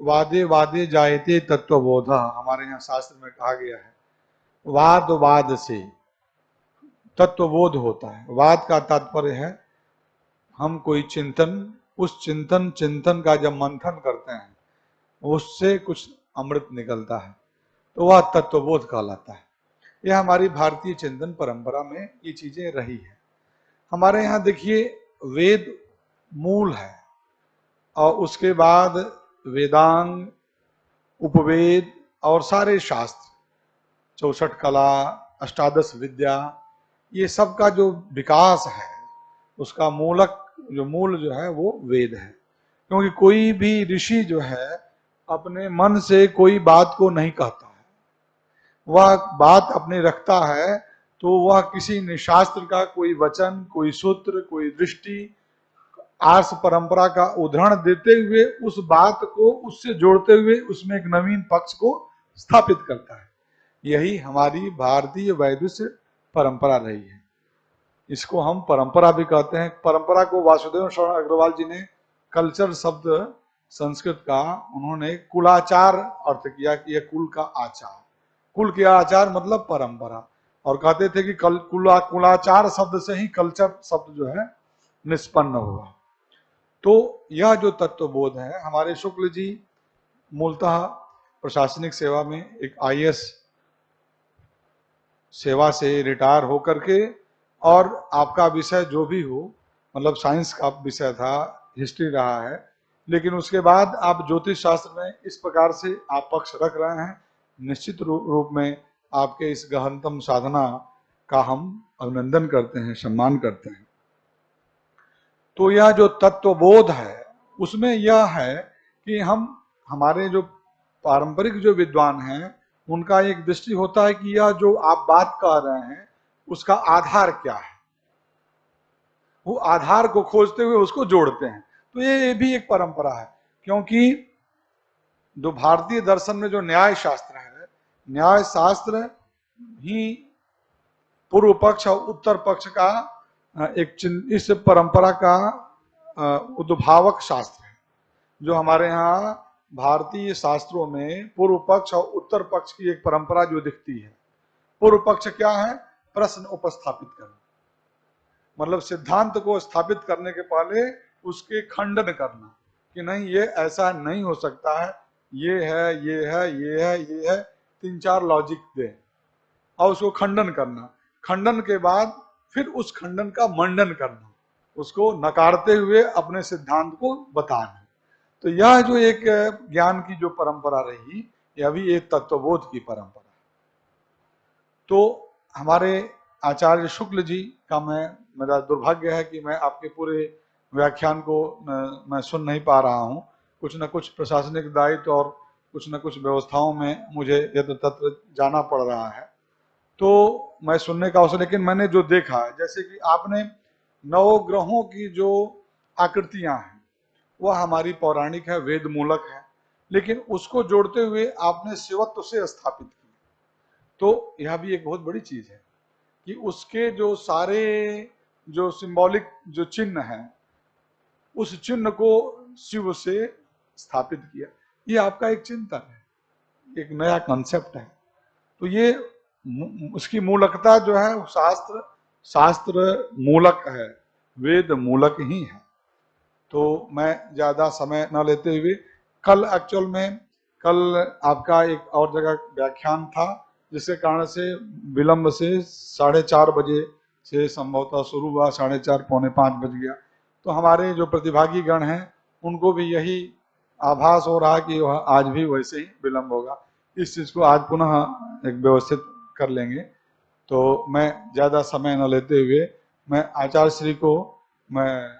वादे वादे जायते तत्वबोध, हमारे यहाँ शास्त्र में कहा गया है वाद वाद से तत्वबोध होता है। वाद का तात्पर्य है हम कोई चिंतन, उस चिंतन का जब मंथन करते हैं उससे कुछ अमृत निकलता है, तो वह तत्वबोध कहलाता है। यह हमारी भारतीय चिंतन परंपरा में ये चीजें रही है। हमारे यहाँ देखिए वेद मूल है, और उसके बाद वेदांग, उपवेद और सारे शास्त्र, 64 कला, अष्टादश विद्या, ये सब का जो विकास है उसका मूल जो है वो वेद है। क्योंकि कोई भी ऋषि जो है अपने मन से कोई बात को नहीं कहता है, वह बात अपने रखता है तो वह किसी निशास्त्र का कोई वचन, कोई सूत्र, कोई दृष्टि, आर्ष परंपरा का उदाहरण देते हुए उस बात को उससे जोड़ते हुए उसमें एक नवीन पक्ष को स्थापित करता है। यही हमारी भारतीय वैदिक परंपरा रही है। इसको हम परंपरा भी कहते हैं। परंपरा को वासुदेव शरण अग्रवाल जी ने कल्चर शब्द संस्कृत का उन्होंने कुलाचार अर्थ किया कि यह कुल का आचार, कुल के आचार मतलब परंपरा, और कहते थे कि कुलाचार शब्द से ही कल्चर शब्द जो है निष्पन्न हुआ। तो यह जो तत्वबोध है, हमारे शुक्ल जी मूलतः प्रशासनिक सेवा में एक IAS सेवा से रिटायर होकर के, और आपका विषय जो भी हो, मतलब साइंस का विषय था, हिस्ट्री रहा है, लेकिन उसके बाद आप ज्योतिष शास्त्र में इस प्रकार से आप पक्ष रख रहे हैं। निश्चित रूप में आपके इस गहनतम साधना का हम अभिनंदन करते हैं, सम्मान करते हैं। तो यह जो तत्वबोध है उसमें यह है कि हमारे जो पारंपरिक जो विद्वान हैं उनका एक दृष्टि होता है कि यह जो आप बात कह रहे हैं उसका आधार क्या है, वो आधार को खोजते हुए उसको जोड़ते हैं। तो ये भी एक परंपरा है, क्योंकि जो भारतीय दर्शन में जो न्याय शास्त्र है, न्याय शास्त्र ही पूर्व पक्ष और उत्तर पक्ष का इस परंपरा का उद्भावक शास्त्र है। जो हमारे यहाँ भारतीय शास्त्रों में पूर्व पक्ष और उत्तर पक्ष की एक परंपरा जो दिखती है। पूर्व पक्ष क्या है? प्रश्न उपस्थापित करना, मतलब सिद्धांत को स्थापित करने के पहले उसके खंडन करना कि नहीं ये ऐसा नहीं हो सकता है, ये है, ये है, ये है, ये है, 3-4 लॉजिक दे और उसको खंडन करना। खंडन के बाद फिर उस खंडन का मंडन करना, उसको नकारते हुए अपने सिद्धांत को बताना। तो यह जो एक ज्ञान की जो परंपरा रही, यह भी एक तत्वबोध की परंपरा। तो हमारे आचार्य शुक्ल जी का मेरा दुर्भाग्य है कि मैं आपके पूरे व्याख्यान को मैं सुन नहीं पा रहा हूँ। कुछ न कुछ प्रशासनिक दायित्व और कुछ न कुछ व्यवस्थाओं में मुझे यत्र तत्र जाना पड़ रहा है, तो मैं सुनने का अवसर, लेकिन मैंने जो देखा, जैसे कि आपने 9 ग्रहों की जो आकृतियां हैं वह हमारी पौराणिक है, वेद मूलक है, लेकिन उसको जोड़ते हुए आपने शिवत्व से स्थापित किया। तो यह भी एक बहुत बड़ी चीज है कि उसके जो सारे जो सिंबॉलिक जो चिन्ह है, उस चिन्ह को शिव से स्थापित किया। ये आपका एक चिंतन है, एक नया कॉन्सेप्ट है। तो ये उसकी मूलकता जो है शास्त्र मूलक है, वेद मूलक ही है। तो मैं ज्यादा समय न लेते हुए, कल आपका एक और जगह व्याख्यान था, जिसके कारण से विलंब से 4:30 बजे से संभवतः शुरू हुआ, 4:30 पौने 5 बज गया। तो हमारे जो प्रतिभागी गण हैं उनको भी यही आभास हो रहा कि वह आज भी वैसे ही विलंब होगा। इस चीज को आज पुनः एक व्यवस्थित कर लेंगे। तो मैं ज्यादा समय न लेते हुए मैं आचार्य श्री को मैं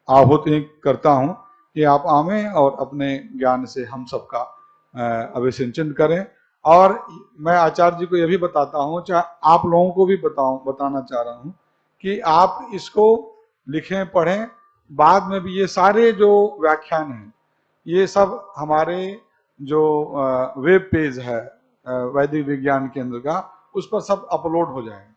आहुति करता हूं कि आप आवें और अपने ज्ञान से हम सबका अभिसिंचन करें। और मैं आचार्य जी को यह भी बताता हूं, चाहे आप लोगों को भी बताना चाह रहा हूं कि आप इसको लिखें, पढ़ें। बाद में भी ये सारे जो व्याख्यान हैं ये सब हमारे जो वेब पेज है वैदिक विज्ञान केंद्र का, उस पर सब अपलोड हो जाएगा।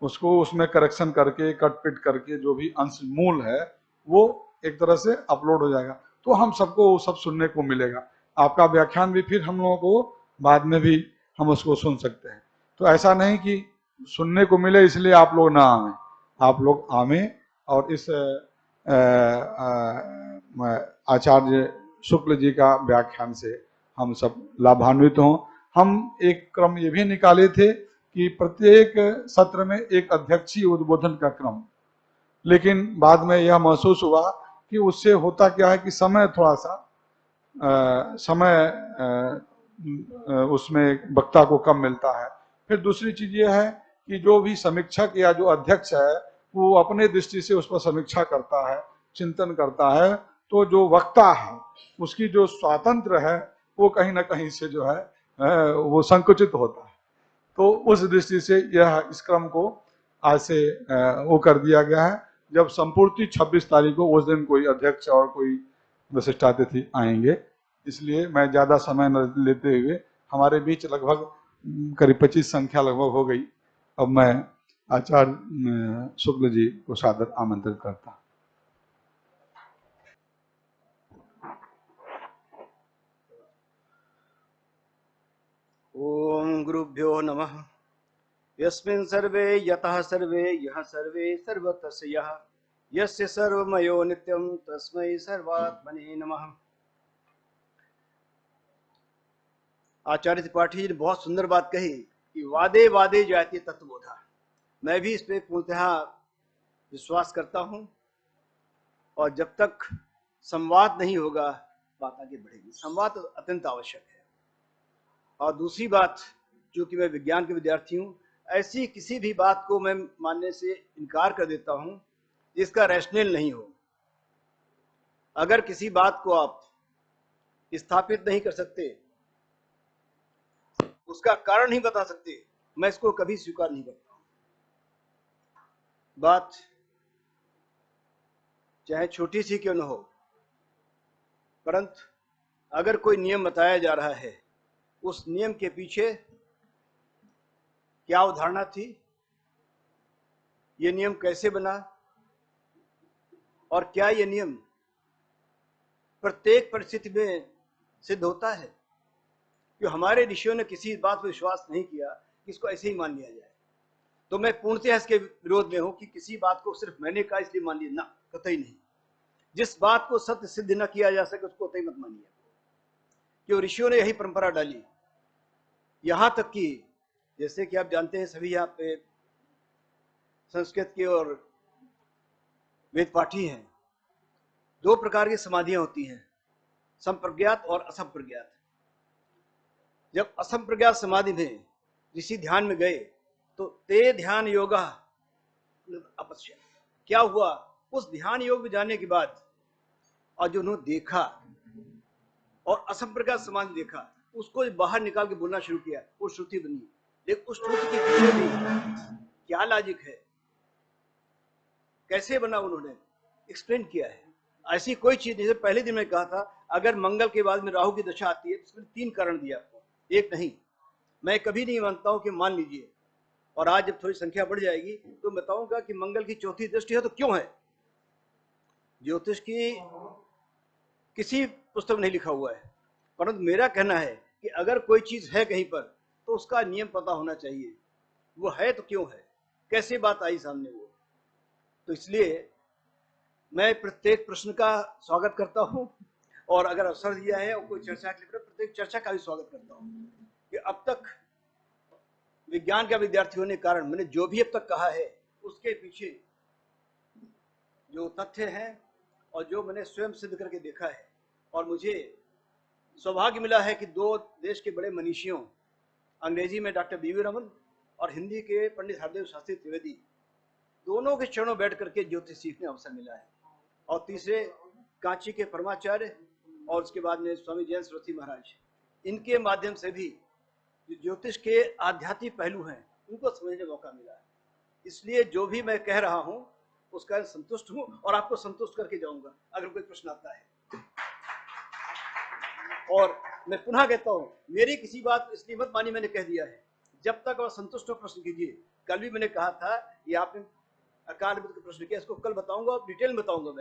उसको उसमें करेक्शन करके, कट पिट करके जो भी अंश मूल है वो एक तरह से अपलोड हो जाएगा। तो हम सबको वो सब सुनने को मिलेगा। आपका व्याख्यान भी फिर हम लोगों को बाद में भी हम उसको सुन सकते हैं। तो ऐसा नहीं कि सुनने को मिले इसलिए आप लोग ना आवें, आप लोग आवें और इस आचार्य शुक्ल जी का व्याख्यान से हम सब लाभान्वित हों। हम एक क्रम ये भी निकाले थे कि प्रत्येक सत्र में एक अध्यक्षीय उद्बोधन का क्रम, लेकिन बाद में यह महसूस हुआ कि उससे होता क्या है कि समय थोड़ा सा उसमें वक्ता को कम मिलता है। फिर दूसरी चीज ये है कि जो भी समीक्षक या जो अध्यक्ष है वो अपने दृष्टि से उस पर समीक्षा करता है, चिंतन करता है, तो जो वक्ता है उसकी जो स्वातंत्र है वो कहीं ना कहीं से जो है वो संकुचित होता है। तो उस दृष्टि से यह इस क्रम को आज से वो कर दिया गया है। जब संपूर्ति 26 तारीख को, उस दिन कोई अध्यक्ष और कोई विशिष्टातिथि आएंगे, इसलिए मैं ज्यादा समय न लेते हुए, हमारे बीच लगभग करीब 25 संख्या लगभग हो गई। अब मैं आचार्य शुक्ल जी को सादर आमंत्रित करता हूं। ओम गुरुभ्यो नमः। यस्मिन् सर्वे यतः सर्वे यः सर्वे सर्वतस्य यः यस्य सर्वमयो नित्यं तस्मै सर्वात्मने नमः। आचार्य त्रिपाठी जी ने बहुत सुंदर बात कही कि वादे वादे जायते तत्वबोधा। मैं भी इस पे पूर्णतः विश्वास करता हूं, और जब तक संवाद नहीं होगा बात आगे बढ़ेगी। संवाद अत्यंत आवश्यक है। और दूसरी बात, जो कि मैं विज्ञान के विद्यार्थी हूँ, ऐसी किसी भी बात को मैं मानने से इनकार कर देता हूँ जिसका रैशनल नहीं हो। अगर किसी बात को आप स्थापित नहीं कर सकते, उसका कारण नहीं बता सकते, मैं इसको कभी स्वीकार नहीं करता हूँ। बात चाहे छोटी सी क्यों न हो, परंतु अगर कोई नियम बताया जा रहा है, उस नियम के पीछे क्या अवधारणा थी, ये नियम कैसे बना, और क्या ये नियम प्रत्येक परिस्थिति में सिद्ध होता है। कि हमारे ऋषियों ने किसी बात पर विश्वास नहीं किया कि इसको ऐसे ही मान लिया जाए। तो मैं पूर्णतः इसके विरोध में हूं कि किसी बात को सिर्फ मैंने कहा इसलिए मान लिया, ना, कतई नहीं। जिस बात को सत्य सिद्ध न किया जा सके उसको कतई मत मानिए, क्यों ऋषियों ने यही परंपरा डाली। यहां तक कि जैसे कि आप जानते हैं सभी यहाँ पे संस्कृत के और वेद पाठी हैं, दो प्रकार की समाधियां होती हैं, संप्रज्ञात और असंप्रज्ञात। जब असंप्रज्ञात समाधि में ऋषि ध्यान में गए तो ते ध्यान योगा अपश्य, क्या हुआ, उस ध्यान योग में जाने के बाद और जो उन्होंने देखा और असंप्रज्ञात समाधि देखा, उसको बाहर निकाल के बोलना शुरू किया, वो श्रुति बनी। लेकिन उस श्रुति के पीछे भी क्या लॉजिक है, कैसे बना, उन्होंने एक्सप्लेन किया है। ऐसी कोई चीज नहीं। पहले दिन में कहा था अगर मंगल के बाद में राहु की दशा आती है तो उसमें 3 कारण दिया आपको, एक नहीं। मैं कभी नहीं मानता हूं कि मान लीजिए, और आज जब थोड़ी संख्या बढ़ जाएगी तो बताऊंगा कि मंगल की चौथी दृष्टि है तो क्यों है। ज्योतिष की किसी पुस्तक में नहीं लिखा हुआ है, परंतु मेरा कहना है कि अगर कोई चीज है कहीं पर तो उसका नियम पता होना चाहिए, वो है तो क्यों है, कैसे बात आई सामने वो। तो इसलिए मैं प्रत्येक प्रश्न का स्वागत करता हूं, और अगर अवसर दिया है और कोई चर्चा के लिए, प्रत्येक चर्चा का भी स्वागत करता हूं। कि अब तक विज्ञान का विद्यार्थी होने के कारण मैंने जो भी अब तक कहा है उसके पीछे जो तथ्य हैं और जो मैंने स्वयं सिद्ध करके देखा है, और मुझे सौभाग्य मिला है कि 2 देश के बड़े मनीषियों, अंग्रेजी में डॉक्टर बी वी रमन और हिंदी के पंडित हरदेव शास्त्री त्रिवेदी, दोनों के चरणों बैठ करके ज्योतिष सीखने अवसर मिला है। और तीसरे कांची के परमाचार्य और उसके बाद में स्वामी जयंत सरस्वती महाराज, इनके माध्यम से भी ज्योतिष के आध्यात्मिक पहलू हैं उनको समझने का मौका मिला है। इसलिए जो भी मैं कह रहा हूं उसका संतुष्ट हूं और आपको संतुष्ट करके जाऊंगा अगर कोई प्रश्न आता है। और मैं पुनः कहता हूं, मेरी किसी बात इसलिए मत मानी, मैंने कह दिया है, जब तक आप संतुष्ट हो प्रश्न कीजिए। कल भी मैंने कहा था कि आपने अकाल का प्रश्न किया, इसको कल बताऊंगा और डिटेल में बताऊंगा।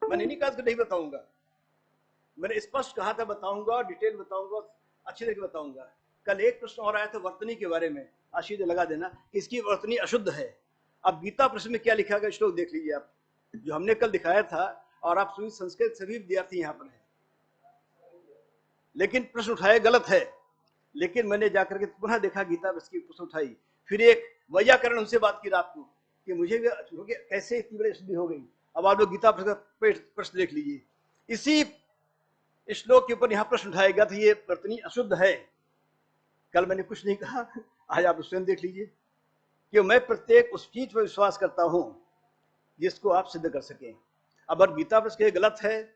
मैंने नहीं कहा इसको नहीं बताऊंगा, मैंने स्पष्ट कहा था बताऊंगा, डिटेल बताऊंगा, अच्छे से बताऊंगा। कल एक प्रश्न और आया था वर्तनी के बारे में, आशीष लगा देना कि इसकी वर्तनी अशुद्ध है। अब गीता प्रश्न में क्या लिखा गया श्लोक देख लीजिए आप, जो हमने कल दिखाया था, और आप सभी संस्कृत सभी विद्यार्थी यहाँ पर हैं, लेकिन प्रश्न उठाया गलत है। लेकिन मैंने जाकर के पुनः देखा गीता में इसकी प्रश्न उठाई, फिर एक वैयाकरण उनसे बात की रात को कि मुझे भी कैसे इतनी बड़ी अशुद्धि हो गई। अब आप लोग गीता प्रश्न देख लीजिए, इसी श्लोक के ऊपर यहाँ प्रश्न उठाया गया था, ये वर्तनी अशुद्ध है। कल मैंने कुछ नहीं कहा, आज आप स्वयं देख लीजिए कि मैं प्रत्येक उस चीज पर विश्वास करता हूं जिसको आप सिद्ध कर सकें। अब अगर गीता प्रश्न गलत है,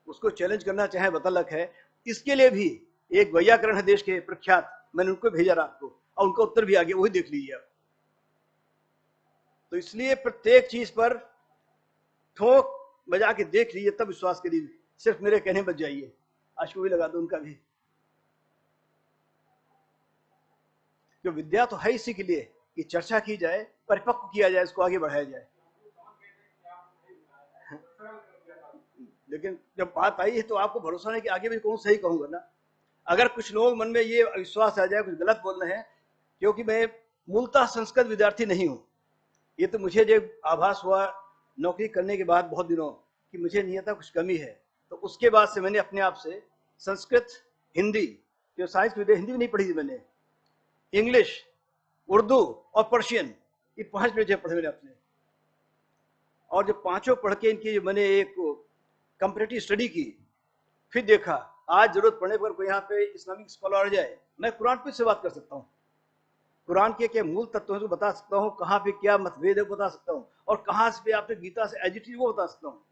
उसको चैलेंज करना चाहे बतलक है, इसके लिए भी एक वैयाकरण है देश के प्रख्यात, मैंने उनको भेजा रात को और उनका उत्तर भी आ गया, वही देख लीजिए आप। तो इसलिए प्रत्येक चीज पर ठोक बजा के देख लीजिए, तब विश्वास करिए, सिर्फ मेरे कहने बच जाइए। आज को भी लगा दो उनका भी, जो विद्या तो है इसी के लिए कि चर्चा की जाए, परिपक्व किया जाए, इसको आगे बढ़ाया जाए। लेकिन जब बात आई है तो आपको भरोसा नहीं कि आगे भी कौन सही कहूंगा ना। अगर कुछ लोग मन में ये विश्वास आ जाए कुछ गलत बोल रहे हैं, क्योंकि मैं मूलतः संस्कृत विद्यार्थी नहीं हूं, ये तो मुझे जो आभास हुआ नौकरी करने के बाद बहुत दिनों कि मुझे नहीं आता कुछ कमी है, तो उसके बाद से मैंने अपने आप से संस्कृत, हिंदी, जो साइंस विद्या, हिंदी भी नहीं पढ़ी थी मैंने, इंग्लिश, उर्दू और पर्शियन, ये 5 विषय पढ़े मैंने अपने। और जब पांचों पढ़ के इनकी मैंने एक कंपैरेटिव स्टडी की, फिर देखा आज जरूरत पड़ने पर कोई यहाँ पे इस्लामिक स्कॉलर आ जाए, मैं कुरान पे से बात कर सकता हूँ, कुरान के क्या मूल तत्वों को बता सकता हूँ, कहाँ पे क्या मतभेद है बता सकता हूँ, और कहाँ से आपने गीता से एजिटिव वो बता सकता हूँ।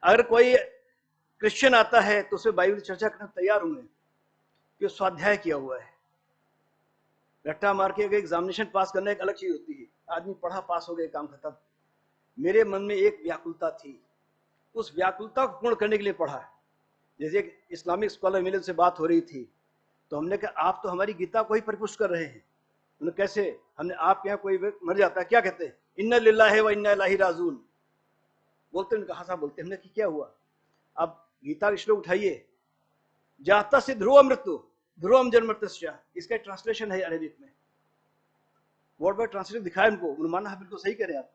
अगर कोई क्रिश्चियन आता है तो उसे बाइबल चर्चा करने तैयार हूँ मैं, कि स्वाध्याय किया हुआ है। रट्टा मार के एग्जामिनेशन पास करना एक अलग चीज होती है, आदमी पढ़ा पास हो गया काम खत्म। मेरे मन में एक व्याकुलता थी, उस व्याकुलता को पूर्ण करने के लिए पढ़ा। जैसे एक इस्लामिक स्कॉलर मिले, से बात हो रही थी, तो हमने कहा आप तो हमारी गीता को ही परिपुष्ट कर रहे हैं। उन्होंने कैसे? हमने, आपके यहाँ कोई मर जाता है क्या कहते हैं? इन्ना लिल्लाहि व इन्ना इलैहि राजिऊन बोलते हैं। कहा साहब बोलते, हमने कि क्या हुआ? अब गीता के श्लोक उठाइए, जाता से ध्रुव मृत्यु ध्रुवम जन्मर्तस्य, इसका ट्रांसलेशन है अरेबिक में, वर्ड बाय ट्रांसलेशन दिखाया उनको, उन्होंने माना बिल्कुल सही कह रहे हैं आप।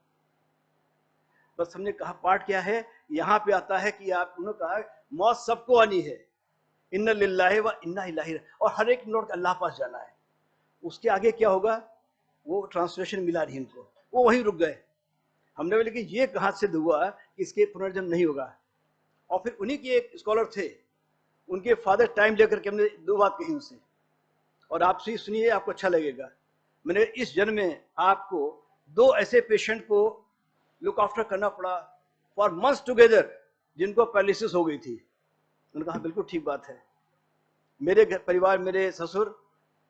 बस हमने कहा पाठ क्या है, यहाँ पे आता है कि आप, उन्होंने कहा मौत सबको आनी है, इन्ना लिल्लाहि व इन्ना इलैहि, और हर एक लौट अल्लाह पास जाना है। उसके आगे क्या होगा वो ट्रांसलेशन मिला नहीं इनको, वो वहीं रुक गए। हमने बोले कि ये कहाँ सिद्ध हुआ कि इसके पुनर्जन्म नहीं होगा। और फिर उन्हीं के एक स्कॉलर थे, उनके फादर टाइम लेकर के हमने 2 बात कही उनसे, और आप से सुनिए आपको अच्छा लगेगा। मैंने इस जन्म में आपको 2 ऐसे पेशेंट को लुक आफ्टर करना पड़ा फॉर मंथ्स टुगेदर, जिनको पैरालिसिस हो गई थी। उन्होंने कहा बिल्कुल ठीक बात है। मेरे घर परिवार, मेरे ससुर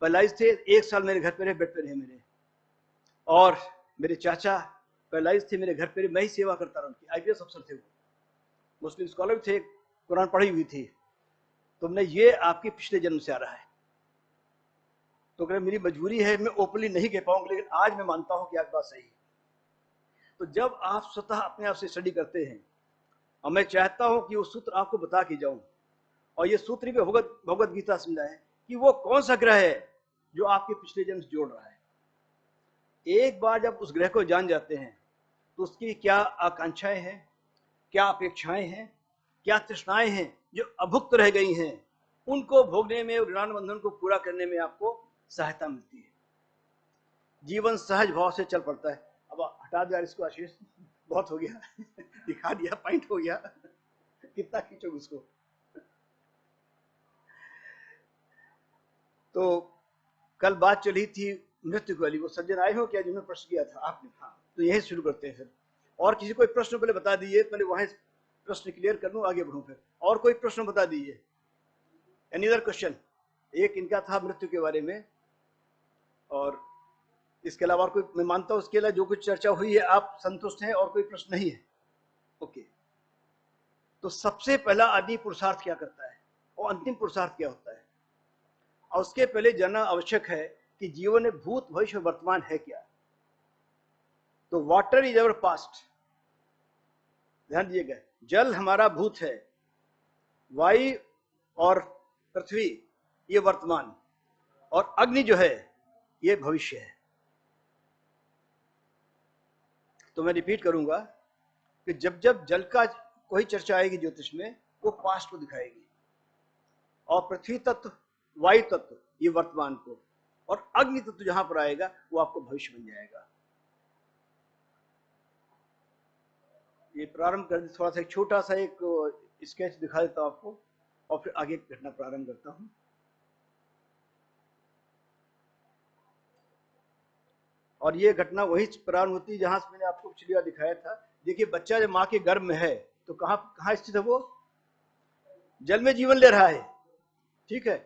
पैरालाइज थे, 1 साल मेरे घर पे रहे, बेड पे रहे मेरे, और मेरे चाचा पैरालाइज थे, मेरे घर पे, मैं ही सेवा करता रहा उनकी। IPS अफसर थे वो, मुस्लिम स्कॉलर थे, कुरान पढ़ी हुई थी। तुमने ये आपके पिछले जन्म से आ रहा है। तो कह मेरी मजबूरी है, मैं ओपनली नहीं कह पाऊंगा, लेकिन आज मैं मानता हूं कि आपकी बात सही है। तो जब आप स्वतः अपने आप से स्टडी करते हैं, और मैं चाहता हूं कि वो सूत्र आपको बता के जाऊं, और ये सूत्र भी भगवत गीता समझा है कि वो कौन सा ग्रह है जो आपके पिछले जन्म से जोड़ रहा है। एक बार जब उस ग्रह को जान जाते हैं तो उसकी क्या आकांक्षाएं हैं, क्या अपेक्षाएं हैं, क्या तृष्णाएं हैं जो अभुक्त रह गई हैं, उनको भोगने में, ऋणानुबंधन बंधन को पूरा करने में आपको सहायता मिलती है। जीवन सहज भाव से चल पड़ता है। अब हटा दिया इसको आशीष, बहुत हो गया दिखा दिया, पॉइंट हो गया, कितना खींचोगे उसको। तो कल बात चली थी मृत्यु वाली, वो सज्जन आए हो क्या जिन्होंने प्रश्न किया था आपने? हाँ, तो यही शुरू करते हैं फिर। और किसी कोई प्रश्न पहले बता दीजिए, पहले वहां प्रश्न क्लियर कर लूं, आगे बढ़ूं फिर। और कोई प्रश्न बता दीजिए, एनी अदर क्वेश्चन? एक इनका था मृत्यु के बारे में, और इसके अलावा कोई, मैं मानता हूं उसके अलावा जो कुछ चर्चा हुई है आप संतुष्ट हैं, और कोई प्रश्न नहीं है? ओके। तो सबसे पहला आदमी पुरुषार्थ क्या करता है और अंतिम पुरुषार्थ क्या होता है, और उसके पहले जानना आवश्यक है कि जीवन में भूत, भविष्य, वर्तमान है क्या। तो वाटर इज अवर पास्ट, ध्यान दिएगा, जल हमारा भूत है, वायु और पृथ्वी ये वर्तमान, और अग्नि जो है ये भविष्य है। तो मैं रिपीट करूंगा कि जब जब जल का कोई चर्चा आएगी ज्योतिष में, वो पास्ट को दिखाएगी, और पृथ्वी तत्व, वायु तत्व ये वर्तमान को, और अग्नि तत्व जहां पर आएगा वो आपको भविष्य बन जाएगा। ये प्रारंभ कर, थोड़ा सा एक छोटा सा एक स्केच दिखा देता हूं आपको, और फिर आगे घटना प्रारंभ करता हूं। और ये घटना वही प्रारंभ होती है जहां से मैंने आपको पिछली बार दिखाया था। देखिए, बच्चा जब माँ के गर्भ में है तो कहां कहां स्थित है? वो जल में जीवन ले रहा है, ठीक है।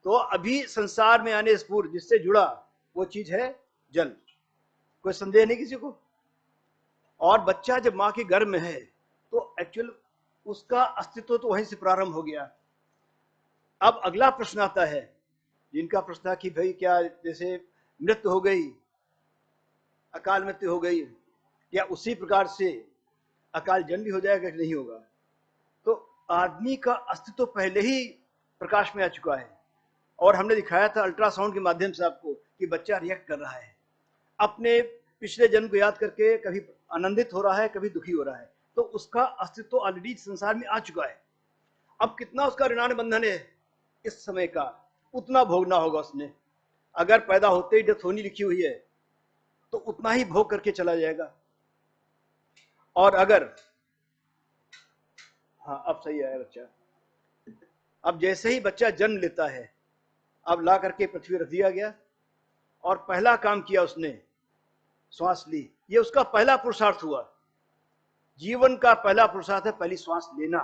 तो अभी संसार में आने से पूर्व जिससे जुड़ा वो चीज है जल, कोई संदेह नहीं किसी को। और बच्चा जब माँ के गर्भ में है तो एक्चुअल उसका अस्तित्व तो वहीं से प्रारंभ हो गया। अब अगला प्रश्न आता है, जिनका प्रश्न था कि भाई क्या जैसे मृत्यु हो गई, अकाल मृत्यु हो गई, या उसी प्रकार से अकाल जन्म भी हो जाएगा कि नहीं होगा? तो आदमी का अस्तित्व पहले ही प्रकाश में आ चुका है, और हमने दिखाया था अल्ट्रासाउंड के माध्यम से आपको कि बच्चा रिएक्ट कर रहा है, अपने पिछले जन्म को याद करके कभी आनंदित हो रहा है, कभी दुखी हो रहा है। तो उसका अस्तित्व ऑलरेडी संसार में आ चुका है। अब कितना उसका ऋणान बंधन है इस समय का, उतना भोगना होगा उसने। अगर पैदा होते ही डेथ होनी लिखी हुई है तो उतना ही भोग करके चला जाएगा। और अगर, हाँ अब सही आया बच्चा। अब जैसे ही बच्चा जन्म लेता है, अब ला करके पृथ्वी रख दिया गया, और पहला काम किया उसने, श्वास ली। ये उसका पहला पुरुषार्थ हुआ। जीवन का पहला पुरुषार्थ है पहली श्वास लेना।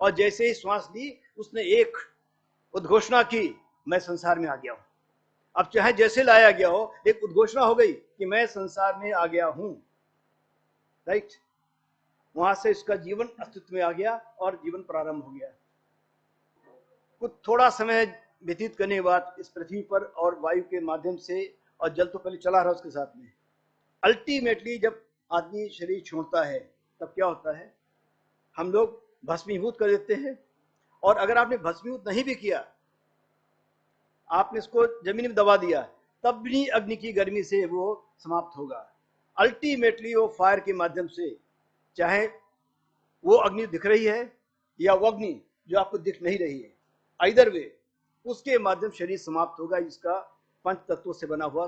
और जैसे ही श्वास ली उसने एक उद्घोषणा की, मैं संसार में आ गया हूं। अब चाहे जैसे लाया गया हो, एक उद्घोषणा हो गई कि मैं संसार में आ गया हूं, राइट। वहां से इसका जीवन अस्तित्व में आ गया और जीवन प्रारंभ हो गया। कुछ थोड़ा समय व्यतीत करने के बाद इस पृथ्वी पर और वायु के माध्यम से, और जल तो पहले चला रहा उसके साथ में, अल्टीमेटली जब आदमी शरीर छोड़ता है तब क्या होता है? हम लोग भस्मीभूत कर देते हैं। और अगर आपने भस्मीभूत नहीं भी किया, आपने इसको जमीन में दबा दिया, तब भी अग्नि की गर्मी से वो समाप्त होगा। अल्टीमेटली वो फायर के माध्यम से, चाहे वो अग्नि दिख रही है या वो अग्नि जो आपको दिख नहीं रही है, आइदर वे उसके माध्यम शरीर समाप्त होगा, जिसका पंच तत्वों से बना हुआ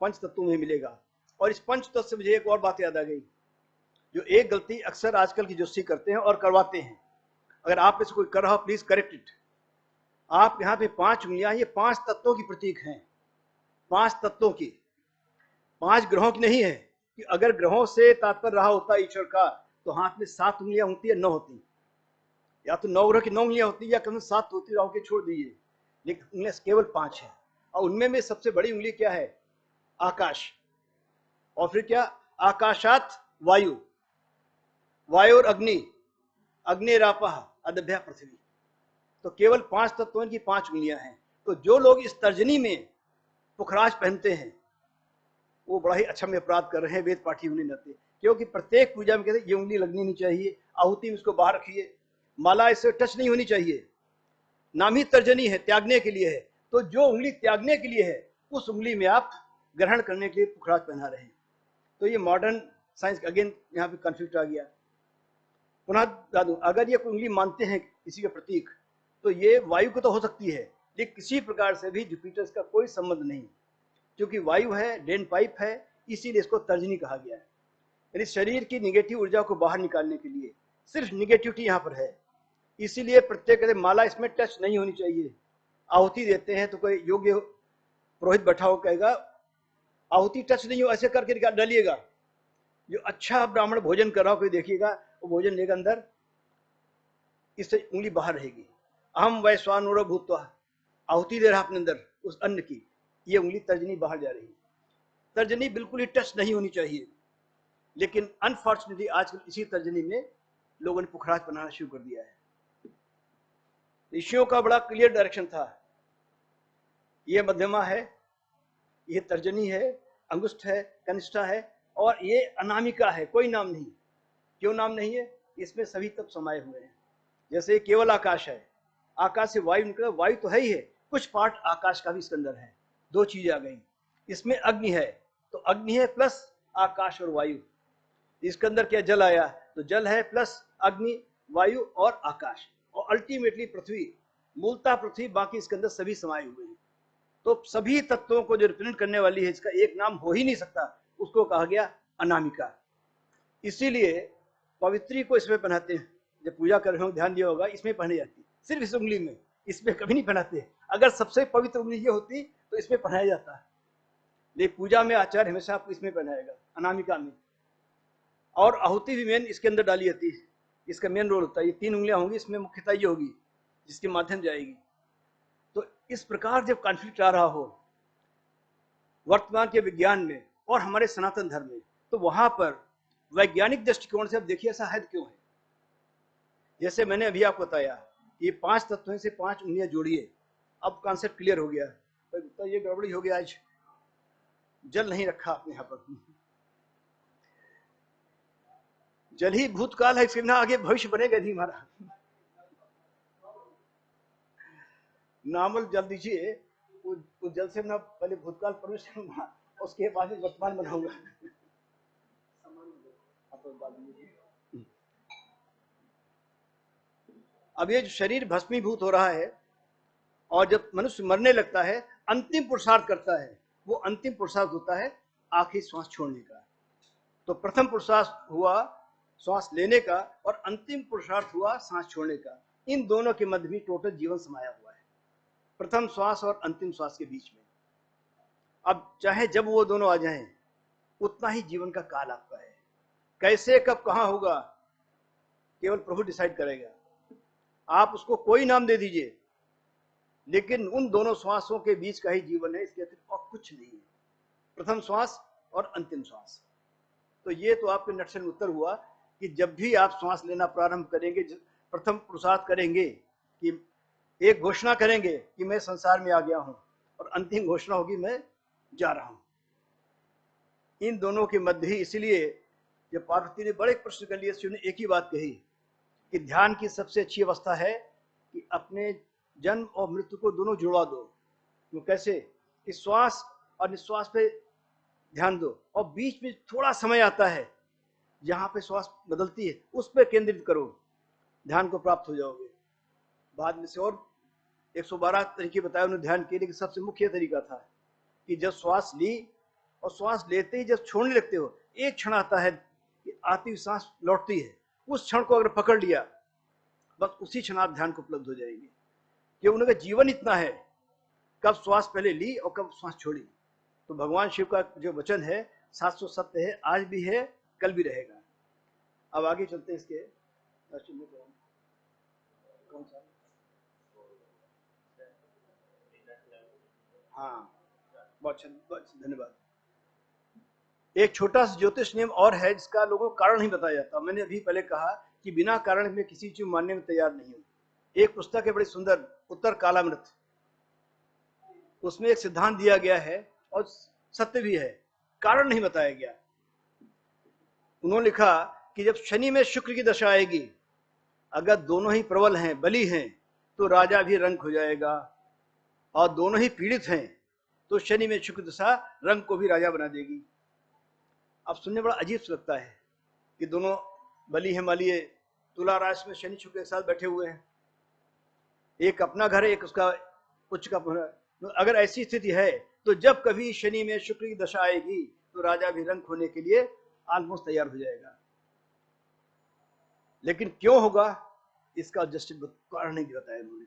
पंच तत्वों में मिलेगा। और इस पंच तत्व से मुझे एक और बात याद आ गई, जो एक गलती अक्सर आजकल की ज्योतिषी करते हैं और करवाते हैं। अगर आप इसको कोई कर रहा हो, प्लीज करेक्ट इट। आप यहाँ पे 5 उंगलियां, ये 5 तत्वों की प्रतीक हैं, 5 तत्वों की, 5 ग्रहों की नहीं है। कि अगर ग्रहों से तात्पर्य रहा होता ईश्वर का, तो हाथ में 7 उंगलियां होती है, 9 होती, या तो 9 ग्रह की 9 उंगलियां होती, या कम 7 होती, राहु के छोड़ दीजिए, लेकिन उंगलियां केवल 5 है। और उनमें में सबसे बड़ी उंगली क्या है? आकाश। और फिर क्या? आकाशात वायु, वायु और अग्नि, अग्निरापः अदभ्या पृथ्वी। तो केवल 5 तत्वों की 5 उंगलियां हैं। तो जो लोग इस तर्जनी में पुखराज पहनते हैं वो बड़ा ही अच्छा में अपराध कर रहे हैं, वेद पाठी होने नाते। क्योंकि प्रत्येक पूजा में कहते हैं ये उंगली लगनी नहीं चाहिए, आहुति में इसको बाहर रखिए, माला इससे टच नहीं होनी चाहिए, नाम ही तर्जनी है, त्यागने के लिए है। तो जो उंगली त्यागने के लिए है, उस उंगली में आप ग्रहण करने के लिए पुखराज पहना रहे हैं। तो ये मॉडर्न साइंस अगेन यहाँ पे कंफ्लिक्ट आ गया। पुनः बता दूं, अगर ये उंगली मानते हैं किसी के प्रतीक, तो ये वायु को तो हो सकती है, लेकिन किसी प्रकार से भी जुपिटर का कोई संबंध नहीं, क्योंकि वायु है, ड्रेन पाइप है, इसीलिए इसको तर्जनी कहा गया है। यानी शरीर की निगेटिव ऊर्जा को बाहर निकालने के लिए सिर्फ निगेटिविटी यहाँ पर है। इसीलिए प्रत्येक कहते माला इसमें टच नहीं होनी चाहिए। आहुति देते हैं तो कोई योग्य पुरोहित बैठा हो कहेगा आहुति टच नहीं हो, ऐसे करके डालिएगा। जो अच्छा ब्राह्मण भोजन कर रहा हो कोई देखिएगा, वो भोजन लेगा अंदर, इससे उंगली बाहर रहेगी। अहम वैश्वानरो भूत्वा, आहुति दे रहा अपने अंदर उस अन्न की, ये उंगली तर्जनी बाहर जा रही है। तर्जनी बिल्कुल ही टच नहीं होनी चाहिए, लेकिन अनफॉर्चुनेटली आजकल इसी तर्जनी में लोगों ने पुखराज बनाना शुरू कर दिया है। ऋषियों का बड़ा क्लियर डायरेक्शन था, ये मध्यमा है, ये तर्जनी है, अंगुष्ठ है, कनिष्ठा है, और ये अनामिका है, कोई नाम नहीं। क्यों नाम नहीं है? इसमें सभी तत्व समाये हुए हैं। जैसे केवल आकाश है, आकाश से वायु निकला, वायु तो है ही है, कुछ पार्ट आकाश का भी इसके अंदर है। दो चीजें आ गई। इसमें अग्नि है, तो अग्नि है प्लस आकाश और वायु। इसके अंदर क्या जल आया, तो जल है प्लस अग्नि, वायु और आकाश, और अल्टीमेटली पृथ्वी, मूलतः पृथ्वी, बाकी इसके अंदर सभी समाये हुए हैं। तो सभी तत्वों को जो रिप्रेजेंट करने वाली है, इसका एक नाम हो ही नहीं सकता, उसको कहा गया अनामिका। इसीलिए पवित्री को इसमें पहनाते हैं, जब पूजा कर रहे हो ध्यान दिया होगा, इसमें पहनी जाती है, सिर्फ इस उंगली में, इसमें कभी नहीं पहनाते। अगर सबसे पवित्र उंगली ये होती तो इसमें पहनाया जाता, लेकिन पूजा में आचार्य हमेशा आपको इसमें पहनाएगा, अनामिका में। और आहुति भी मेन इसके अंदर डाली जाती है, इसका मेन रोल होता है। ये 3 उंगलियां होंगी, इसमें मुख्यतः ये होगी जिसके माध्यम जाएगी। तो इस प्रकार जब कॉन्फ्लिक्ट आ रहा हो वर्तमान के विज्ञान में और हमारे सनातन धर्म में, तो वहां पर वैज्ञानिक दृष्टिकोण से अब देखिए ऐसा है क्यों है। जैसे मैंने अभी आपको बताया, ये 5 तत्वों से 5 उंगलियां जोड़िए, अब कॉन्सेप्ट क्लियर हो गया। तो ये गड़बड़ी हो गया, आज जल नहीं रखा आपने यहाँ पर। जल ही भूतकाल है, इसके बिना आगे भविष्य बनेगा नहीं हमारा। नॉर्मल जल दीजिए, उस जल से ना पहले भूतकाल प्रवेश करूंगा, उसके बाद वर्तमान बनाऊंगा। अब ये जो शरीर भस्मीभूत हो रहा है और जब मनुष्य मरने लगता है, अंतिम पुरुषार्थ करता है, वो अंतिम पुरुषार्थ होता है आखिरी श्वास छोड़ने का। तो प्रथम पुरुषार्थ हुआ श्वास लेने का और अंतिम पुरुषार्थ हुआ सांस छोड़ने का। इन दोनों के मध्य भी टोटल जीवन समाया हुआ है, प्रथम श्वास और अंतिम श्वास के बीच में। अब चाहे जब वो दोनों आ जाएं, उतना ही जीवन का काल आपका है। कैसे कब कहां होगा केवल प्रभु डिसाइड करेगा। आप उसको कोई नाम दे दीजिए, लेकिन उन दोनों श्वासों के बीच का ही जीवन है, इसके अतिरिक्त और कुछ नहीं है। प्रथम श्वास और अंतिम श्वास। तो ये तो आपके नटशल में उत्तर हुआ कि जब भी आप श्वास लेना प्रारंभ करेंगे, प्रथम पुरुषार्थ करेंगे कि एक घोषणा करेंगे कि मैं संसार में आ गया हूं, और अंतिम घोषणा होगी मैं जा रहा हूं। इन दोनों के मध्य ही, इसलिए जब पार्वती ने बड़े प्रश्न कर लिए, शिव ने एक ही बात कही कि ध्यान की सबसे अच्छी अवस्था है कि अपने जन्म और मृत्यु को दोनों जुड़वा दो। तो कैसे कि श्वास और निश्वास पे ध्यान दो, और बीच में थोड़ा समय आता है जहां पे श्वास बदलती है, उस पर केंद्रित करो, ध्यान को प्राप्त हो जाओगे। बाद में से और 112 तरीके बताए उन्होंने ध्यान के, लेकिन सबसे मुख्य तरीका था कि जब श्वास ली और श्वास लेते ही जब छोड़ने लगते हो, एक क्षण आता है कि आती हुई सांस लौटती है, उस क्षण को अगर पकड़ लिया, बस उसी क्षण आप ध्यान को उपलब्ध हो जाएंगे। कि उनका जीवन इतना है, कब श्वास पहले ली और कब श्वास छोड़ी। तो भगवान शिव का जो वचन है शाश्वत सत्य है, आज भी है, कल भी रहेगा। अब आगे चलते हैं इसके कौन सा, हाँ बहुत धन्यवाद। एक छोटा सा ज्योतिष नियम और है जिसका लोगों को कारण नहीं बताया जाता। मैंने अभी पहले कहा कि बिना कारण में किसी चीज मानने में तैयार नहीं हूं। एक पुस्तक है बड़ी सुंदर, उत्तर कालामृत, उसमें एक सिद्धांत दिया गया है और सत्य भी है, कारण नहीं बताया गया। उन्होंने लिखा कि जब शनि में शुक्र की दशा आएगी, अगर दोनों ही प्रबल हैं, बली हैं, तो राजा भी रंक हो जाएगा, और दोनों ही पीड़ित हैं तो शनि में शुक्र दशा रंग को भी राजा बना देगी। अब सुनने बड़ा अजीब सा लगता है कि दोनों बली हैं, मालिए तुला राशि में शनि शुक्र एक साथ बैठे हुए हैं, एक अपना घर है, एक उसका उच्च का। अगर ऐसी स्थिति है तो जब कभी शनि में शुक्र की दशा आएगी तो राजा भी रंक होने के लिए ऑलमोस्ट तैयार हो जाएगा। लेकिन क्यों होगा इसका जस्टिस कारण नहीं बताया, उन्होंने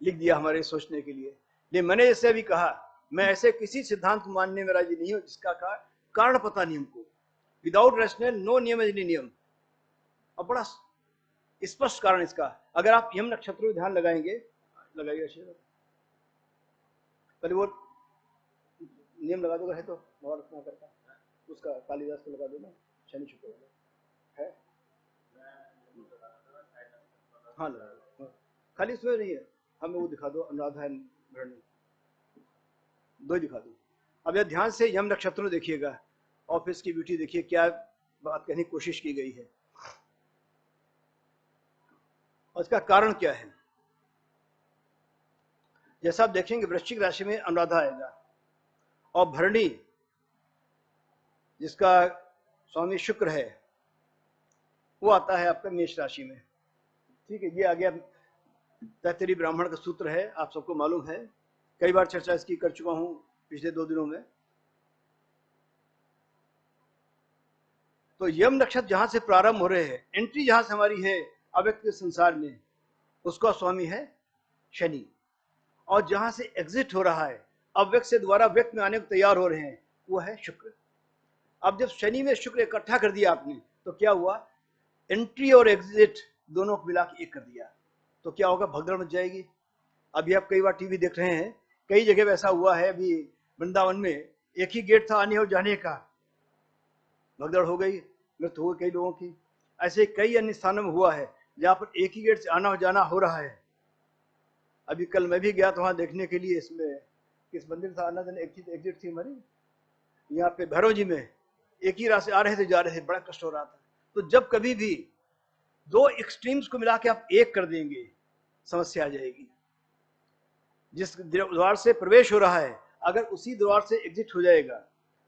लिख दिया हमारे सोचने के लिए। लेकिन मैंने जैसे अभी कहा, मैं ऐसे किसी सिद्धांत को मानने में राजी नहीं हूं जिसका कारण पता नहीं हमको। विदाउट रैशनल नो नियम इज नियम। और बड़ा स्पष्ट कारण इसका, अगर आप यम नक्षत्र में ध्यान लगाएंगे, लगाइए पहले वो नियम लगा दोगे, है तो बहुत रखना करता, उसका कालिदास को लगा दो ना, शनि शुक्र है, हाँ लगा दो, खाली इसमें नहीं है, हमें वो दिखा दो, अनुराधा है, दो ही दिखा दो। अब यह ध्यान से यम नक्षत्र में देखिएगा, ऑफिस की ब्यूटी देखिए, क्या बात कहने की कोशिश की गई है और इसका कारण क्या है। जैसा आप देखेंगे वृश्चिक राशि में अनुराधा आएगा, और भरणी जिसका स्वामी शुक्र है वो आता है आपका मेष राशि में। ठीक है, ये आ गया तैतरी ब्राह्मण का सूत्र है, आप सबको मालूम है, कई बार चर्चा इसकी कर चुका हूं पिछले 2 दिनों में। तो यम नक्षत्र जहां से प्रारंभ हो रहे हैं, एंट्री जहां से हमारी है अव्यक्त के संसार में, उसका स्वामी है शनि, और जहां से एग्जिट हो रहा है अव्यक्त से दोबारा व्यक्त में आने को तैयार हो रहे हैं, वो है शुक्र। अब जब शनि में शुक्र इकट्ठा कर दिया आपने, तो क्या हुआ, एंट्री और एग्जिट दोनों को मिला के एक कर दिया, तो क्या होगा, भगदड़ मच जाएगी। अभी आप कई बार टीवी देख रहे हैं, कई जगह वैसा हुआ है, अभी वृंदावन में एक ही गेट था आने और जाने का, भगदड़ हो गई, मृत्यु हो गई कई लोगों की। ऐसे कई अन्य स्थानों में हुआ है जहां पर एक ही गेट से आना और जाना हो रहा है। अभी कल मैं भी गया था वहां देखने के लिए, इसमें किस मंदिर था, आना जाने एग्जिट थी हमारी यहाँ पे भैरव जी में, एक ही रास्ते आ रहे थे जा रहे थे, बड़ा कष्ट हो रहा था। तो जब कभी भी दो एक्सट्रीम्स को मिला के आप एक कर देंगे, समस्या आ जाएगी। जिस द्वार से प्रवेश हो रहा है अगर उसी द्वार से एग्जिट हो जाएगा,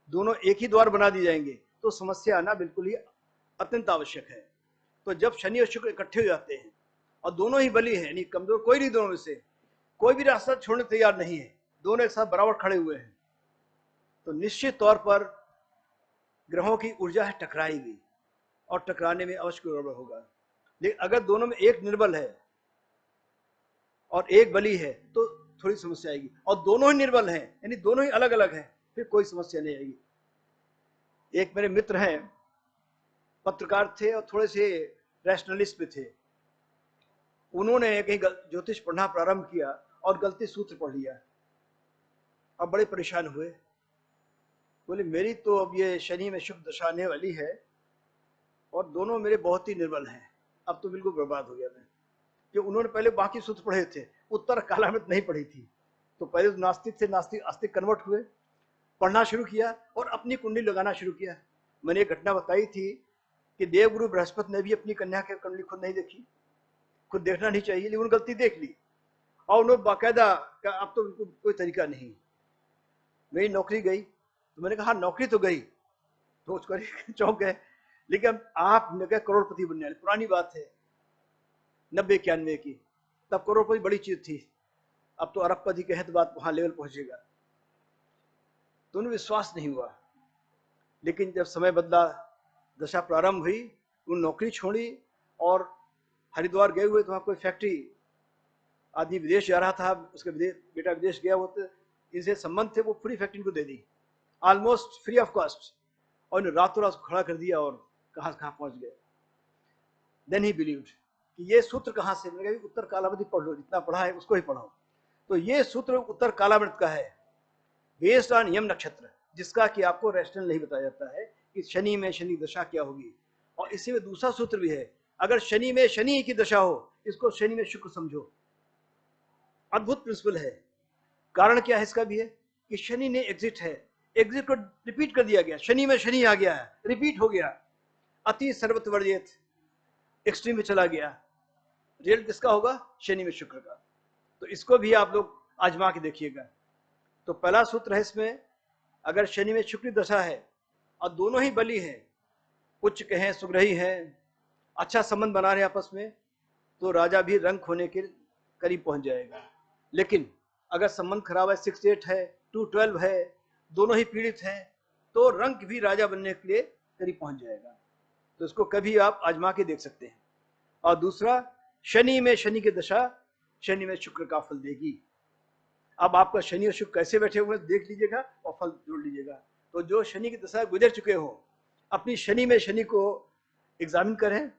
दोनों एक ही द्वार बना दिए जाएंगे, तो समस्या आना बिल्कुल ही अत्यंत आवश्यक है। तो जब शनि और शुक्र इकट्ठे हो जाते हैं और दोनों ही बली हैं, यानी कमजोर कोई नहीं, दोनों में से कोई भी रास्ता छोड़ने तैयार नहीं है, दोनों एक साथ बराबर खड़े हुए हैं, तो निश्चित तौर पर ग्रहों की ऊर्जा है टकराएगी, और टकराने में अवश्य गड़बड़ होगा। लेकिन अगर दोनों में एक निर्बल है और एक बली है तो थोड़ी समस्या आएगी, और दोनों ही निर्बल हैं, यानी दोनों ही अलग अलग हैं, फिर कोई समस्या नहीं आएगी। एक मेरे मित्र हैं, पत्रकार थे और थोड़े से रैशनलिस्ट भी थे, उन्होंने कहीं ज्योतिष पढ़ना प्रारंभ किया और गलती सूत्र पढ़ लिया, अब बड़े परेशान हुए। बोले मेरी तो अब ये शनि में शुभ दशा आने वाली है और दोनों मेरे बहुत ही निर्बल हैं, अब तो बिल्कुल बर्बाद हो गया मैं। कि उन्होंने पहले बाकी सूत्र पढ़े थे, उत्तर कालामृत नहीं पढ़ी थी, तो पहले तो नास्तिक से नास्तिक आस्तिक कन्वर्ट हुए, पढ़ना शुरू किया और अपनी कुंडली लगाना शुरू किया। मैंने एक घटना बताई थी कि देवगुरु बृहस्पति ने भी अपनी कन्या की कुंडली खुद नहीं देखी, खुद देखना नहीं चाहिए, लेकिन उन्होंने गलती देख ली और उन्होंने बाकायदा अब तो बिल्कुल कोई तरीका नहीं। मेरी नौकरी गई, तो मैंने कहा नौकरी तो गई, तो उसको चौंक गए, लेकिन आप करोड़पति बनने वाले, पुरानी बात है 90-91 की, तब करोड़पति बड़ी चीज थी, अब तो अरबपति के हैं तो बात वहां लेवल पहुंचेगा। तो उन्हें विश्वास नहीं हुआ, लेकिन जब समय बदला, दशा प्रारंभ हुई, उन नौकरी छोड़ी और हरिद्वार गए हुए, तो वहां कोई फैक्ट्री, आदमी विदेश जा रहा था, उसके बेटा विदेश गया, वो तो इनसे संबंध थे, वो पूरी फैक्ट्री को दे दी ऑलमोस्ट फ्री ऑफ कॉस्ट, और रातों रात खड़ा कर दिया और कहां कहां पहुंच गए। देन ही बिलीव्ड कि ये सूत्र कहां से, मैंने कहा उत्तर कालामृत पढ़ लो, जितना पढ़ा है उसको ही पढ़ो। तो ये सूत्र उत्तर कालामृत का है, बेस्ड ऑन यम नक्षत्र, जिसका कि आपको रैशनल नहीं बताया जाता है कि शनि में शनि दशा क्या होगी। और इसी में दूसरा सूत्र भी है, अगर शनि में शनि की दशा हो, इसको शनि में शुक्र समझो। अद्भुत प्रिंसिपल है। कारण क्या है इसका भी है कि शनि ने एग्जिट है, एग्जिट को रिपीट कर दिया गया, शनि में शनि आ गया है, रिपीट हो गया, अति सर्वत्र वर्जित एक्सट्रीम में चला गया, रिजल्ट किसका होगा, शनि में शुक्र का। तो इसको भी आप लोग आजमा के देखिएगा। तो पहला सूत्र है इसमें, अगर शनि में शुक्र दशा है और दोनों ही बली हैं, उच्च के हैं, सुग्रही हैं, अच्छा संबंध बना रहे आपस में, तो राजा भी रंग होने के करीब पहुंच जाएगा। लेकिन अगर संबंध खराब है, 6-8 है, 2-12 है, दोनों ही पीड़ित हैं, तो रंग भी राजा बनने के लिए करीब पहुंच जाएगा। तो इसको कभी आप आजमा के देख सकते हैं। और दूसरा, शनि में शनि की दशा शनि में शुक्र का फल देगी। अब आपका शनि और शुक्र कैसे बैठे हुए देख लीजिएगा और फल जोड़ लीजिएगा। तो जो शनि की दशा गुजर चुके हो, अपनी शनि में शनि को एग्जामिन करें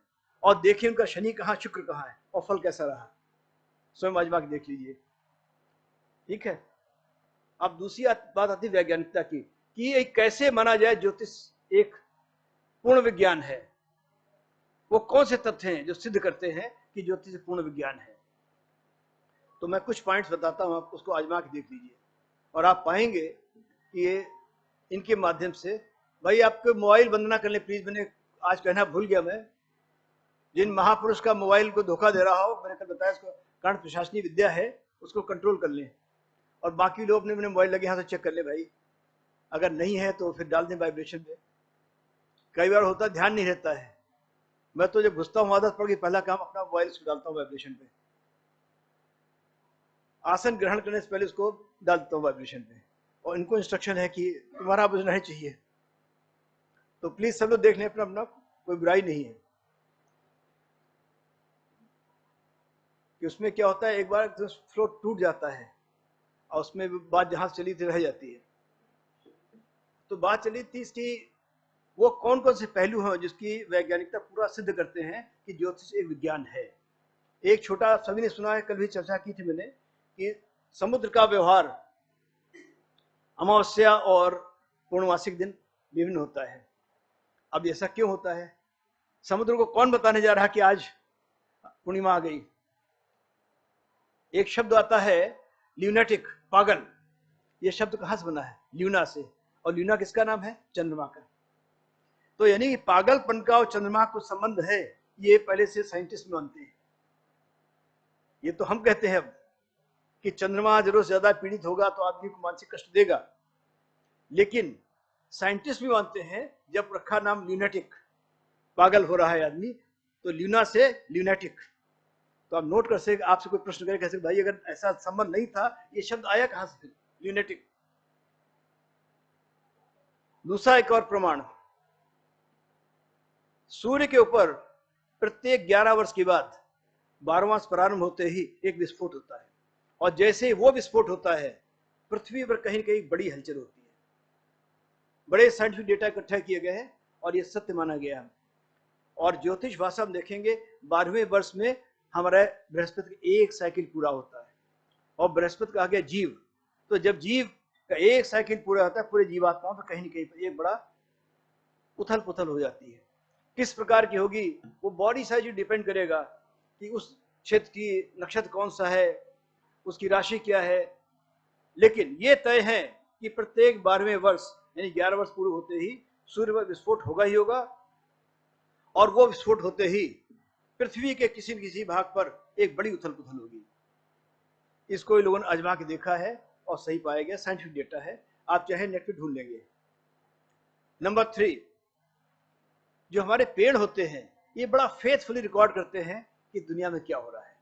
और देखें उनका शनि कहाँ, शुक्र कहाँ है और फल कैसा रहा, स्वयं आजमा के देख लीजिए। ठीक है। अब दूसरी बात आती है वैज्ञानिकता की, कि ये कैसे माना जाए ज्योतिष एक पूर्ण विज्ञान है। वो कौन से तथ्य हैं जो सिद्ध करते हैं कि ज्योतिष पूर्ण विज्ञान है। तो मैं कुछ पॉइंट्स बताता हूं, आप उसको आजमा के देख लीजिए और आप पाएंगे कि ये इनके माध्यम से, भाई आपके मोबाइल बंद ना कर ले प्लीज, मैंने आज कहना भूल गया, मैं जिन महापुरुष का मोबाइल को धोखा दे रहा हो, मैंने कल बताया, इसको कारण प्रशासनिक विद्या है, उसको कंट्रोल कर लें। और बाकी लोग अपने अपने मोबाइल लगे यहाँ से चेक कर ले भाई, अगर नहीं है तो फिर डाल दें वाइब्रेशन पे। कई बार होता है ध्यान नहीं रहता है, मैं तो जब घुसता हूँ आदत पड़ गई, पहला काम अपना मोबाइल उसको डालता हूँ वाइब्रेशन पे, आसन ग्रहण करने से पहले उसको डालता हूँ वाइब्रेशन पे, और इनको इंस्ट्रक्शन है कि तुम्हारा वजन नहीं चाहिए। तो प्लीज सब लोग देख लें अपना अपना, कोई बुराई नहीं है कि उसमें क्या होता है, एक बार फ्लो टूट जाता है और उसमें बात जहां चली थी रह जाती है। तो बात चली थी इसकी, वो कौन कौन से पहलू हैं जिसकी वैज्ञानिकता पूरा सिद्ध करते हैं कि ज्योतिष एक विज्ञान है। एक छोटा, सभी ने सुना है, कल भी चर्चा की थी मैंने, कि समुद्र का व्यवहार अमावस्या और पूर्णमासिक दिन विभिन्न होता है। अब ऐसा क्यों होता है? समुद्र को कौन बताने जा रहा कि आज पूर्णिमा आ गई? एक शब्द आता है ल्यूनेटिक, पागल। ये शब्द कहां से बना है? ल्यूना से, और ल्यूना किसका नाम है? चंद्रमा का। तो यानी कि पागलपन का और चंद्रमा को संबंध है, ये पहले से साइंटिस्ट मानते हैं। ये तो हम कहते हैं अब कि चंद्रमा जरूर ज्यादा पीड़ित होगा तो आदमी को मानसिक कष्ट देगा, लेकिन साइंटिस्ट भी मानते हैं जब रखा नाम ल्यूनेटिक, पागल हो रहा है आदमी, तो ल्यूना से ल्यूनेटिक। तो आप नोट कर सकते, आपसे कोई प्रश्न करे कैसे भाई अगर ऐसा संबंध नहीं था, ये शब्द आया कहां से फिर ल्यूनेटिक? दूसरा एक और प्रमाण, सूर्य के ऊपर प्रत्येक 11 वर्ष के बाद 12वां प्रारंभ होते ही एक विस्फोट होता है, और जैसे ही वो विस्फोट होता है पृथ्वी पर कहीं कहीं बड़ी हलचल होती है। बड़े साइंटिफिक डेटा इकट्ठा किए गए हैं और ये सत्य माना गया है। और ज्योतिष भाषा में देखेंगे 12वें वर्ष में हमारा बृहस्पति का एक साइकिल पूरा होता है, और बृहस्पति कहा गया जीव। तो जब जीव का एक साइकिल पूरा होता है, पूरे जीवात्माओं पर कहीं न कहीं एक बड़ा उथल पुथल हो जाती है। किस प्रकार की होगी वो बॉडी साइज डिपेंड करेगा कि उस क्षेत्र की नक्षत्र कौन सा है, उसकी राशि क्या है। लेकिन ये तय है कि प्रत्येक 12वें वर्ष यानी 11 वर्ष पूरे होते ही सूर्य पर विस्फोट होगा ही होगा, और वो विस्फोट होते ही पृथ्वी के किसी न किसी भाग पर एक बड़ी उथल पुथल होगी। इसको लोगों ने आजमा के देखा है और सही पाया गया, साइंटिफिक डेटा है, आप चाहे नेट पे ढूंढ लेंगे। नंबर 3, जो हमारे पेड़ होते हैं ये बड़ा फेथफुली रिकॉर्ड करते हैं कि दुनिया में क्या हो रहा है।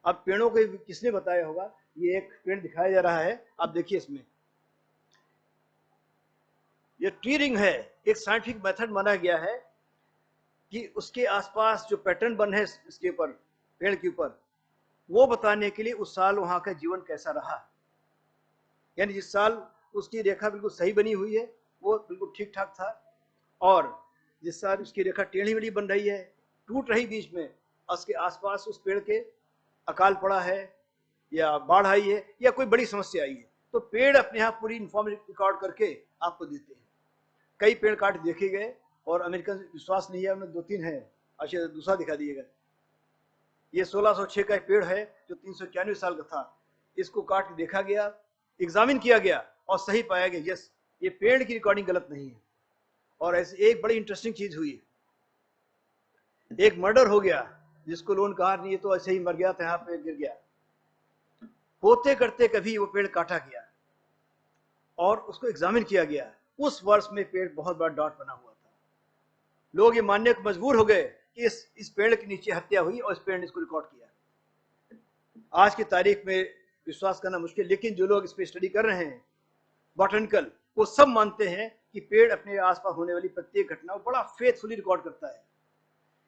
अब पेड़ों को किसने बताया होगा? ये एक पेड़ दिखाया जा रहा है, आप देखिए इसमें ये ट्री रिंग है। एक साइंटिफिक मेथड माना गया है कि उसके आसपास जो पैटर्न बन है इसके ऊपर, पेड़ के ऊपर, वो बताने के लिए उस साल वहां का जीवन कैसा रहा। यानी जिस साल उसकी रेखा बिल्कुल सही बनी हुई है वो बिल्कुल ठीक ठाक था, और जिस साल उसकी रेखा टेढ़ी मेढ़ी बन रही है, टूट रही बीच में, उसके आसपास उस पेड़ के अकाल पड़ा है या बाढ़ आई है या कोई बड़ी समस्या आई है, तो पेड़ अपने यहाँ पूरी इंफॉर्मेशन रिकॉर्ड करके आपको देते हैं। कई पेड़ काट देखे गए और अमेरिकन विश्वास नहीं है, उनमें 2-3 है। अच्छा दूसरा दिखा दिएगा, ये 1606 का एक पेड़ है जो 391 साल का था। इसको काट के देखा गया, एग्जामिन किया गया और सही पाया गया, यस ये पेड़ की रिकॉर्डिंग गलत नहीं है। और ऐसी एक बड़ी इंटरेस्टिंग चीज हुई, एक मर्डर हो गया जिसको लोगों ने कहा नहीं ये तो ऐसे ही मर गया था, यहाँ पे गिर गया, होते करते कभी वो पेड़ काटा गया और उसको एग्जामिन किया गया। उस वर्ष में पेड़ बहुत बड़ा डॉट बना हुआ था। लोग ये मानने को मजबूर हो गए कि इस पेड़ के नीचे हत्या हुई और इस पेड़ ने इसको रिकॉर्ड किया। आज की तारीख में विश्वास करना मुश्किल, लेकिन जो लोग इस पे स्टडी कर रहे हैं बॉटनिकल, वो सब मानते हैं कि पेड़ अपने आसपास होने वाली प्रत्येक घटना को बड़ा फेथफुली रिकॉर्ड करता है।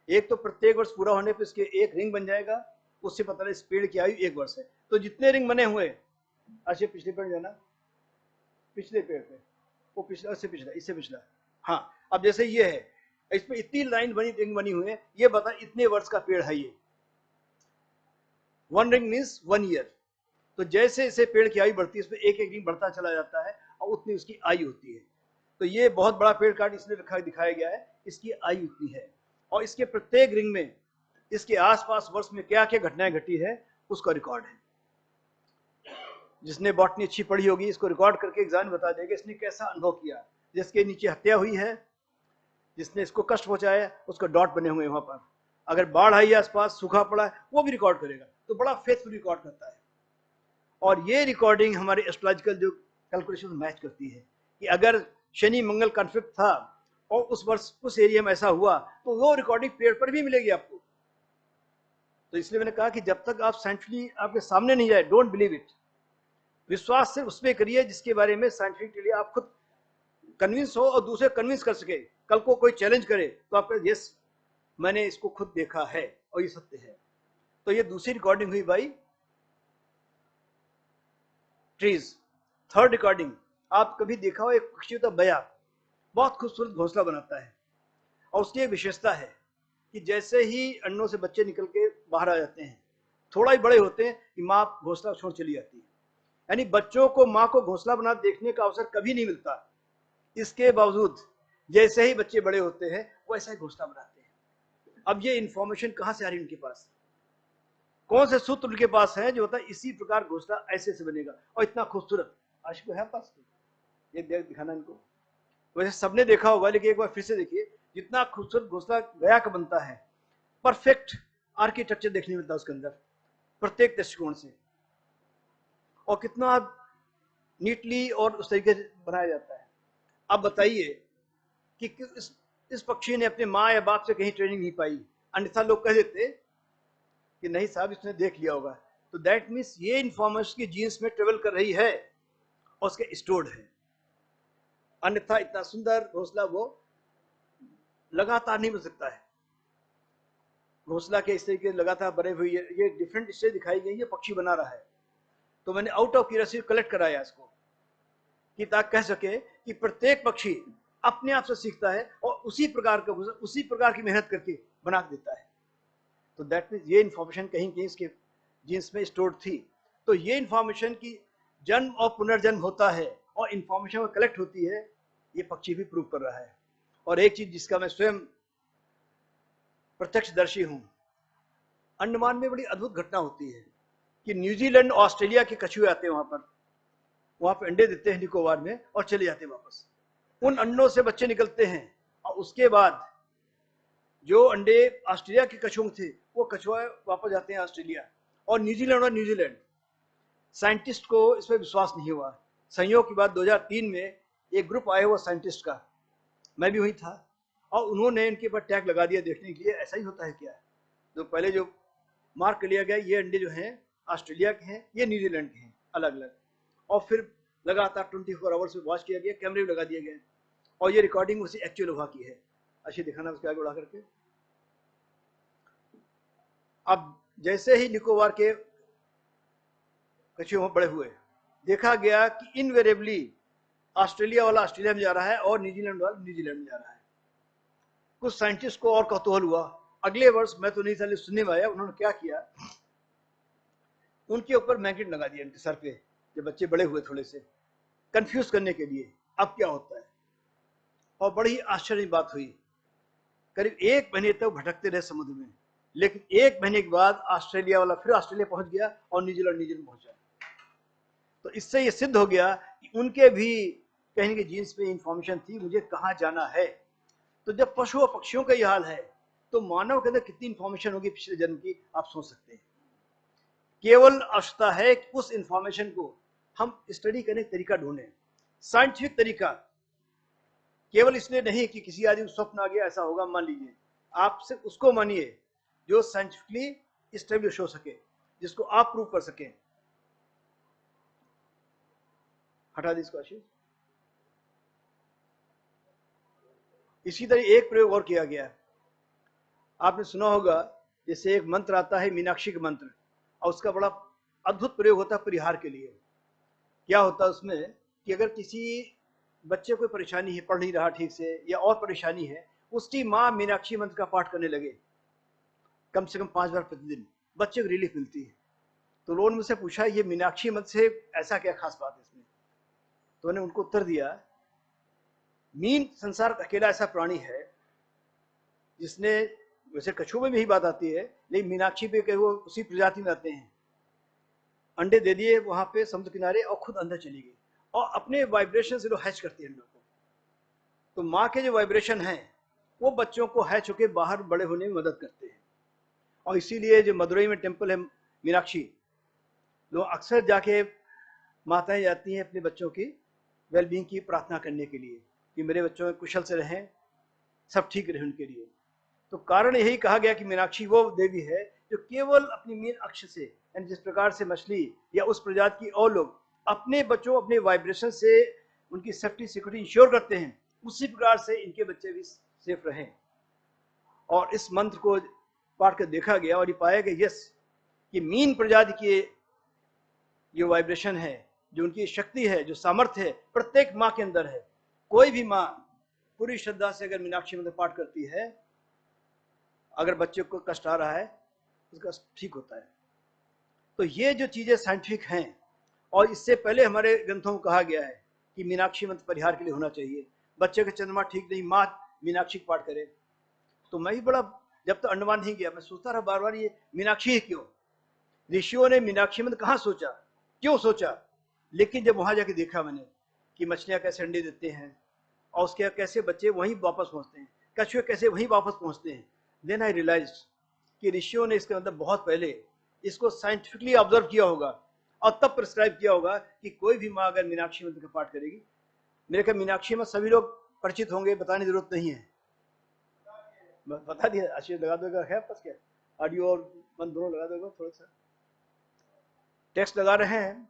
एक तो प्रत्येक वर्ष पूरा होने पर इसके एक रिंग बन जाएगा, उससे पता चला इस पेड़ की आयु 1 वर्ष है। तो जितने रिंग बने हुए, अच्छा पिछले पेड़ जाना, पिछले पेड़ पे वो पिछला, इससे पिछला, इससे पिछला, हाँ अब जैसे ये है, इसमें इतनी लाइन बनी, रिंग बनी हुई है, ये बता इतने वर्ष का पेड़ है ये। 1 रिंग मीन्स 1 ईयर। तो जैसे जैसे पेड़ की आयु बढ़ती है इसमें एक एक रिंग बढ़ता चला जाता है और उतनी उसकी आयु होती है। तो ये बहुत बड़ा पेड़ काट इसलिए रखा दिखाया गया है, इसकी आयु उतनी है, और इसके प्रत्येक रिंग में इसके आसपास वर्ष में क्या क्या घटनाएं घटी है उसका रिकॉर्ड है। जिसने बॉटनी अच्छी पढ़ी होगी इसको रिकॉर्ड करके एग्जाम बता देगा इसने कैसा अनुभव किया। जिसके नीचे हत्या हुई है, जिसने इसको कष्ट पहुंचाया, उसका डॉट बने हुए वहां पर। अगर बाढ़ आई आसपास, सूखा पड़ा है, वो भी रिकॉर्ड करेगा। तो बड़ा फेथफुल रिकॉर्ड करता है। और ये रिकॉर्डिंग हमारे एस्ट्रोलॉजिकल जो कैलकुलेशन मैच करती है कि अगर शनि मंगल कॉन्फ्लिक्ट था और उस वर्ष उस एरिया में ऐसा हुआ तो वो रिकॉर्डिंग पेड़ पर भी मिलेगी आपको। तो इसलिए मैंने कहा कि जब तक आप साइंटिफिकली आपके सामने नहीं जाए, डोंट बिलीव इट। विश्वास सिर्फ उसमें करिए जिसके बारे में साइंटिफिकली आप खुद कन्विंस हो और दूसरे कन्विंस कर सके। कल को कोई चैलेंज करे तो आप कहें यस मैंने इसको खुद देखा है और ये सत्य है। तो ये दूसरी रिकॉर्डिंग हुई भाई ट्रीज। थर्ड रिकॉर्डिंग, आप कभी देखा हो एक पक्षी होता बया, बहुत खूबसूरत घोंसला बनाता है और उसकी एक विशेषता है कि जैसे ही अंडों से बच्चे निकल के बाहर आ जाते हैं, थोड़ा ही बड़े होते हैं कि माँ घोंसला छोड़ चली जाती है। यानी बच्चों को माँ को घोंसला बना देखने का अवसर कभी नहीं मिलता। इसके बावजूद जैसे ही बच्चे बड़े होते हैं वैसा ही घोंसला बनाते हैं। अब ये इंफॉर्मेशन कहाँ से आ रही है उनके पास, कौन से सूत्र उनके पास है जो होता है इसी प्रकार घोंसला ऐसे से बनेगा और इतना खूबसूरत। आशिक है पास ये दिखाना इनको, वैसे सबने देखा होगा लेकिन एक बार फिर से देखिए, जितना खूबसूरत घोंसला गया का बनता है, परफेक्ट आर्किटेक्चर देखने मिलता है उसके अंदर प्रत्येक दृष्टिकोण से, और कितना नीटली और उस तरीके से बनाया जाता है। अब बताइए कि इस पक्षी ने अपने माँ या बाप से कहीं ट्रेनिंग नहीं पाई, अन्यथा लोग कह देते कि नहीं साहब इसने देख लिया होगा। तो दैट मीन्स ये इंफॉर्मेशन की जीन्स में ट्रेवल कर रही है और उसके स्टोर्ड है, अन्यथा इतना सुंदर घोंसला वो लगातार नहीं बन सकता है। घोंसला के इस तरीके लगातार बने हुई है, ये डिफरेंट स्टेज दिखाई गई है, पक्षी बना रहा है। तो मैंने आउट ऑफ क्यूरियोसिटी कलेक्ट कराया इसको कि ताकि कह सके कि प्रत्येक पक्षी अपने आप से सीखता है और उसी प्रकार का उसी प्रकार की मेहनत करके बना देता है। तो दैट मीन्स ये इंफॉर्मेशन कहीं कहीं इसके जीन्स में स्टोर्ड थी। तो ये इंफॉर्मेशन की जन्म और पुनर्जन्म होता है और इंफॉर्मेशन कलेक्ट होती है, ये पक्षी भी प्रूव कर रहा है। और एक चीज जिसका मैं स्वयं प्रत्यक्षदर्शी हूं, अंडमान में बड़ी अद्भुत घटना होती है कि न्यूजीलैंड ऑस्ट्रेलिया के कछुए आते हैं वहां पे अंडे देते हैं निकोबार में और चले जाते हैं वापस। उन अंडों से बच्चे निकलते हैं और उसके बाद जो अंडे ऑस्ट्रेलिया के कछुओं थे वो कछुआ वापस जाते हैं ऑस्ट्रेलिया और न्यूजीलैंड। साइंटिस्ट को इस पर विश्वास नहीं हुआ। संयोग की बात 2003 में एक ग्रुप आया हुआ साइंटिस्ट का, मैं भी वही था, और उन्होंने इनके ऊपर टैग लगा दिया देखने के लिए ऐसा ही होता है क्या। जो पहले जो मार्क कर लिया गया ये अंडे जो हैं ऑस्ट्रेलिया के हैं, ये न्यूजीलैंड के हैं अलग अलग, और फिर लगातार 24 आवर्स में वॉच किया गया, कैमरे भी लगा दिए गए और ये रिकॉर्डिंग उसी एक्चुअल हुआ की है। अच्छी दिखाना उसके आगे बढ़ा करके। अब जैसे ही निकोबार के कछुए बड़े हुए, देखा गया कि इनवेरिएबली ऑस्ट्रेलिया वाला ऑस्ट्रेलिया में जा रहा है और न्यूजीलैंड वाला न्यूजीलैंड में जा रहा है। कुछ साइंटिस्ट को और कौतूहल हुआ, अगले वर्ष मैं तो नहीं साले सुनने में आया, उन्होंने क्या किया, उनके ऊपर मैग्नेट लगा दिया उनके सर पे जब बच्चे बड़े हुए थोड़े से, कंफ्यूज करने के लिए अब क्या होता है। और बड़ी आश्चर्य बात हुई, करीब 1 महीने तक भटकते रहे समुद्र में, लेकिन 1 महीने के बाद ऑस्ट्रेलिया वाला फिर ऑस्ट्रेलिया पहुंच गया और न्यूजीलैंड पहुंचा। तो इससे ये सिद्ध हो गया कि उनके भी कहीं की जीन्स पे इंफॉर्मेशन थी मुझे कहाँ जाना है। तो जब पशु और पक्षियों का ये हाल है तो मानव के अंदर कितनी इंफॉर्मेशन होगी पिछले जन्म की, आप सोच सकते हैं। केवल आवश्यकता है कि उस इंफॉर्मेशन को हम स्टडी करने का तरीका ढूंढें, साइंटिफिक तरीका। केवल इसलिए नहीं कि किसी आदमी को स्वप्न आ गया ऐसा होगा, मान लीजिए, आप सिर्फ उसको मानिए जो साइंटिफिकली स्टेब्लिश हो सके, जिसको आप प्रूव कर सकें। हटा दी इसको आशीष। इसी तरह एक प्रयोग और किया गया, आपने सुना होगा, जैसे एक मंत्र आता है मीनाक्षी का मंत्र, और उसका बड़ा अद्भुत प्रयोग होता है परिहार के लिए। क्या होता है उसमें कि अगर किसी बच्चे को परेशानी है, पढ़ नहीं रहा ठीक से या और परेशानी है, उसकी माँ मीनाक्षी मंत्र का पाठ करने लगे कम से कम 5 बार प्रतिदिन, बच्चे को रिलीफ मिलती है। तो लोगों ने मुझसे पूछा ये मीनाक्षी मंत्र से ऐसा क्या खास बात है इसमें, तो मैंने उनको उत्तर दिया, मीन संसार अकेला ऐसा प्राणी है जिसने, वैसे कछुओं में भी यही बात आती है, लेकिन मीनाक्षी पे वो उसी प्रजाति में आते हैं, अंडे दे दिए वहां पे समुद्र किनारे और खुद अंदर चली गई और अपने वाइब्रेशन से हैच करती है अंडों को। तो माँ के जो वाइब्रेशन हैं वो बच्चों को हैच होकर बाहर बड़े होने में मदद करते हैं। और इसीलिए जो मदुरई में टेम्पल है मीनाक्षी, लोग अक्सर जाके माताएं जाती हैं अपने बच्चों की वेलबींग की प्रार्थना करने के लिए कि मेरे बच्चों कुशल से रहें, सब ठीक रहे उनके लिए। तो कारण यही कहा गया कि मीनाक्षी वो देवी है जो केवल अपनी मीन अक्ष से, यानी जिस प्रकार से मछली या उस प्रजाति की और लोग अपने बच्चों अपने वाइब्रेशन से उनकी सेफ्टी सिक्योरिटी इंश्योर करते हैं, उसी प्रकार से इनके बच्चे भी सेफ रहें। और इस मंत्र को पढ़ कर देखा गया और ये पाया गया यस कि मीन प्रजाति की जो वाइब्रेशन है, जो उनकी शक्ति है, जो सामर्थ्य है, प्रत्येक माँ के अंदर है। कोई भी माँ पूरी श्रद्धा से अगर मीनाक्षी मंत्र पाठ करती है, अगर बच्चे को कष्ट आ रहा है उसका ठीक होता है। तो ये जो चीजें साइंटिफिक हैं, और इससे पहले हमारे ग्रंथों में कहा गया है कि मीनाक्षी मंत्र परिहार के लिए होना चाहिए। बच्चे का चंद्रमा ठीक नहीं, माँ मीनाक्षी पाठ करे। तो मैं भी बड़ा, जब तक अंडमान नहीं गया, मैं सोचता रहा बार बार, ये मीनाक्षी है क्यों? ऋषियों ने मीनाक्षी मंत्र कहाँ सोचा, क्यों सोचा? लेकिन जब वहां जाके देखा मैंने कि मछलियां कैसे अंडे देते हैं और उसके कैसे बच्चे वहीं वापस पहुंचते हैं, कछुए कैसे वहीं वापस पहुंचते हैं, देन आई रियलाइज कि ऋषियों ने इसके अंदर बहुत पहले इसको साइंटिफिकली ऑब्जर्व किया होगा और तब प्रिस्क्राइब किया होगा कि कोई भी माँ अगर मीनाक्षी मंत्र का पाठ करेगी, मेरे ख्याल मीनाक्षी में सभी लोग परिचित होंगे, बताने की जरूरत नहीं है, बता दिया। आशीष लगा दोगे है बस, क्या ऑडियो और मन दोनों लगा दोगे, थोड़ा सा टेक्स्ट लगा रहे हैं।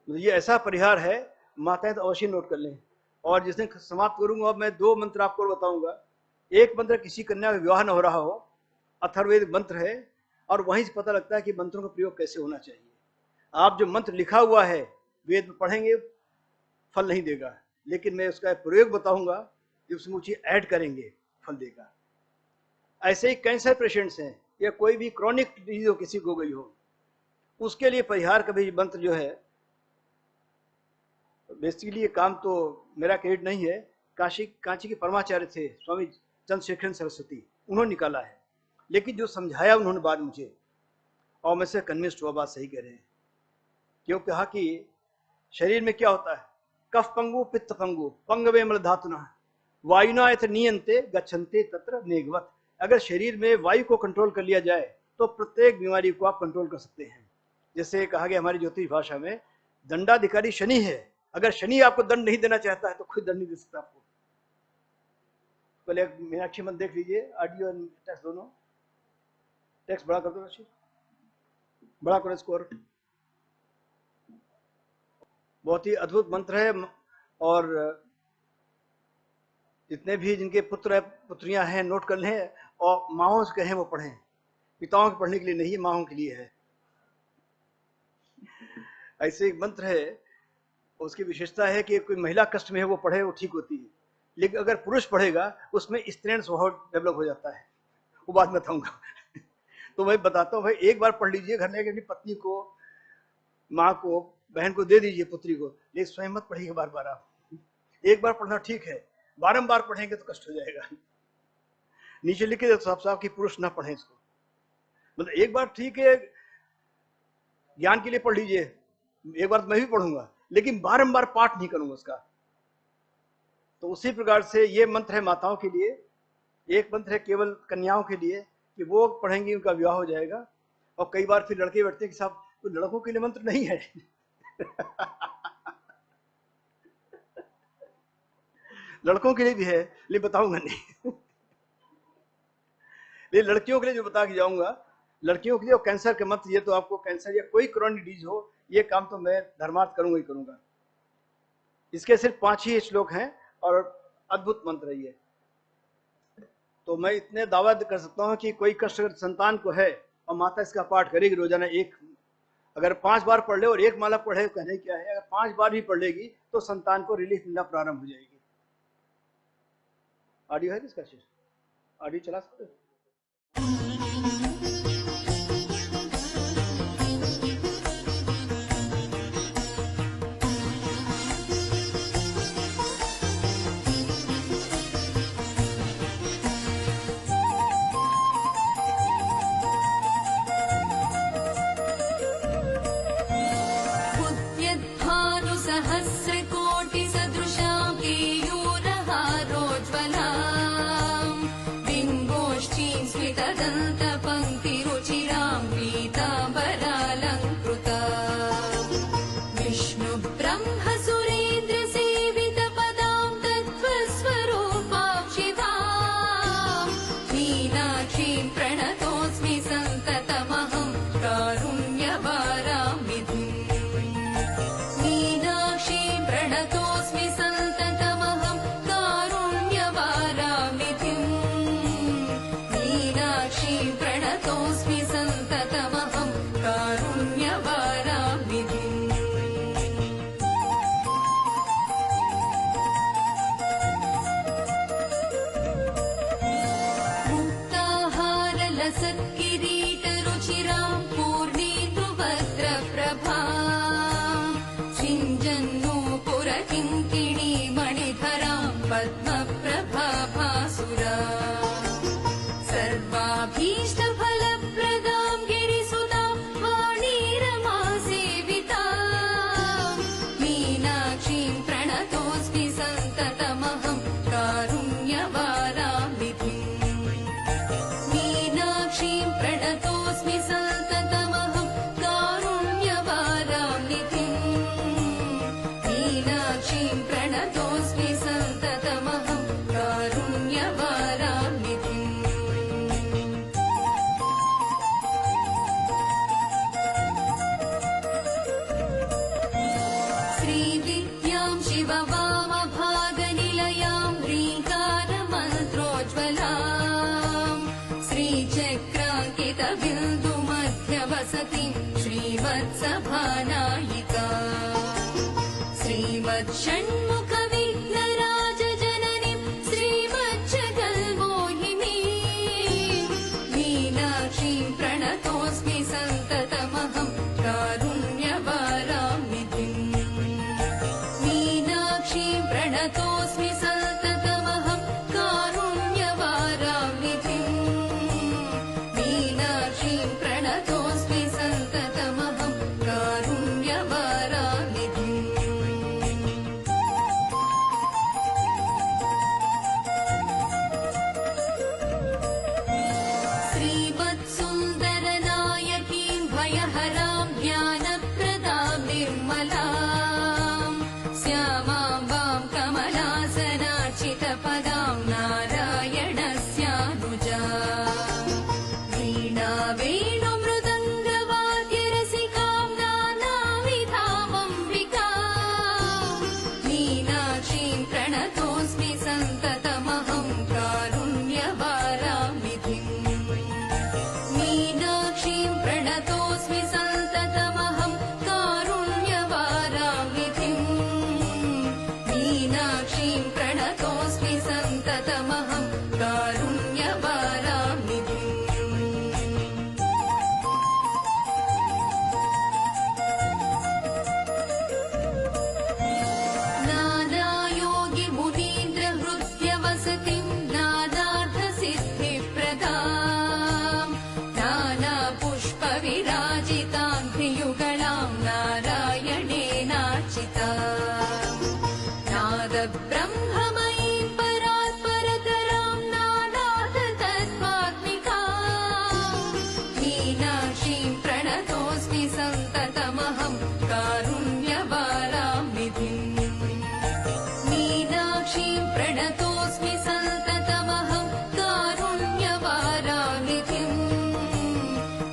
ये ऐसा परिहार है, माताएं तो अवश्य नोट कर लें। और जिस दिन समाप्त करूंगा मैं 2 मंत्र आपको बताऊंगा। एक मंत्र किसी कन्या का विवाह न हो रहा हो, अथर्ववेद मंत्र है, और वहीं से पता लगता है कि मंत्रों का प्रयोग कैसे होना चाहिए। आप जो मंत्र लिखा हुआ है वेद में पढ़ेंगे फल नहीं देगा, लेकिन मैं उसका प्रयोग बताऊंगा कि उसमें मुझे ऐड करेंगे फल देगा। ऐसे ही कैंसर पेशेंट्स हैं या कोई भी क्रॉनिक डिजीज हो, किसी को गई हो, उसके लिए परिहार का भी मंत्र जो है, बेसिकली ये काम तो मेरा क्रेडिट नहीं है, कांची के परमाचार्य थे स्वामी चंद्रशेखर सरस्वती, उन्होंने निकाला है। लेकिन जो समझाया उन्होंने बात मुझे, और मैं से कन्विंस्ड हुआ बात सही कह रहे हैं। क्यों कहा कि शरीर में क्या होता है, कफ पंगु पित्त पंगु पंगवे मल धातुना वायुना यथ नियंते गच्छन्ते तत्र नेगवत। अगर शरीर में वायु को कंट्रोल कर लिया जाए तो प्रत्येक बीमारी को आप कंट्रोल कर सकते हैं। जैसे कहा गया हमारी ज्योतिष भाषा में, दंडाधिकारी शनि है, अगर शनि आपको दंड नहीं देना चाहता है तो खुद दंड नहीं दे सकता आपको। पहले मीनाक्षी मंत्र देख लीजिए, ऑडियो और टेक्स्ट दोनों। टेक्स्ट बड़ा कर दो, बड़ा करो स्कोर। बहुत ही अद्भुत मंत्र है, और जितने भी जिनके पुत्र पुत्रियां हैं नोट कर लें, और माओं से कहें वो पढ़ें। पिताओं के पढ़ने के लिए नहीं, माओं के लिए है। ऐसे एक मंत्र है, उसकी विशेषता है कि कोई महिला कष्ट में है वो पढ़े वो ठीक होती है, लेकिन अगर पुरुष पढ़ेगा उसमें स्त्रीण स्वभाव डेवलप हो जाता है। वो बात मैं बताऊंगा। तो मैं बताता हूँ भाई, एक बार पढ़ लीजिए, घर में अपनी पत्नी को, माँ को, बहन को दे दीजिए, पुत्री को, लेकिन स्वयं मत पढ़िए बार बार। आप एक बार पढ़ना ठीक है, बारंबार पढ़ेंगे तो कष्ट हो जाएगा। नीचे लिखे साफ साफ कि पुरुष ना पढ़े इसको। मतलब एक बार ठीक है, ज्ञान के लिए पढ़ लीजिए, एक बार तो मैं भी पढ़ूंगा, लेकिन बारंबार पाठ नहीं करूंगा उसका। तो उसी प्रकार से ये मंत्र है माताओं के लिए, एक मंत्र है केवल कन्याओं के लिए कि वो पढ़ेंगी उनका विवाह हो जाएगा। और कई बार फिर लड़के बैठते हैं कि साहब तो लड़कों के लिए मंत्र नहीं है। लड़कों के लिए भी है, लेकिन बताऊंगा नहीं। लेकिन लड़कियों के लिए जो बता के जाऊंगा, लड़कियों के लिए और कैंसर के मंत्र, ये तो आपको कैंसर या कोई क्रॉनिक डिजीज हो, ये काम तो मैं धर्मार्थ करूंगा ही करूंगा। इसके सिर्फ 5 ही श्लोक हैं और अद्भुत मंत्र है ये। तो मैं इतने दावा कर सकता हूँ कि कोई कष्ट अगर संतान को है और माता इसका पाठ करेगी रोजाना, एक अगर 5 बार पढ़ ले और एक माला पढ़े, कहने क्या है, अगर 5 बार भी पढ़ लेगी तो संतान को रिलीफ मिलना प्रारंभ हो जाएगी। ऑडियो है किसका? ऑडियो चला सकते हो? बिम्बोष्ठीं स्मितदन्तपङ्क्तिरुचिरां पीता लसत्किरीटरुचिरां पूर्णेन्दुवक्त्रप्रभां सिञ्जन्नूपुरकिङ्किणीमणिधरां पद्मप्रभाभासुरां सर्वाभीष्टफलप्रदां गिरिसुतां वाणीरमासेवितां मीनाक्षीं प्रणतोऽस्मि सन्ततमहं कारुण्यवारां विधिम् मीनाक्षीं प्रणतोऽस्मि सन्ततमहं कारुण्यवारां निधिम् मीनाक्षीं प्रणतोऽस्मि सन्ततमहं कारुण्यवारां निधिम् श्रीविद्यां शिववामभागनिलयां ह्रीङ्कारमन्त्रोज्ज्वलां श्रीचक्राङ्कितबिन्दुमध्यवसतिं श्रीमत्सभानायिकाम् श्रीमत्षण्मुखविघ्नराजजननीं श्रीमज्जगन्मोहिनीं मीनाक्षीं प्रणतोऽस्मि सन्ततमहं कारुण्यवारां निधिम् मीनाक्षीं प्रणतोऽस्मि सन्ततमहं कारुण्यवारां निधिम् मीनाक्षीं प्रणतोऽस्मि सन्ततमहं कारुण्यवारां निधिम् श्रीमत्सुन्दरनायकीं भयहरां ज्ञानप्रदां निर्मलां श्यामां वां कमलासनार्चितपदां नारायणस्यानुजां वीणावेणुमृदङ्गवाद्यरसिकां नानाविधामम्बिकां मीनाक्षीं प्रणतोऽस्मि सन्ततमहं कारुण्यवारां निधिम् मीनाक्षीं प्रणतोऽस्मि सन्ततमहं कारुण्यवारां निधिम् मीनाक्षीं प्रणतोऽस्मि सन्ततमहं कारुण्यवारां निधिम् नानायोगिमुनीन्द्रहृद्यवसतिं नानार्थसिद्धिप्रदां नानापुष्पविराजितां ह्रियुगलां नारायणेनार्चितां नादब्रह्ममयीं परात्परतरां नानार्थतत्त्वात्मिकां मीनाक्षीं प्रणतोऽस्मि सन्ततमहं कारुण्यवारां निधिम् मीनाक्षीं प्रणतोऽस्मि सन्ततमहं कारुण्यवारां निधिम्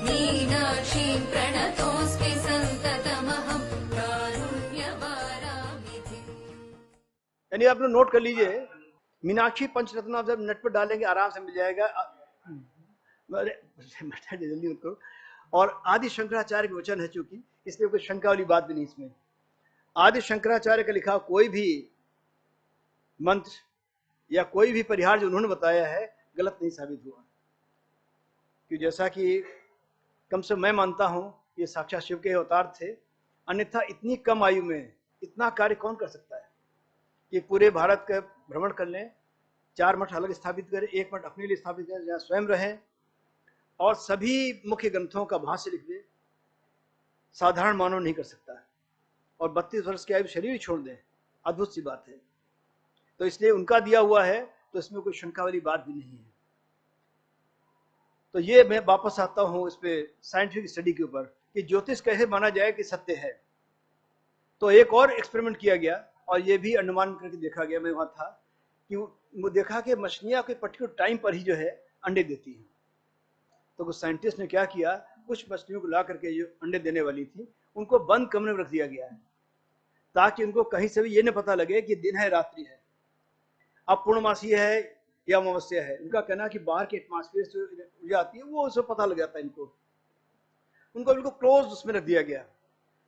मीनाक्षीं प्रणतोऽस्मि सन्ततमहं कारुण्यवारां निधिम्। यानी आप लोग नोट कर लीजिए, मीनाक्षी पंचरत्न आप जब नेट पर डालेंगे आराम से मिल जाएगा। जल्दी मत करो। और आदि शंकराचार्य के वचन है, चूंकि इसलिए कोई शंका वाली बात भी नहीं इसमें। आदि शंकराचार्य का लिखा कोई भी मंत्र या कोई भी परिहार जो उन्होंने बताया है गलत नहीं साबित हुआ, कि जैसा कि कम से मैं मानता हूं ये साक्षात शिव के अवतार थे, अन्यथा इतनी कम आयु में इतना कार्य कौन कर सकता है कि पूरे भारत का भ्रमण कर लें, 4 मठ अलग स्थापित करें, 1 मठ अपने लिए स्थापित करें जहाँ स्वयं रहें, और सभी मुख्य ग्रंथों का भाष्य लिख दे। साधारण मानव नहीं कर सकता है। और 32 वर्ष की आयु शरीर ही छोड़ दें, अद्भुत सी बात है। तो इसलिए उनका दिया हुआ है, तो इसमें कोई शंका वाली बात भी नहीं है। तो ये मैं वापस आता हूं इस पे साइंटिफिक स्टडी के ऊपर कि ज्योतिष कैसे माना जाए कि सत्य है। तो एक और एक्सपेरिमेंट किया गया और ये भी अनुमान करके देखा गया, मैं वहां था, कि वो देखा कि मछलियां कोई पर्टिकुलर टाइम पर ही जो है अंडे देती हैं। तो कुछ साइंटिस्ट ने क्या किया, कुछ मछलियों को ला करके जो अंडे देने वाली थी उनको बंद कमरे में रख दिया गया है, ताकि उनको कहीं से भी ये न पता लगे कि दिन है रात्रि है, अब पूर्णमासी है या अमावस्या है। उनका कहना है कि बाहर के एटमॉस्फेयर से ऊर्जा आती है वो उससे पता लग जाता है इनको। उनको बिल्कुल क्लोज उसमें रख दिया गया।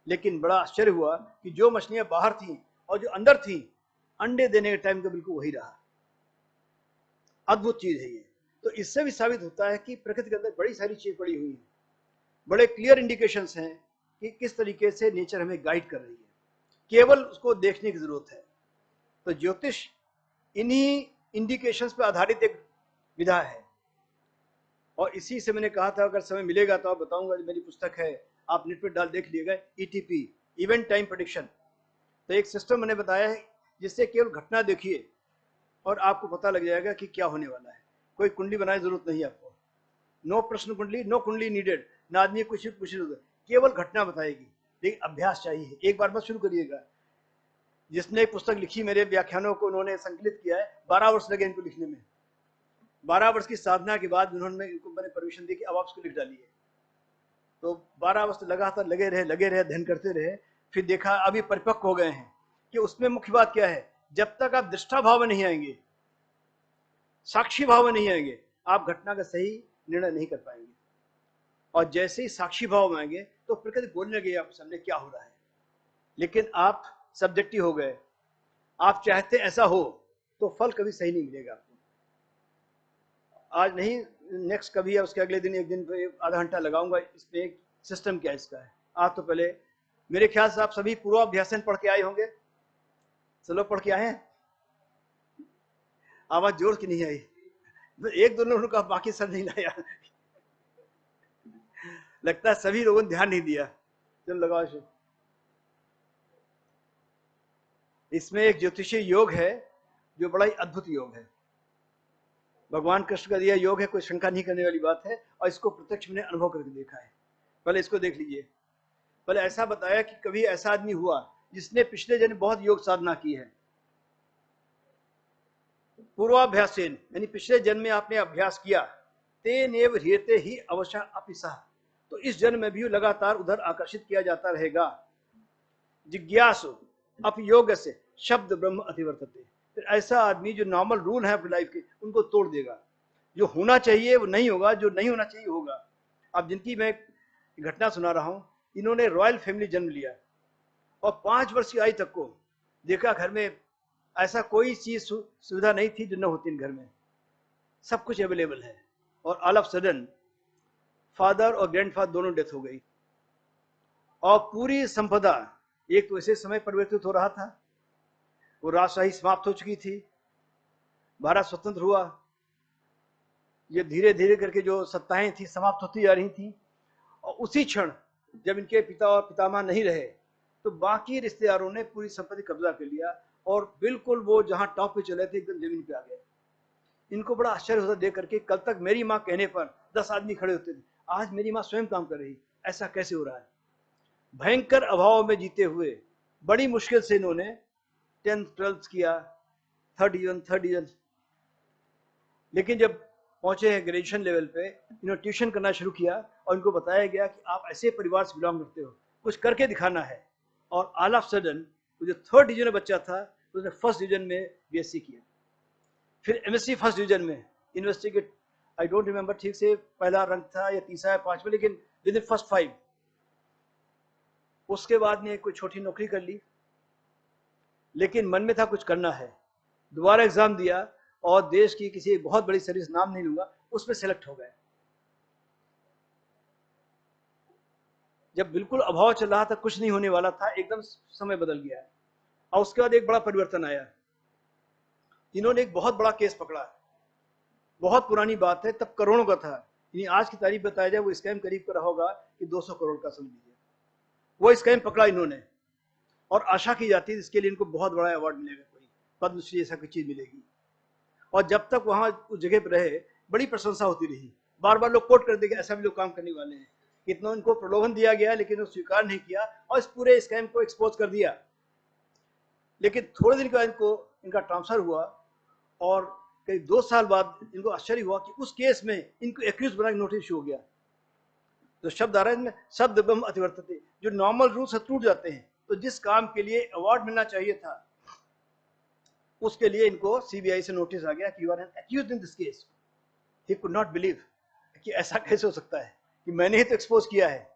लेकिन बड़ा आश्चर्य हुआ कि जो मछलियां बाहर थी और जो अंदर थी, अंडे देने के टाइम तो बिल्कुल वही रहा। अद्भुत चीज है ये। तो इससे भी साबित होता है कि प्रकृति के अंदर बड़ी सारी चीजें पड़ी हुई हैं, बड़े क्लियर इंडिकेशंस हैं कि किस तरीके से नेचर हमें गाइड कर रही है, केवल उसको देखने की जरूरत है। तो ज्योतिष इन्हीं इंडिकेशंस पर आधारित एक विधा है, और इसी से मैंने कहा था अगर समय मिलेगा तो आप बताऊंगा, मेरी पुस्तक है, आप नेट पर डाल देख लीजिएगा, ETP, इवेंट टाइम प्रेडिक्शन। तो एक सिस्टम मैंने बताया है जिससे केवल घटना देखिए और आपको पता लग जाएगा कि क्या होने वाला है। कोई कुंडली बनाने की जरूरत नहीं आपको, नो प्रश्न कुंडली, नो कुंडली नीडेड, ना आदमी कुछ केवल घटना बताएगी, लेकिन अभ्यास चाहिए। एक बार मत शुरू करिएगा। जिसने एक पुस्तक लिखी मेरे व्याख्यानों को उन्होंने संकलित किया है, 12 वर्ष लगे इनको लिखने में। 12 वर्ष की साधना के बाद उन्होंने इनको मैंने परमिशन दी कि अब आप उसको लिख डालिए। तो 12 वर्ष लगातार लगे रहे अध्ययन करते रहे, फिर देखा अभी परिपक्व हो गए हैं कि उसमें मुख्य बात क्या है, जब तक आप दृष्टा भाव में नहीं आएंगे, साक्षी भाव में नहीं आएंगे, आप घटना का सही निर्णय नहीं कर पाएंगे। और जैसे ही साक्षी भाव में आएंगे तो प्रकृति बोलने लगे आपके सामने क्या हो रहा है, लेकिन आप सब्जेक्टिव हो गए, आप चाहते ऐसा हो तो फल कभी सही नहीं मिलेगा आपको। आज नहीं, नेक्स्ट कभी या उसके अगले दिन, एक दिन पे आधा घंटा लगाऊंगा इसमें, एक सिस्टम क्या इसका है। आज तो पहले मेरे ख्याल से आप सभी पूर्वाभ्यासन पढ़ के आए होंगे, चलो पढ़ के आए हैं, आवाज जोर की नहीं आई, एक दो लोगों का, बाकी सर नहीं लाया लगता है सभी लोगों ने ध्यान नहीं दिया। चलो लगाओ शुरू। इसमें एक ज्योतिषीय योग है जो बड़ा ही अद्भुत योग है, भगवान कृष्ण का दिया योग है, कोई शंका नहीं करने वाली बात है, और इसको प्रत्यक्ष मैंने अनुभव करके देखा है। पहले इसको देख लीजिए। पहले ऐसा बताया कि कभी ऐसा आदमी हुआ जिसने पिछले जन्म बहुत योग साधना की है, पूर्वाभ्यासेन, यानी पिछले जन्म में आपने अभ्यास किया, तेनेव ह्रियते ही अवश्य अपिसः, तो इस जन्म में भी लगातार उधर आकर्षित किया जाता रहेगा। जिज्ञासु अपयोग से शब्द ब्रह्म अतिवर्तते, फिर ऐसा आदमी जो नॉर्मल रूल है अपनी लाइफ के उनको तोड़ देगा, जो होना चाहिए वो नहीं होगा, जो नहीं होना चाहिए होगा। अब जिनकी मैं घटना सुना रहा हूं, इन्होंने रॉयल फैमिली जन्म लिया और 5 वर्ष की आयु तक को देखा घर में ऐसा कोई चीज सुविधा नहीं थी जो न होती इन घर में, सब कुछ अवेलेबल है, और ऑल ऑफ सडन फादर और ग्रैंडफादर दोनों डेथ हो गई, और पूरी संपदा, एक तो ऐसे समय परिवर्तित हो रहा था, वो राजशाही समाप्त हो चुकी थी, भारत स्वतंत्र हुआ, ये धीरे धीरे करके जो सत्ताएं थी समाप्त होती जा रही थी, और उसी क्षण जब इनके पिता और पितामह नहीं रहे तो बाकी रिश्तेदारों ने पूरी संपत्ति कब्जा कर लिया, और बिल्कुल वो जहां टॉप पे चले थे एकदम जमीन पे आ गए। इनको बड़ा आश्चर्य होता देख करके, कल तक मेरी माँ कहने पर 10 आदमी खड़े होते थे, आज मेरी माँ स्वयं काम कर रही, ऐसा कैसे हो रहा है। भयंकर अभाव में जीते हुए बड़ी मुश्किल से इन्होंने 10th 12th किया, थर्ड डिवीजन, लेकिन जब पहुंचे हैं ग्रेजुएशन लेवल पे, इन्होंने ट्यूशन करना शुरू किया, और इनको बताया गया कि आप ऐसे परिवार से बिलोंग करते हो, कुछ करके दिखाना है। और ऑल ऑफ सडन जो 3rd डिवीजन में बच्चा था उसने 1st डिवीजन में BSc किया, फिर MSc 1st डिवीजन में, इन्वेस्टिगेट, आई डोंट रिमेम्बर ठीक से पहला रंक था या तीसरा या 5वां, लेकिन विद इन फर्स्ट 5। उसके बाद में कोई छोटी नौकरी कर ली, लेकिन मन में था कुछ करना है, दोबारा एग्जाम दिया और देश की किसी बहुत बड़ी सर्विस, नाम नहीं लूंगा, उसमें सेलेक्ट हो गए। जब बिल्कुल अभाव चल रहा था, कुछ नहीं होने वाला था, एकदम समय बदल गया, और उसके बाद एक बड़ा परिवर्तन आया। इन्होंने एक बहुत बड़ा केस पकड़ा, बहुत पुरानी बात है, तब करोड़ों का था, यानी आज की तारीख बताया जाए वो स्कैम करीब का होगा कि 200 करोड़ का, समझ लीजिए। वो स्कैम पकड़ा इन्होंने, और आशा की जाती है इसके लिए इनको बहुत बड़ा अवार्ड मिलेगा, कोई पद्मश्री ऐसा कोई चीज मिलेगी। और जब तक वहां उस जगह पर रहे बड़ी प्रशंसा होती रही, बार बार लोग कोट कर देंगे ऐसा भी लोग काम करने वाले हैं, कितना इनको प्रलोभन दिया गया लेकिन वो स्वीकार नहीं किया और इस पूरे स्कैम को एक्सपोज कर दिया। लेकिन थोड़े दिन के बाद इनका ट्रांसफर हुआ, और करीब 2 साल बाद इनको आश्चर्य हुआ कि उस केस में इनको एक्यूज बना के नोटिस हो गया। तो शब्द आ रहा है इनमें, शब्द ब्रह्म अतिवर्तते, जो नॉर्मल रूल से टूट जाते हैं। तो जिस काम के लिए अवार्ड मिलना चाहिए था उसके लिए इनको CBI से नोटिस आ गया कि you are an accused in this case. He could not believe कि ऐसा कैसे हो सकता है कि मैंने ही तो एक्सपोज किया है।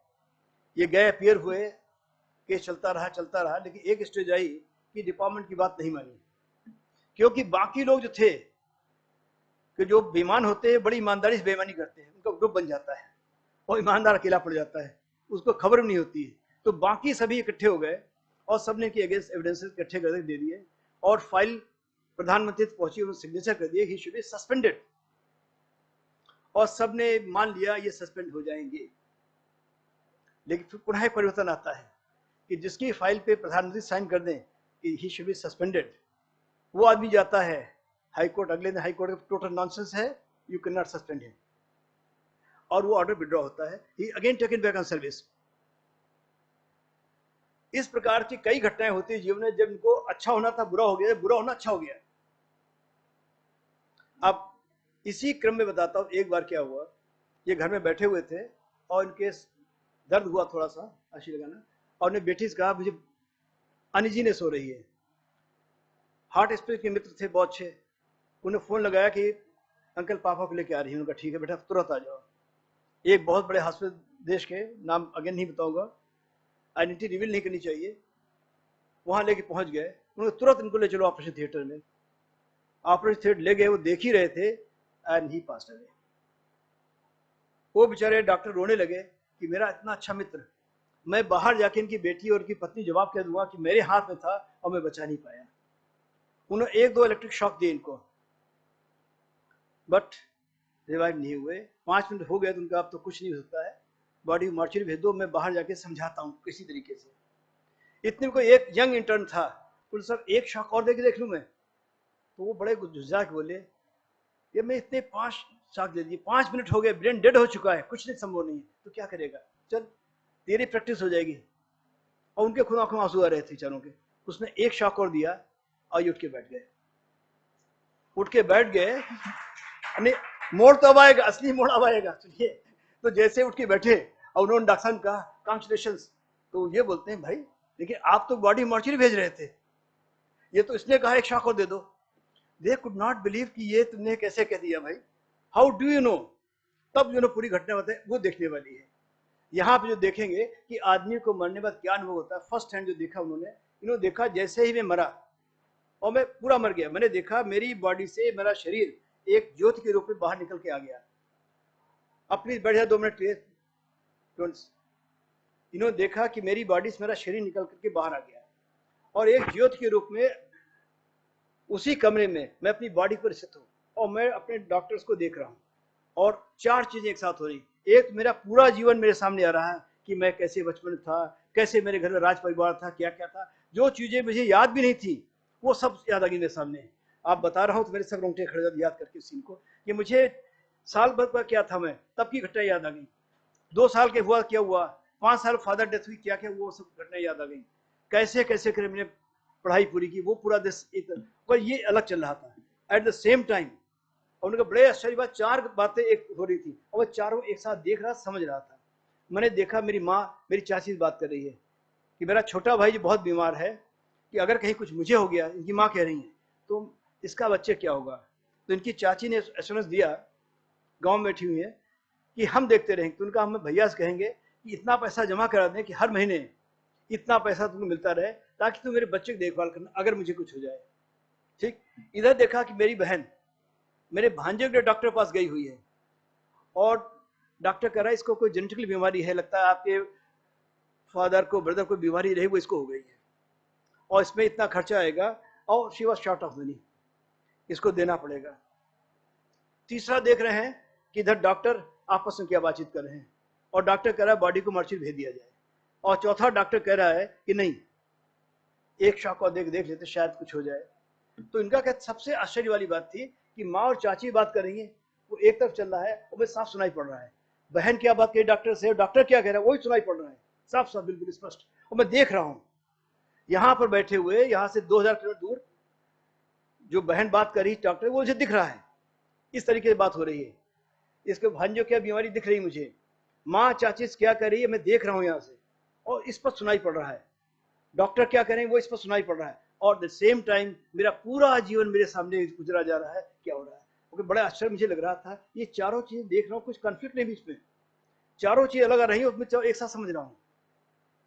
ये गए, अपीयर हुए, केस चलता रहा, लेकिन एक स्टेज आई कि डिपार्टमेंट की बात नहीं मानी, क्योंकि बाकी लोग जो थे कि जो बेईमान होते हैं बड़ी ईमानदारी से बेईमानी करते हैं, उनका ग्रुप बन जाता है और ईमानदार अकेला पड़ जाता है, उसको खबर भी नहीं होती है। तो बाकी सभी इकट्ठे हो गए और सबने के अगेंस्ट एविडेंसेस इकट्ठे करके दे दिए और फाइल प्रधानमंत्री तक पहुंची, उन्होंने सिग्नेचर कर दिए, ही शुड बी सस्पेंडेड। और सबने मान लिया ये सस्पेंड हो जाएंगे। लेकिन फिर पुनः परिवर्तन आता है कि जिसकी फाइल पे प्रधानमंत्री साइन कर दें कि ही शुड बी सस्पेंडेड, वो आदमी जाता है हाई कोर्ट, अगले दिन हाई कोर्ट का टोटल नॉनसेंस है, you can not suspend him, और वो ऑर्डर विड्रॉ होता है, he again taken back on service. इस प्रकार की कई घटनाएं होती है जीवन में, जब इनको अच्छा होना था बुरा हो गया, बुरा होना अच्छा हो गया। अब इसी क्रम में बताता हूं, एक बार क्या हुआ, ये घर में बैठे हुए थे और इनके दर्द हुआ थोड़ा सा, आशी लगाना, और उन्हें बेटी से कहा मुझे अनइजीनेस हो रही है। हार्ट स्पेस के मित्र थे बहुत अच्छे, उन्हें फोन लगाया कि अंकल पापा को लेके आ रही है। उनका ठीक है बेटा, तुरंत आ जाओ। एक बहुत बड़े हॉस्पिटल, देश के नाम अगेन नहीं बताऊंगा, आइडेंटिटी रिवील नहीं करनी चाहिए, वहां लेके पहुंच गए। उन्होंने तुरंत इनको ले चलो ऑपरेशन थिएटर में। ऑपरेशन थिएटर ले गए, वो देख ही रहे थे एंड ही पास्ड अवे। वो बेचारे डॉक्टर रोने लगे कि मेरा इतना अच्छा मित्र, मैं बाहर जाके इनकी बेटी और इनकी पत्नी जवाब कह दूंगा कि मेरे हाथ में था और मैं बचा नहीं पाया। उन्होंने 1-2 इलेक्ट्रिक शॉक दिए इनको, बट रिवाइव नहीं हुए। 5 मिनट हो गए तो उनका अब तो कुछ नहीं हो सकता है, बॉडी मार्चरी भेज दो, मैं बाहर जाके समझाता हूँ किसी तरीके से। इतने को एक यंग इंटर्न था, बोले सर एक शॉक और देके देख लूँ मैं? तो वो बड़े झुंझा के बोले ये मैं इतने 5 शॉक दे दिए, 5 मिनट हो गए, ब्रेन डेड हो चुका है, कुछ नहीं संभव नहीं है, तो क्या करेगा, चल तेरी प्रैक्टिस हो जाएगी। और उनके खुद आंखों में आंसू आ रहे थे चारों के। उसने एक शॉक और दिया और ये उठ के बैठ गए। उठ के बैठ गए, मोड़ तो अब आएगा, असली मोड़ अब आएगा, चलिए। तो जैसे उठ के बैठे और उन्होंने डॉक्टर साहब कहा कांग्रेचुलेशंस, तो ये बोलते हैं भाई लेकिन आप तो बॉडी मॉर्चरी भेज रहे थे, ये तो इसने कहा एक शॉक और दे दो। दे कुड नॉट बिलीव कि ये तुमने कैसे कह दिया भाई, हाउ डू यू नो। तब जो पूरी घटना बताए वो देखने वाली है। यहाँ पे जो देखेंगे कि आदमी को मरने बाद क्या अनुभव होता है, फर्स्ट हैंड जो देखा इन्होंने देखा जैसे ही मैं मरा और मैं पूरा मर गया, मैंने देखा मेरी बॉडी से मेरा शरीर एक ज्योति के रूप में बाहर निकल के आ गया। अब प्लीज बैठ जाए 2 मिनट प्लीज। इन्होंने देखा कि मेरी बॉडी से मेरा शरीर निकल करके बाहर आ गया और एक ज्योति के रूप में उसी कमरे में मैं अपनी बॉडी पर स्थित हूँ और मैं अपने डॉक्टर्स को देख रहा हूँ और 4 चीजें एक साथ हो रही। एक, मेरा पूरा जीवन मेरे सामने आ रहा है कि मैं कैसे बचपन में था, कैसे मेरे घर में राज परिवार था, क्या क्या था, जो चीजें मुझे याद भी नहीं थी वो सब याद आ गई मेरे सामने। आप बता रहा हूँ तो मेरे सब रोंगटे खड़े हो जाते याद करके सीन को, कि मुझे साल भर का क्या था, मैं तब की घटना याद आ गई। 2 साल के हुआ क्या हुआ, 5 साल फादर डेथ हुई क्या क्या, वो सब घटना याद आ गई। कैसे कैसे कर मैंने पढ़ाई पूरी की, वो पूरा देश पर ये अलग चल रहा था एट द सेम टाइम। और उनका बड़े आश्चर्य बात, 4 बातें एक हो रही थी और वो चारों एक साथ देख रहा समझ रहा था। मैंने देखा मेरी माँ मेरी चाची से बात कर रही है कि मेरा छोटा भाई जो बहुत बीमार है, कि अगर कहीं कुछ मुझे हो गया, इनकी माँ कह रही है, तो इसका बच्चे क्या होगा। तो इनकी चाची ने एसएमएस दिया, गांव में बैठी हुई है, कि हम देखते रहेंगे। तो उनका हम भैया से कहेंगे कि इतना पैसा जमा करा दें कि हर महीने इतना पैसा तुमको मिलता रहे ताकि तुम मेरे बच्चे की देखभाल करना अगर मुझे कुछ हो जाए। ठीक, इधर देखा कि मेरी बहन मेरे भांजे के डॉक्टर पास गई हुई है और डॉक्टर कह रहा है इसको कोई जेनेटिकल बीमारी है, लगता है आपके फादर को ब्रदर को बीमारी रही वो इसको हो गई है और इसमें इतना खर्चा आएगा और she was short of money, इसको देना पड़ेगा। तीसरा देख रहे हैं कि इधर डॉक्टर आपस में क्या बातचीत कर रहे हैं और डॉक्टर कह रहा है बॉडी को मर्चरी भेज दिया जाए। और चौथा डॉक्टर कह रहा है कि नहीं, एक शॉक और देख लेते शायद कुछ हो जाए। तो इनका क्या सबसे आश्चर्य वाली बात थी कि माँ और चाची बात कर रही है, वो एक तरफ चल रहा है और मैं साफ सुनाई पड़ रहा है। बहन क्या बात कही डॉक्टर से, डॉक्टर क्या कह रहा है वही सुनाई पड़ रहा है, साफ साफ बिल्कुल स्पष्ट। और मैं देख रहा हूँ यहाँ पर बैठे हुए, यहाँ से 2000 किलोमीटर दूर जो बहन बात कर रही डॉक्टर, वो मुझे दिख रहा है, इस तरीके से बात हो रही है। इसके भांजो क्या बीमारी दिख रही मुझे, माँ चाची क्या कर रही है मैं देख रहा हूँ यहाँ से और इस पर सुनाई पड़ रहा है। डॉक्टर क्या करें वो इस पर सुनाई पड़ रहा है और द सेम टाइम मेरा पूरा जीवन मेरे सामने गुजरा जा रहा है, क्या हो रहा है। क्योंकि बड़ा आश्चर्य मुझे लग रहा था, ये चारों चीजें देख रहा हूँ, कुछ कॉन्फ्लिक्ट नहीं बीच में, चारों चीज अलग आ रही है, उसमें एक साथ समझ रहा हूँ,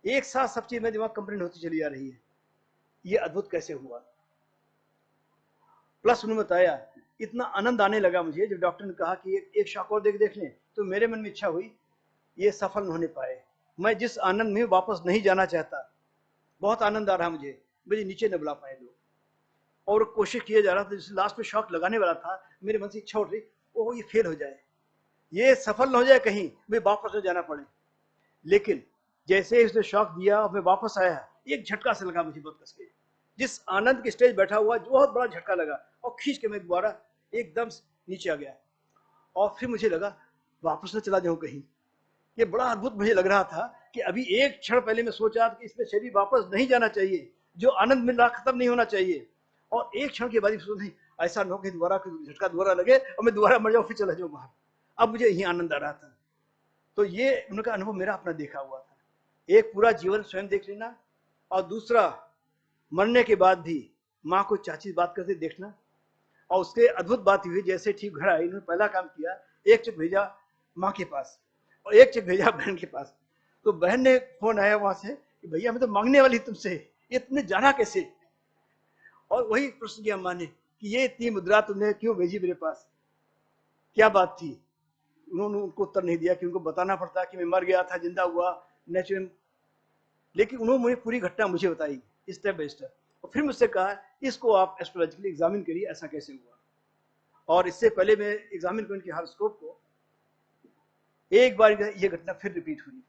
एक साथ सब चीज मेरे दिमाग कंप्लेंट होती चली जा रही है। ये अद्भुत कैसे हुआ। प्लस उन्होंने बताया इतना आनंद आने लगा मुझे जब डॉक्टर ने कहा कि एक शॉक और देख लें, तो मेरे मन में इच्छा हुई ये सफल न होने पाए। मैं जिस आनंद में वापस नहीं जाना चाहता, बहुत आनंद आ रहा मुझे नीचे न बुला पाए लोग, और कोशिश किया जा रहा था। जिस लास्ट में शॉक लगाने वाला था, मेरे मन से इच्छा उठ रही, ओह ये फेल हो जाए, ये सफल न हो जाए, कहीं मैं वापस न जाना पड़े। लेकिन जैसे ही उसने शॉक दिया और मैं वापस आया, एक झटका से लगा मुझे बहुत कस के। जिस आनंद के स्टेज बैठा हुआ, जो बहुत बड़ा झटका लगा, और खींच के मैं दोबारा एकदम नीचे आ गया। और फिर मुझे लगा वापस न चला जाऊं कहीं। ये बड़ा अद्भुत मुझे लग रहा था कि अभी एक क्षण पहले मैं सोचा कि इसमें शरीर वापस नहीं जाना चाहिए, जो आनंद मिल रहा खत्म नहीं होना चाहिए, और एक क्षण के बाद ही सोच नहीं ऐसा न हो कि दोबारा झटका दोबारा लगे और मैं दोबारा मर जाऊं, फिर चला जाऊं बाहर। अब मुझे यही आनंद आ रहा था। तो ये उनका अनुभव मेरा अपना देखा हुआ था। एक पूरा जीवन स्वयं देख लेना, और दूसरा मरने के बाद भी माँ को चाची बात करते देखना। और उसके अद्भुत बात हुई, जैसे ठीक घर आई, इन्होंने पहला काम किया, एक चेक भेजा माँ के पास और एक चेक भेजा बहन के पास। तो बहन ने फोन आया वहां से कि भैया मैं तो मांगने वाली तुमसे, ये तुमने जाना कैसे? और वही प्रश्न किया माँ ने कि ये इतनी मुद्रा तुमने क्यों भेजी मेरे पास, क्या बात थी? उन्होंने उनको उत्तर नहीं दिया कि उनको बताना पड़ता कि मैं मर गया था, जिंदा हुआ, नेचुरल। लेकिन उन्होंने मुझे पूरी घटना मुझे बताई स्टेप बाय स्टेप, और फिर मुझसे कहा इसको आप एस्ट्रोलॉजिकली एग्जामिन करिए, ऐसा कैसे हुआ। और इससे पहले मैं एग्जामिन करूं इनके हॉरोस्कोप को, एक बार ये घटना फिर रिपीट हुई।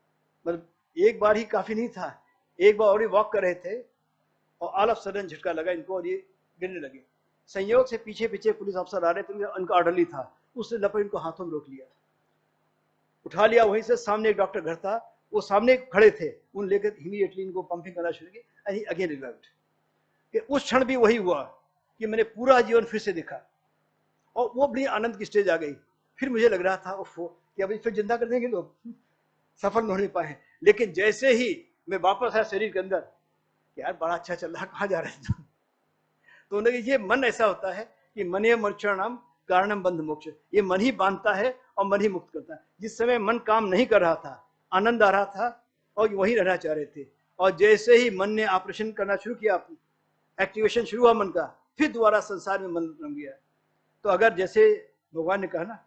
मतलब एक बार ही काफी नहीं था, एक बार और ही वॉक कर रहे थे और ऑल ऑफ सडन झटका लगा इनको और ये गिरने लगे। संयोग से पीछे पीछे पुलिस अफसर आ रहे थे, उनका ऑर्डरली था, उसने लपट इनको हाथों में रोक लिया, उठा लिया। वहीं से सामने एक डॉक्टर घर था, वो सामने खड़े थे, उन लेकर इमीडिएटली इनको पंपिंग करना शुरू की, एंड अगेन रिवाइव्ड। कि उस क्षण भी वही हुआ कि मैंने पूरा जीवन फिर से देखा, और वो बड़ी आनंद की स्टेज आ गई। फिर मुझे लग रहा था उफ़ो कि अभी फिर जिंदा कर देंगे लोग, सफल नहीं हो पाए। लेकिन जैसे ही मैं वापस आया शरीर के अंदर, यार बड़ा अच्छा चल रहा, कहाँ जा रहे हैं तुम? तो उन्होंने ये मन ऐसा होता है कि मने मर्चणम कारणम बंध मोक्ष, ये मन ही बांधता है और मन ही मुक्त करता है। जिस समय मन काम नहीं कर रहा था, आनंद आ रहा था और वहीं रहना चाह रहे थे, और जैसे ही मन ने ऑपरेशन करना शुरू किया, एक्टिवेशन शुरू हुआ मन का, फिर दोबारा संसार में मन रम गया। तो अगर जैसे भगवान ने कहा ना,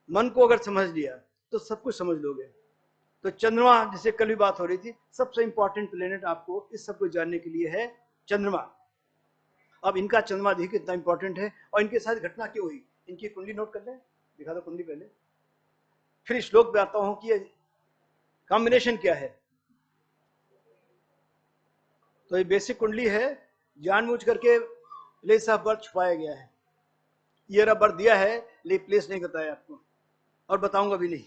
मन को अगर समझ लिया तो सब कुछ समझ लोगे। तो चंद्रमा, जिसे कल भी बात हो रही थी, सबसे इंपॉर्टेंट प्लेनेट आपको इस सब को जानने के लिए है चंद्रमा। अब इनका चंद्रमा देखिए कितना इंपॉर्टेंट है, और इनके साथ घटना क्यों हुई, इनकी कुंडली नोट कर लें, दिखा दो कुंडली पहले, फिर श्लोक पे आता हूं कि कॉम्बिनेशन क्या है। तो ये बेसिक कुंडली है, जानबूझ करके प्लेस ऑफ बर्थ छुपाया गया है। ईयर ऑफ बर्थ दिया है लेकिन प्लेस नहीं बताया आपको, और बताऊंगा भी नहीं।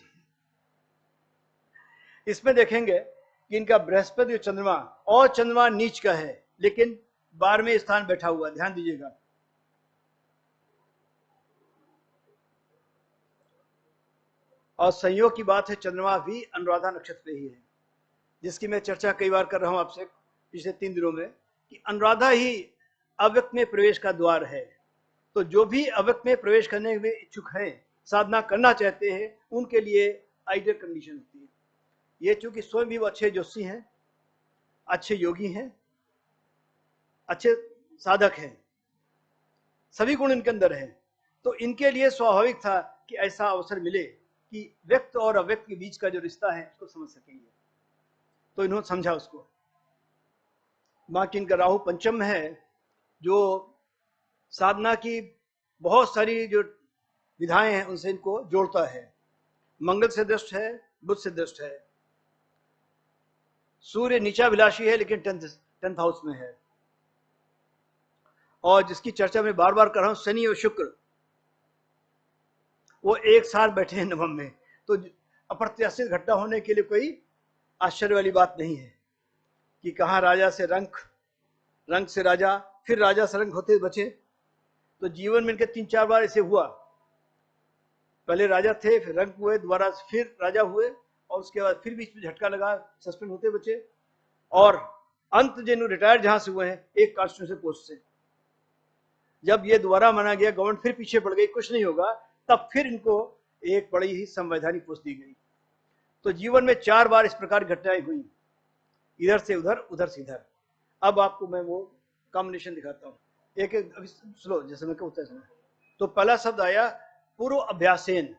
इसमें देखेंगे कि इनका बृहस्पति चंद्रमा, और चंद्रमा नीच का है लेकिन 12वें स्थान बैठा हुआ, ध्यान दीजिएगा। और संयोग की बात है, चंद्रमा भी अनुराधा नक्षत्र पे ही है, जिसकी मैं चर्चा कई बार कर रहा हूं आपसे पिछले 3 दिनों में, कि अनुराधा ही अव्यक्त में प्रवेश का द्वार है। तो जो भी अव्यक्त में प्रवेश करने में इच्छुक हैं, साधना करना चाहते हैं, उनके लिए आइडियल कंडीशन होती है ये। चूंकि स्वयं भी वो अच्छे जोशी हैं, अच्छे योगी हैं, अच्छे साधक हैं, सभी गुण इनके अंदर हैं, तो इनके लिए स्वाभाविक था कि ऐसा अवसर मिले कि व्यक्त और अव्यक्त के बीच का जो रिश्ता है उसको समझ सकेंगे। तो इन्होंने समझा उसको। बाकी इनका राहु पंचम में है, जो साधना की बहुत सारी जो विधाएं हैं उनसे इनको जोड़ता है। मंगल से दृष्ट है, बुध से दृष्ट है। सूर्य नीचाभिलाषी है लेकिन 10th हाउस में है, और जिसकी चर्चा मैं बार बार कर रहा हूं, शनि और शुक्र, वो एक साथ बैठे हैं नवम में। तो अप्रत्याशित घटना होने के लिए कोई आश्चर्य वाली बात नहीं है कि कहाँ राजा से रंक, रंक से राजा, फिर राजा से रंक होते बचे। तो जीवन में इनके 3-4 बार ऐसे हुआ, पहले राजा थे, फिर रंक हुए, दोबारा फिर राजा हुए, और उसके बाद फिर बीच में झटका लगा, सस्पेंड होते बचे, और अंत जिन्होंने रिटायर जहां से हुए हैं एक कॉन्स्टिट्यूशन पोस्ट से। जब ये दोबारा माना गया, गवर्नमेंट फिर पीछे पड़ गई, कुछ नहीं होगा, तब फिर इनको एक बड़ी ही संवैधानिक पोस्ट दी गई। तो जीवन में 4 बार इस प्रकार की घटनाएं हुई, इधर से उधर, उधर से इधर। अब आपको मैं वो कॉम्बिनेशन दिखाता हूँ, एक एक स्लो, जैसे मैं कहता है। तो पहला शब्द आया पूर्व अभ्यासेन।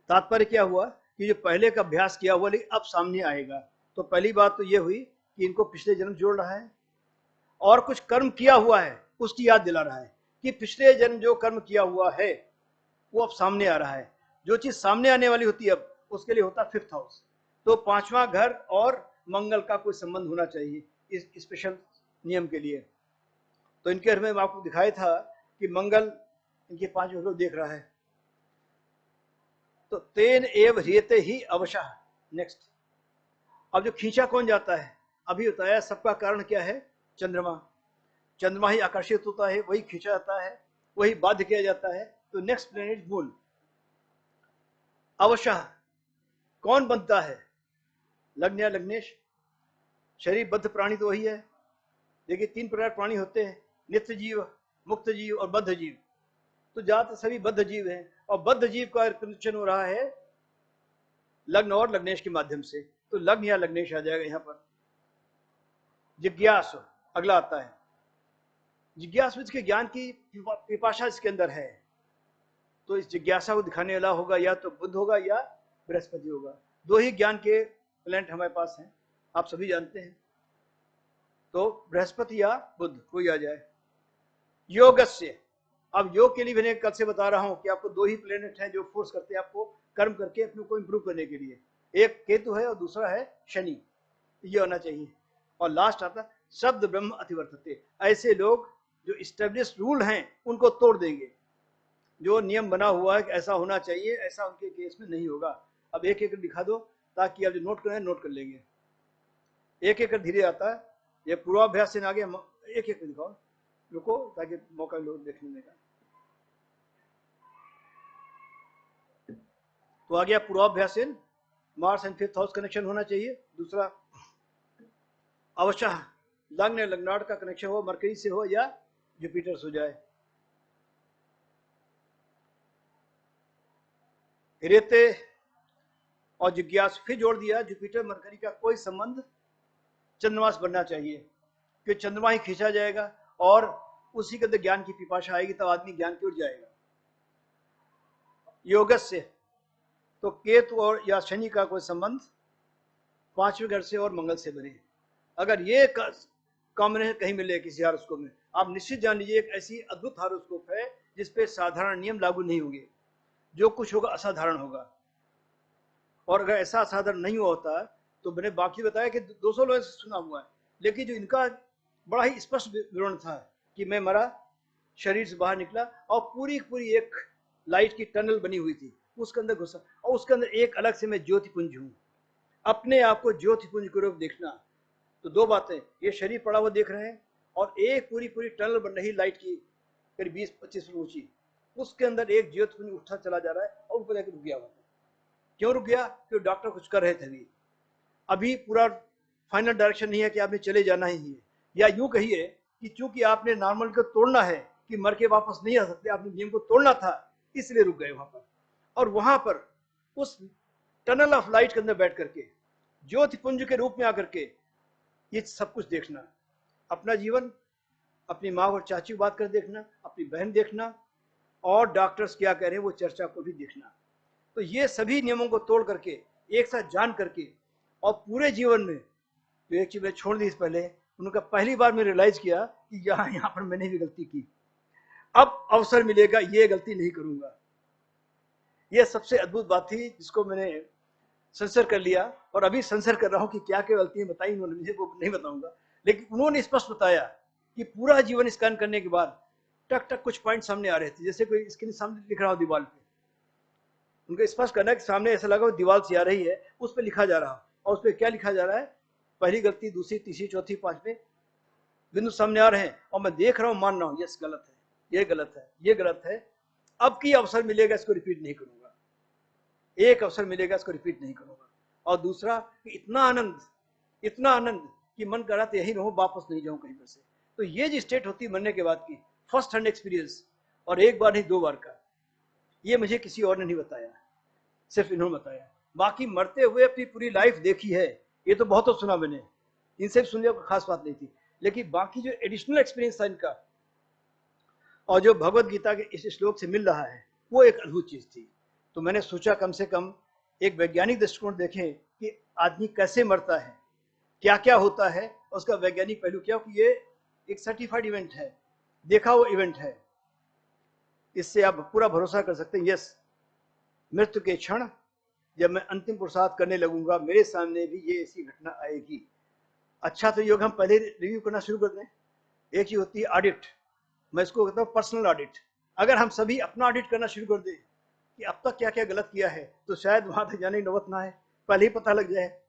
तात्पर्य क्या हुआ कि जो पहले का अभ्यास किया हुआ लेकिन अब सामने आएगा। तो पहली बात तो ये हुई कि इनको पिछले जन्म जोड़ रहा है और कुछ कर्म किया हुआ है उसकी याद दिला रहा है कि पिछले जन्म जो कर्म किया हुआ है वो अब सामने आ रहा है। जो चीज सामने आने वाली होती है अब उसके लिए होता है 5th हाउस। तो 5वां घर और मंगल का कोई संबंध होना चाहिए इस स्पेशल नियम के लिए। तो इनके घर में मैं आपको दिखाया था कि मंगल इनके 5 घरों देख रहा है। तो तेन एव ह्रियते ही अवशः। नेक्स्ट, अब जो खींचा कौन जाता है, अभी बताया सबका कारण क्या है, चंद्रमा। चंद्रमा ही आकर्षित होता है, वही खींचा जाता है, वही बाध्य किया जाता है। तो नेक्स्ट प्लेनेट मून। अवशः कौन बनता है, लग्न या लग्नेश। शरीर बद्ध प्राणी तो वही है। देखिए 3 प्रकार प्राणी होते हैं, नित्य जीव, मुक्त जीव और बद्ध जीव। तो ज्यादातर सभी बद्ध जीव हैं और बद्ध जीव का कनेक्शन हो रहा है लग्न और लग्नेश के माध्यम से। तो लग्न या लग्नेश आ जाएगा यहाँ पर। जिज्ञासु अगला आता है। जिज्ञासु इसके ज्ञान की पिपाशा इसके अंदर है। तो इस जिज्ञासा को दिखाने वाला होगा या तो बुध होगा या बृहस्पति होगा। 2 ही ज्ञान के प्लैनेट हमारे पास हैं, आप सभी जानते हैं। तो बृहस्पति या बुध कोई आ जाए। योगस्य, अब योग के लिए मैंने कल से बता रहा हूं कि आपको 2 ही प्लेनेट हैं जो फोर्स करते हैं आपको कर्म करके अपने को इंप्रूव करने के लिए। एक केतु है और दूसरा है शनि। ये होना चाहिए। और लास्ट आता शब्द ब्रह्म अतिवर्तते। ऐसे लोग जो इस्टेब्लिश रूल हैं उनको तोड़ देंगे। जो नियम बना हुआ है कि ऐसा होना चाहिए, ऐसा उनके केस में नहीं होगा। अब एक एक दिखा दो ताकि आप जो नोट करें नोट कर लेंगे। एक एक धीरे आता है। ये पूर्वाभ्यास से आगे एक एक दिखाओ, रुको ताकि मौका लोग देखने का। तो आ गया पूर्वाभ्यास, Mars and 5th house connection होना चाहिए। दूसरा अवश्य लग्न या लग्नाट का कनेक्शन हो, मरकरी से हो या जुपिटर से हो जाए। रेते और जिज्ञास फिर जोड़ दिया, जुपिटर मरकरी का कोई संबंध चंद्रमा से बनना चाहिए कि चंद्रमा ही खींचा जाएगा और उसी के अंदर ज्ञान की पिपाशा आएगी, तब आदमी ज्ञान की ओर जाएगा। योगस से तो केतु और या शनि का कोई संबंध 5वें घर से और मंगल से बने। अगर ये कॉम्बिनेशन कहीं मिले किसी हारोस्कोप में, आप निश्चित जान लीजिए एक ऐसी अद्भुत हारोस्कोप है जिसपे साधारण नियम लागू नहीं होंगे। जो कुछ होगा असाधारण होगा। और अगर ऐसा असाधारण नहीं हुआ होता तो मैंने बाकी बताया कि 200 लोगों से सुना हुआ है, लेकिन जो इनका बड़ा ही स्पष्ट विवरण था कि मैं मरा, शरीर से बाहर निकला और पूरी पूरी एक लाइट की टनल बनी हुई थी, उसके अंदर घुसा और उसके अंदर एक अलग से मैं ज्योतिपुंज हूँ। अपने आप को ज्योतिपुंज के रूप देखना। तो 2 बातें, ये शरीर पड़ा हुआ देख रहे हैं और एक पूरी पूरी टनल बन रही लाइट की करीब 20-25 फुट ऊंची, उसके अंदर एक ज्योतिपुंज उठता चला जा रहा है और ऊपर जाकर रुक गया हुआ। क्यों रुक गया? क्योंकि डॉक्टर कुछ कर रहे थे। अभी पूरा फाइनल डायरेक्शन नहीं है कि आपने चले जाना ही है, या यूं कहिए कि चूंकि आपने नॉर्मल को तोड़ना है कि मर के वापस नहीं आ सकते, आपने नियम को तोड़ना था इसलिए रुक गए वहां पर। और वहां पर उस टनल ऑफ लाइट के अंदर बैठ करके ज्योतिपुंज के रूप में आकर के ये सब कुछ देखना, अपना जीवन, अपनी माँ और चाची को बात कर देखना, अपनी बहन देखना और डॉक्टर्स क्या कह रहे हैं वो चर्चा को भी देखना। तो ये सभी नियमों को तोड़ करके एक साथ जान करके और पूरे जीवन में जो एक चीज मैं छोड़ दी इस पहले, उनका पहली बार मैं रियलाइज किया कि यहाँ पर मैंने भी गलती की, अब अवसर मिलेगा ये गलती नहीं करूंगा। ये सबसे अद्भुत बात थी जिसको मैंने संसर कर लिया और अभी संसर कर रहा हूँ कि क्या क्या गलतियां बताई उन्होंने मुझे, वो नहीं बताऊंगा, लेकिन उन्होंने स्पष्ट बताया कि पूरा जीवन स्कैन करने के बाद टक टक कुछ पॉइंट सामने आ रहे थे, जैसे कोई इसके सामने लिख रहा हो दीवार पे। उनको स्पष्ट करना कि सामने ऐसा लगा दीवार से आ रही है, उस पर लिखा जा रहा और उस पर क्या लिखा जा रहा है, पहली गलती, दूसरी, तीसरी, चौथी, 5वें बिंदु सामने आ रहे हैं और मैं देख रहा हूँ, मान रहा हूँ यस गलत है, ये गलत है, ये गलत है। अब की अवसर मिलेगा इसको रिपीट नहीं करूंगा, एक अवसर मिलेगा इसको रिपीट नहीं करूंगा। और दूसरा कि इतना आनंद कि मन कर रहा था यही रहूं, वापस नहीं जाऊं कहीं पर से। तो ये जो स्टेट होती मरने के बाद की, फर्स्ट हैंड एक्सपीरियंस, और एक बार नहीं 2 बार का, ये मुझे किसी और ने नहीं बताया, सिर्फ इन्होंने बताया। बाकी मरते हुए अपनी पूरी लाइफ देखी है, ये तो बहुत सुना मैंने, इनसे भी सुनने को खास बात नहीं थी, लेकिन बाकी जो एडिशनल एक्सपीरियंस था इनका, और जो भगवत गीता के इस श्लोक से मिल रहा है वो एक अद्भुत चीज थी। तो मैंने सोचा कम से कम एक वैज्ञानिक दृष्टिकोण देखें कि आदमी कैसे मरता है, क्या क्या होता है, उसका वैज्ञानिक पहलू क्या, कि ये एक सर्टिफाइड इवेंट है, देखा हुआ इवेंट है, इससे आप पूरा भरोसा कर सकते हैं। यस, मृत्यु के क्षण जब मैं अंतिम पुरुषार्थ करने लगूंगा मेरे सामने भी ये ऐसी घटना आएगी। अच्छा तो योग हम पहले रिव्यू करना शुरू कर दें। एक चीज होती है ऑडिट, मैं इसको कहता हूँ पर्सनल ऑडिट। अगर हम सभी अपना ऑडिट करना शुरू कर दें कि अब तक क्या क्या गलत किया है, तो शायद वहां तक जाने की नौबत ना है, पहले ही पता लग जाए,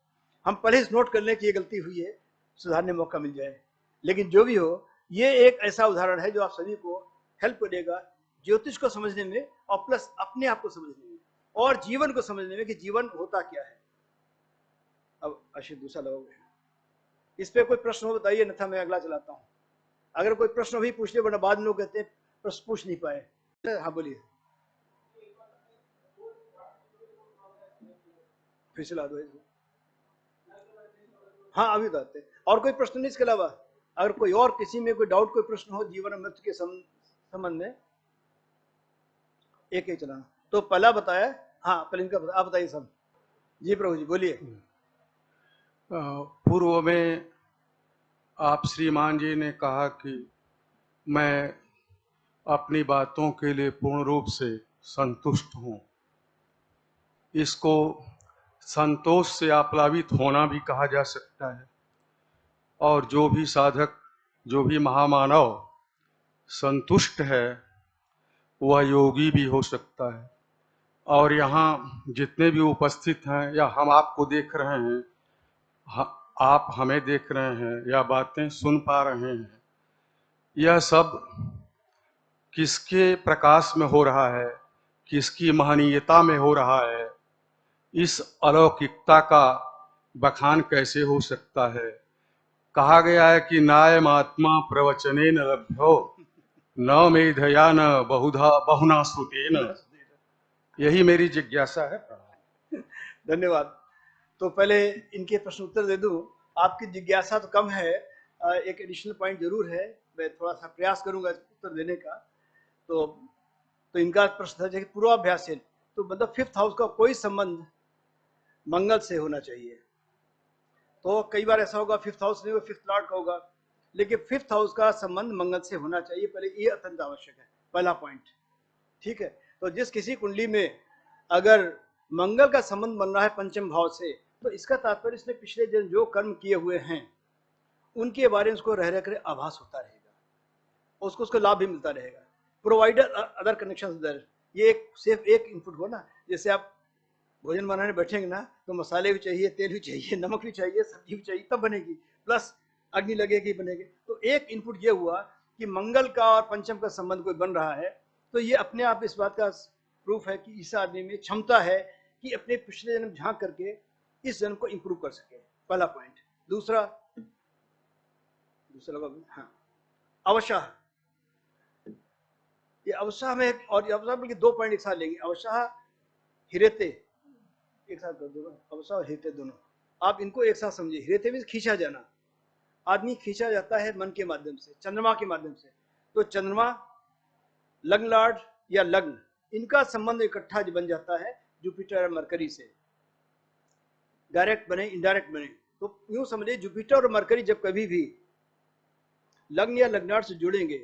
हम पहले ही नोट कर लें कि ये गलती हुई है, सुधारने मौका मिल जाए। लेकिन जो भी हो, ये एक ऐसा उदाहरण है जो आप सभी को हेल्प करेगा ज्योतिष को समझने में, और प्लस अपने आप को समझने में, और जीवन को समझने में कि जीवन होता क्या है। अब आशीष दूसरा लोगे, इस पे कोई प्रश्न हो बताइए, अन्यथा मैं अगला चलाता हूँ। अगर कोई प्रश्न भी पूछ ले, वरना बाद में लोग कहते हैं प्रश्न पूछ नहीं पाए। हाँ बोलिए, फिर से ला दो। हाँ अभी बताते हैं। और कोई प्रश्न नहीं इसके अलावा? अगर कोई और किसी में कोई डाउट, कोई प्रश्न हो जीवन और मृत्यु के संबंध में, एक ही चलाना। तो पहला बताया, हाँ पहले इनका आप बताइए सब। जी प्रभु जी बोलिए। पूर्व में आप श्रीमान जी ने कहा कि मैं अपनी बातों के लिए पूर्ण रूप से संतुष्ट हूँ। इसको संतोष से आप्लावित होना भी कहा जा सकता है। और जो भी साधक, जो भी महामानव संतुष्ट है वह योगी भी हो सकता है। और यहाँ जितने भी उपस्थित हैं या हम आपको देख रहे हैं, आप हमें देख रहे हैं या बातें सुन पा रहे हैं, यह सब किसके प्रकाश में हो रहा है, किसकी महनीयता में हो रहा है, इस अलौकिकता का बखान कैसे हो सकता है। कहा गया है कि नायम आत्मा प्रवचनेन लभ्यो न मेधया न बहुना श्रुतेन। यही मेरी जिज्ञासा है। धन्यवाद। तो पहले इनके प्रश्न उत्तर दे दूं। आपकी जिज्ञासा तो कम है, एक एडिशनल पॉइंट जरूर है, मैं थोड़ा सा प्रयास करूंगा उत्तर देने का। तो इनका प्रश्न था कि पूर्वाभ्यास से, तो मतलब फिफ्थ हाउस का कोई संबंध मंगल से होना चाहिए। तो कई बार ऐसा होगा फिफ्थ हाउस नहीं, वो फिफ्थ लॉर्ड का होगा, लेकिन फिफ्थ हाउस का संबंध मंगल से होना चाहिए। पहले ये अत्यंत आवश्यक है, पहला पॉइंट। ठीक है, तो जिस किसी कुंडली में अगर मंगल का संबंध बन रहा है पंचम भाव से, तो इसका तात्पर्य इसने पिछले दिन जो कर्म किए हुए हैं उनके बारे में उसको रह रह कर आभास होता रहेगा, उसको लाभ भी मिलता रहेगा। प्रोवाइडर अदर कनेक्शन दर, ये एक सिर्फ एक इनपुट हो ना। जैसे आप भोजन बनाने बैठेंगे ना, तो मसाले भी चाहिए, तेल भी चाहिए, नमक भी चाहिए, सब्जी भी चाहिए, तब बनेगी, प्लस अग्नि लगेगी बनेगी। तो एक इनपुट ये हुआ कि मंगल का और पंचम का संबंध कोई बन रहा है, तो ये अपने आप इस बात का प्रूफ है कि इस आदमी में क्षमता है कि अपने पिछले जन्म झांक करके इस जन्म को इंप्रूव कर सके। पहला पॉइंट। दूसरा हाँ, अवशाह। ये अवशाह में, और अवशाह बल्कि दो पॉइंट एक साथ लेंगे, अवशाह हिरेते एक साथ कर दो, अवशाह और हिरेते दोनों आप इनको एक साथ समझिए। हिरेते में खींचा जाना, आदमी खींचा जाता है मन के माध्यम से, चंद्रमा के माध्यम से। तो चंद्रमा, लग्न लॉर्ड या लग्न, इनका संबंध इकट्ठा बन जाता है जुपिटर और मरकरी से, डायरेक्ट बने इनडायरेक्ट बने। तो यूं समझिए जुपिटर और मरकरी जब कभी भी लग्न या लग्नार्थ से जुड़ेंगे,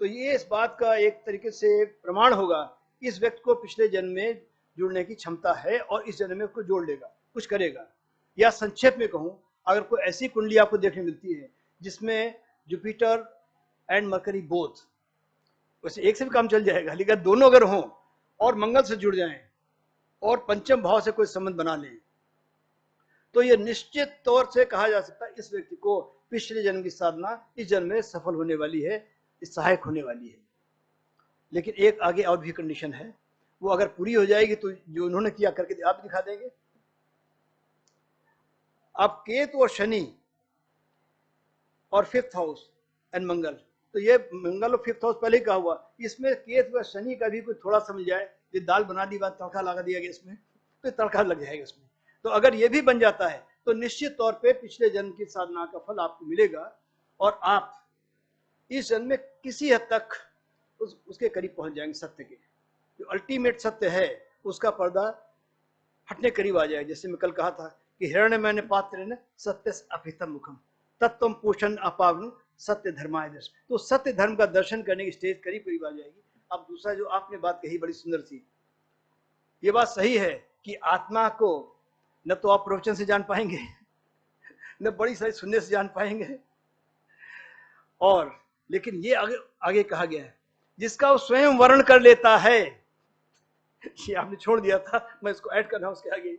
तो ये इस बात का एक तरीके से प्रमाण होगा इस व्यक्ति को पिछले जन्म में जुड़ने की क्षमता है और इस जन्म में उसको जोड़ लेगा, कुछ करेगा। या संक्षेप में कहूं, अगर कोई ऐसी कुंडली आपको देखने मिलती है जिसमें जुपिटर एंड मरकरी बोथ, वैसे एक से भी काम चल जाएगा, लेकिन दोनों अगर हों और मंगल से जुड़ जाएं और पंचम भाव से कोई संबंध बना लें, तो यह निश्चित तौर से कहा जा सकता है इस व्यक्ति को पिछले जन्म की साधना इस जन्म में सफल होने वाली है, सहायक होने वाली है। लेकिन एक आगे और भी कंडीशन है, वो अगर पूरी हो जाएगी तो जो उन्होंने किया करके आप दिखा देंगे। आप केतु और शनि और फिफ्थ हाउस एंड मंगल, तो ये मंगल और फिफ्थ हाउस पहले ही कहा हुआ, इसमें केतु और शनि का भी कोई थोड़ा समझ जाए, ये दाल बना दी बात तड़का लगा दिया गया इसमें, तो तड़का लग जाएगा इसमें। तो अगर ये भी बन जाता है तो निश्चित तौर पे पिछले जन्म की साधना का फल आपको मिलेगा और आप इस जन्म में किसी हद तक उसके करीब पहुंच जाएंगे सत्य के। जो अल्टीमेट सत्य है उसका पर्दा हटने करीब आ जाएगा। जैसे मैं कल कहा था कि हिरण्यमय ने पात्र ने सत्य अभितम मुखम तत्व पूषण अपावनु सत्य धर्माय दर्शन। तो सत्य धर्म का दर्शन करने की स्टेज करीब करीब आ जाएगी। अब दूसरा जो आपने बात कही बड़ी सुंदर थी, ये बात सही है कि आत्मा को न तो आप प्रवचन से जान पाएंगे न बड़ी सारी सुनने से जान पाएंगे, और लेकिन ये आगे आगे कहा गया है जिसका वो स्वयं वर्ण कर लेता है। ये आपने छोड़ दिया था, मैं इसको ऐड कर रहा हूं उसके आगे,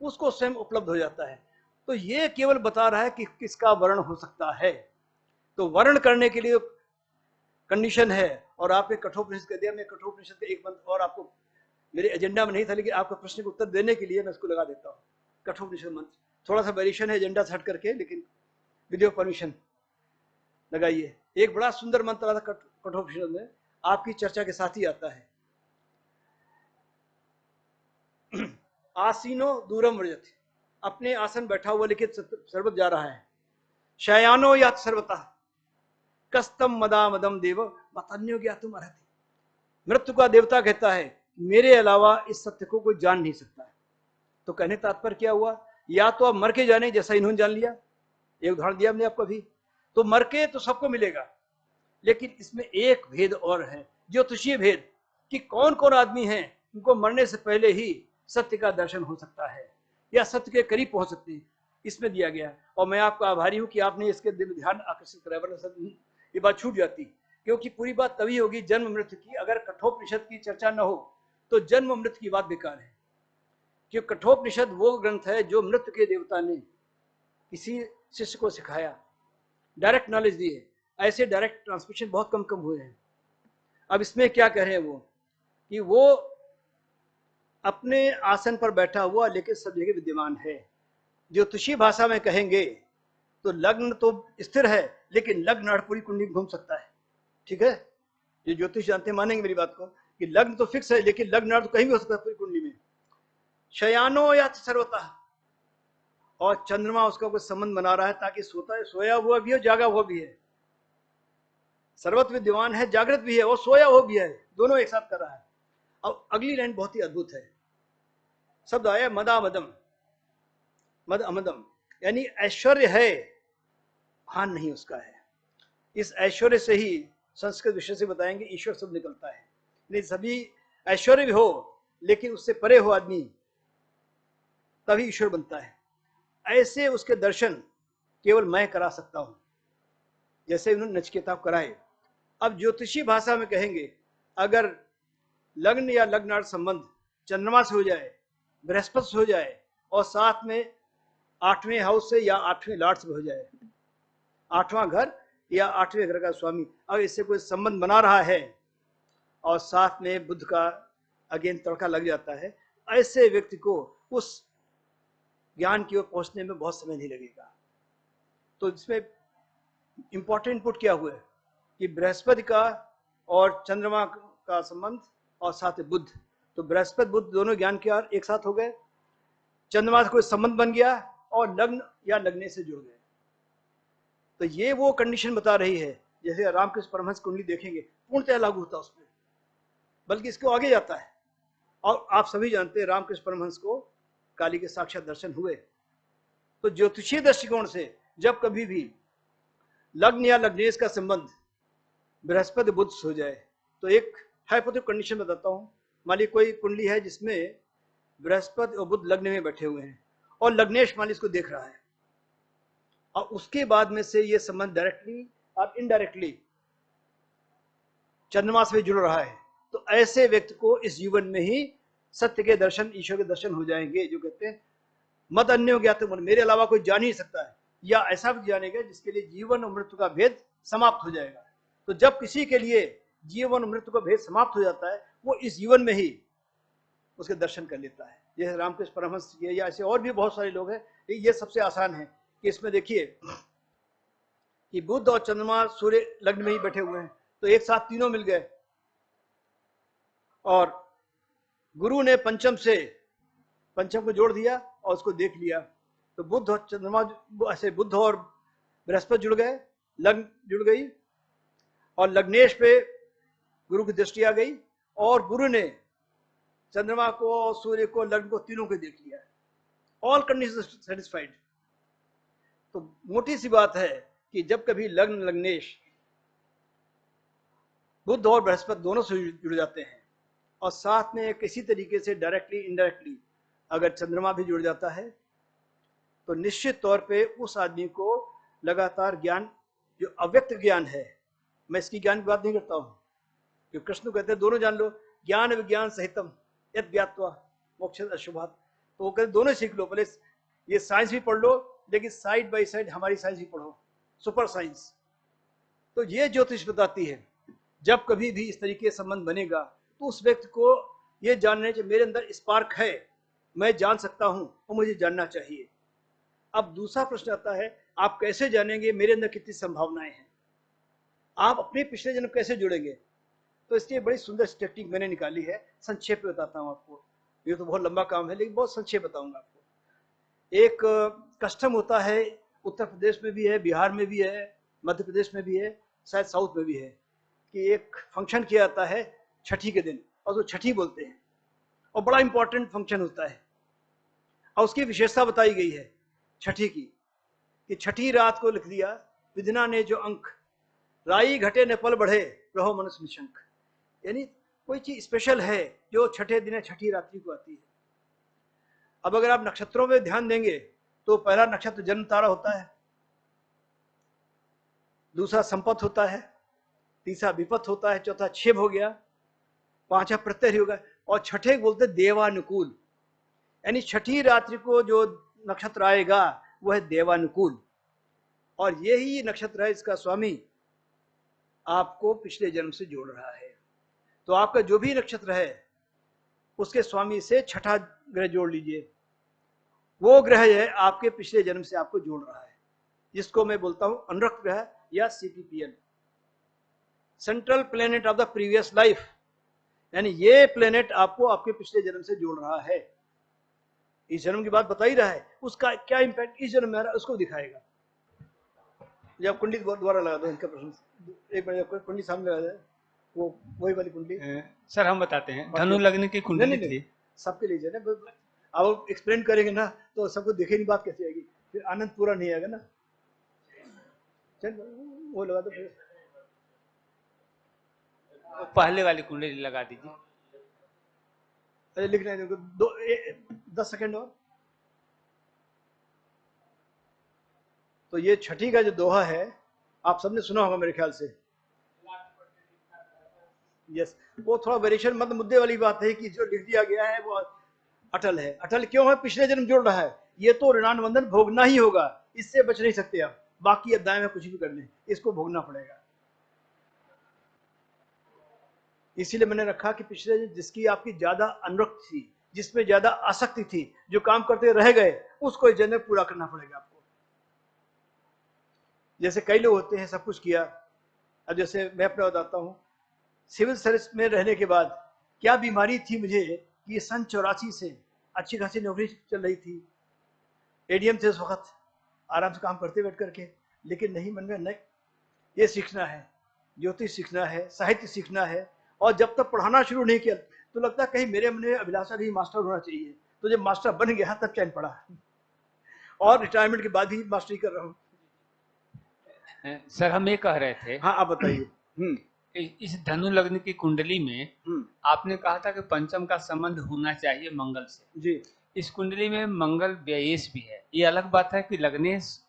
उसको स्वयं उपलब्ध हो जाता है। तो ये केवल बता रहा है कि किसका वर्ण हो सकता है। तो वर्ण करने के लिए कंडीशन है। और आपने कठोपनिषद कह दिया, मैं कठोपनिषद का एक मंत्र और आपको मेरे एजेंडा में नहीं था, लेकिन आपके प्रश्न को उत्तर देने के लिए मैं इसको लगा देता हूँ। कठोपनिषद मंत्र थोड़ा सा वेरिएशन है एजेंडा से हट करके, लेकिन विद योर परमिशन लगाइए। एक बड़ा सुंदर मंत्र आता कठोपनिषद में, आपकी चर्चा के साथ ही आता है। आसीनो दूरम व्रजति, अपने आसन बैठा हुआ लेकिन सर्वत जा रहा है। शयानो या सर्वतः कस्तम मदा मदम देव मतन्यो ज्ञातुम अर्हति। मृत्यु का देवता कहता है मेरे अलावा इस सत्य को कोई जान नहीं सकता है। तो कहने तात्पर्य क्या हुआ, या तो आप मर के जाने जैसा इन्होंने जान लिया, एक उदाहरण दिया हमने आपको अभी, तो मर के तो सबको मिलेगा, लेकिन इसमें एक भेद और है, ज्योतिषीय भेद, कि कौन कौन आदमी हैं उनको मरने से पहले ही सत्य का दर्शन हो सकता है या सत्य के करीब पहुंच सकते हैं, इसमें दिया गया। और मैं आपका आभारी हूं कि आपने इसके ध्यान आकर्षित कराया, वरना ये बात छूट जाती, क्योंकि पूरी बात तभी होगी जन्म मृत्यु की। अगर कठोपनिषद की चर्चा न हो तो जन्म मृत्यु की बात बेकार है। क्योंकि कठोपनिषद वो ग्रंथ है जो मृत्यु के देवता ने किसी शिष्य को सिखाया, डायरेक्ट नॉलेज दी है। ऐसे डायरेक्ट ट्रांसमिशन बहुत कम कम हुए हैं। अब इसमें क्या कह रहे हैं वो, कि वो अपने आसन पर बैठा हुआ लेकिन सब जगह विद्यमान है। ज्योतिषी भाषा में कहेंगे तो लग्न तो स्थिर है, लेकिन लग्न पूरी कुंडली में घूम सकता है। ठीक है, ये ज्योतिष जानते मानेंगे मेरी बात को, कि लग्न तो फिक्स है लेकिन लग्न तो कहीं भी हो सकता है पूरी कुंडली में। शयानो या सर्वतः, और चंद्रमा उसका कुछ संबंध बना रहा है ताकि सोता है, सोया हुआ भी है, जागा हुआ भी है, सर्वत्र विद्यमान है, जागृत भी है और सोया हुआ भी है, दोनों एक साथ कर रहा है। अब अगली लाइन बहुत ही अद्भुत है, शब्द आया मदामदम, मद अमदम, यानी ऐश्वर्य है, भान नहीं उसका है। इस ऐश्वर्य से ही संस्कृत विषय से बताएंगे ईश्वर शब्द निकलता है। नहीं, सभी ऐश्वर्य भी हो लेकिन उससे परे हो आदमी, तभी ईश्वर बनता है। ऐसे उसके दर्शन केवल मैं करा सकता हूं, जैसे उन्होंने नचिकेता को कराए। अब ज्योतिषी भाषा में कहेंगे अगर लग्न या लग्नार्थ संबंध चंद्रमा से हो जाए, बृहस्पति से हो जाए, और साथ में 8वें हाउस से या 8वें लॉर्ड से हो जाए, 8वां घर या 8वें घर का स्वामी, अगर इससे कोई संबंध बना रहा है और साथ में बुध का अगेन तड़का लग जाता है, ऐसे व्यक्ति को उस ज्ञान की ओर पहुंचने में बहुत समय नहीं लगेगा। तो इसमें इंपॉर्टेंट इनपुट क्या हुआ कि बृहस्पति का और चंद्रमा का संबंध और साथ में बुध, तो बृहस्पति बुध दोनों ज्ञान के और एक साथ हो गए, चंद्रमा से कोई संबंध बन गया और लग्न या लग्ने से जुड़ गए। तो ये वो कंडीशन बता रही है, जैसे रामकृष्ण परमहंस कुंडली देखेंगे पूर्णतः लागू होता है उसमें, बल्कि इसको आगे जाता है। और आप सभी जानते हैं रामकृष्ण परमहंस को काली के साक्षात दर्शन हुए। तो ज्योतिषीय दृष्टिकोण से जब कभी भी लग्न या लग्नेश का संबंध बृहस्पति बुध हो जाए, तो एक हाइपोथेटिकल कंडीशन बताता हूं। मान ली कोई कुंडली है जिसमें बृहस्पति और बुध लग्न में बैठे हुए हैं और लग्नेश मान ली इसको देख रहा है, और उसके बाद में से ये संबंध डायरेक्टली और इनडायरेक्टली चंद्रमा से जुड़ रहा है, तो ऐसे व्यक्ति को इस जीवन में ही सत्य के दर्शन, ईश्वर के दर्शन हो जाएंगे। जो कहते हैं मद अन्यो ज्ञातुम, मेरे अलावा कोई जान ही सकता है, या ऐसा भी जानेगा जिसके लिए जीवन और मृत्यु का भेद समाप्त हो जाएगा। तो जब किसी के लिए जीवन और मृत्यु का भेद समाप्त हो जाता है, वो इस जीवन में ही उसके दर्शन कर लेता है। जैसे रामकृष्ण परमहंस या ऐसे और भी बहुत सारे लोग हैं। ये सबसे आसान है कि इसमें देखिए कि बुध और चंद्रमा सूर्य लग्न में ही बैठे हुए हैं, तो एक साथ तीनों मिल गए, और गुरु ने पंचम से पंचम को जोड़ दिया और उसको देख लिया, तो बुध और चंद्रमा ऐसे बुध और बृहस्पति जुड़ गए, लग्न जुड़ गई, और लग्नेश पे गुरु की दृष्टि आ गई और गुरु ने चंद्रमा को, सूर्य को, लग्न को, तीनों को देख लिया। All condition satisfied. तो मोटी सी बात है कि जब कभी लग्न लग्नेश बुध और बृहस्पति दोनों से जुड़ जाते हैं और साथ में किसी तरीके से डायरेक्टली इनडायरेक्टली अगर चंद्रमा भी जुड़ जाता है तो निश्चित तौर पे उस आदमी को लगातार ज्ञान, जो अव्यक्त ज्ञान है, मैं इसकी ज्ञान की बात नहीं करता हूँ, क्योंकि कृष्ण कहते हैं दोनों जान लो, ज्ञान विज्ञान सहितम यद ज्ञात्वा मोक्षः अशुभात्। तो वो कहते दोनों सीख लो, पहले ये साइंस भी पढ़ लो लेकिन साइड बाय साइड हमारी साइंस भी पढ़ो, सुपर साइंस। तो ये ज्योतिष बताती है जब कभी भी इस तरीके संबंध बनेगा तो उस व्यक्ति को ये जानना चाहिए मेरे अंदर स्पार्क है, मैं जान सकता हूं और मुझे जानना चाहिए। अब दूसरा प्रश्न आता है, आप कैसे जानेंगे मेरे अंदर कितनी संभावनाएं हैं, आप अपने पिछले जन्म कैसे जुड़ेंगे? तो इसकी बड़ी सुंदर टेक्निक मैंने निकाली है, संक्षेप में बताता हूं आपको। ये तो बहुत लंबा काम है लेकिन बहुत संक्षेप बताऊंगा आपको। एक कस्टम होता है, उत्तर प्रदेश में भी है, बिहार में भी है, मध्य प्रदेश में भी है, शायद साउथ में भी है, कि एक फंक्शन किया जाता है छठी के दिन, और तो छठी बोलते हैं, और बड़ा इंपॉर्टेंट फंक्शन होता है। और उसकी विशेषता बताई गई है छठी की, कि छठी रात को लिख दिया विधना ने जो अंक, राई घटे न पल बढ़े रहो मनुष्य निशंक। यानी कोई चीज स्पेशल है जो छठे दिन छठी रात्रि को आती है। अब अगर आप नक्षत्रों में ध्यान देंगे तो पहला नक्षत्र जन्म तारा होता है, दूसरा संपत होता है, तीसरा विपत होता है, चौथा क्षेप हो गया, पांचवा प्रत्यय होगा, और छठे बोलते देवानुकूल। यानी छठी रात्रि को जो नक्षत्र आएगा वह है देवानुकूल, और यही नक्षत्र है इसका स्वामी आपको पिछले जन्म से जोड़ रहा है। तो आपका जो भी नक्षत्र है उसके स्वामी से छठा ग्रह जोड़ लीजिए, वो ग्रह है आपके पिछले जन्म से आपको जोड़ रहा है, जिसको मैं बोलता हूं अनुरक्त ग्रह या CPPL, central planet of the previous life. यानी ये प्लेनेट आपको आपके पिछले जन्म से जोड़ रहा है। इस जन्म की बात बता ही रहा है, उसका क्या इंपैक्ट इस जन्म में आ रहा है उसको दिखाएगा। जब कुंडली द्वारा लगा दो इनका प्रश्न, एक बार कुंडली सामने लगा जाए, वो वही वाली कुंडली। सर हम बताते हैं, धनु लग्न की कुंडली थी, सबके लिए ना, अब एक्सप्लेन करेंगे ना तो सबको दिखे नहीं, बात कैसे आएगी, फिर आनंद पूरा नहीं आएगा ना। चल वो लगा दो, फिर पहले वाली कुंडली लगा दीजिए। अरे लिखना है, 10 सेकंड और। तो ये छठी का जो दोहा है आप सबने सुना होगा मेरे ख्याल से। यस, वो थोड़ा वेरिएशन, मतलब मुद्दे वाली बात है कि जो लिख दिया गया है वो अटल है। अटल क्यों है? पिछले जन्म जोड़ रहा है, ये तो ऋणानुबंधन भोगना ही होगा, इससे बच नहीं सकते आप। बाकी अध्याय में कुछ भी कर लें, इसको भोगना पड़ेगा। इसीलिए मैंने रखा कि पिछले जिसकी आपकी ज्यादा अनुरक्त थी, जिसमें ज्यादा आसक्ति थी, जो काम करते रह गए, उसको इस जन्म में पूरा करना पड़ेगा आपको। जैसे कई लोग होते हैं सब कुछ किया, अब जैसे मैं अपना बताता हूँ, सिविल सर्विस में रहने के बाद क्या बीमारी थी मुझे कि सन 84 से अच्छी खासी नौकरी चल रही थी, एडीएम थे उस वक्त, आराम से काम करते बैठ करके, लेकिन नहीं, मन में नहीं, ये सीखना है, ज्योतिष सीखना है, साहित्य सीखना है। और जब तक पढ़ाना शुरू नहीं किया तो लगता कहीं मेरे मन में अभिलाषा नहीं मास्टर होना चाहिए। तो जब मास्टर बन गया तब चैन पड़ा, और रिटायरमेंट के बाद भी मास्टरी कर रहा हूँ। सर हम ये कह रहे थे, हाँ आप बताइए। इस धनु लग्न की कुंडली में आपने कहा था कि पंचम का संबंध होना चाहिए मंगल से जी। इस कुंडली में मंगल व्ययेश भी है। ये अलग बात है कि लग्नेश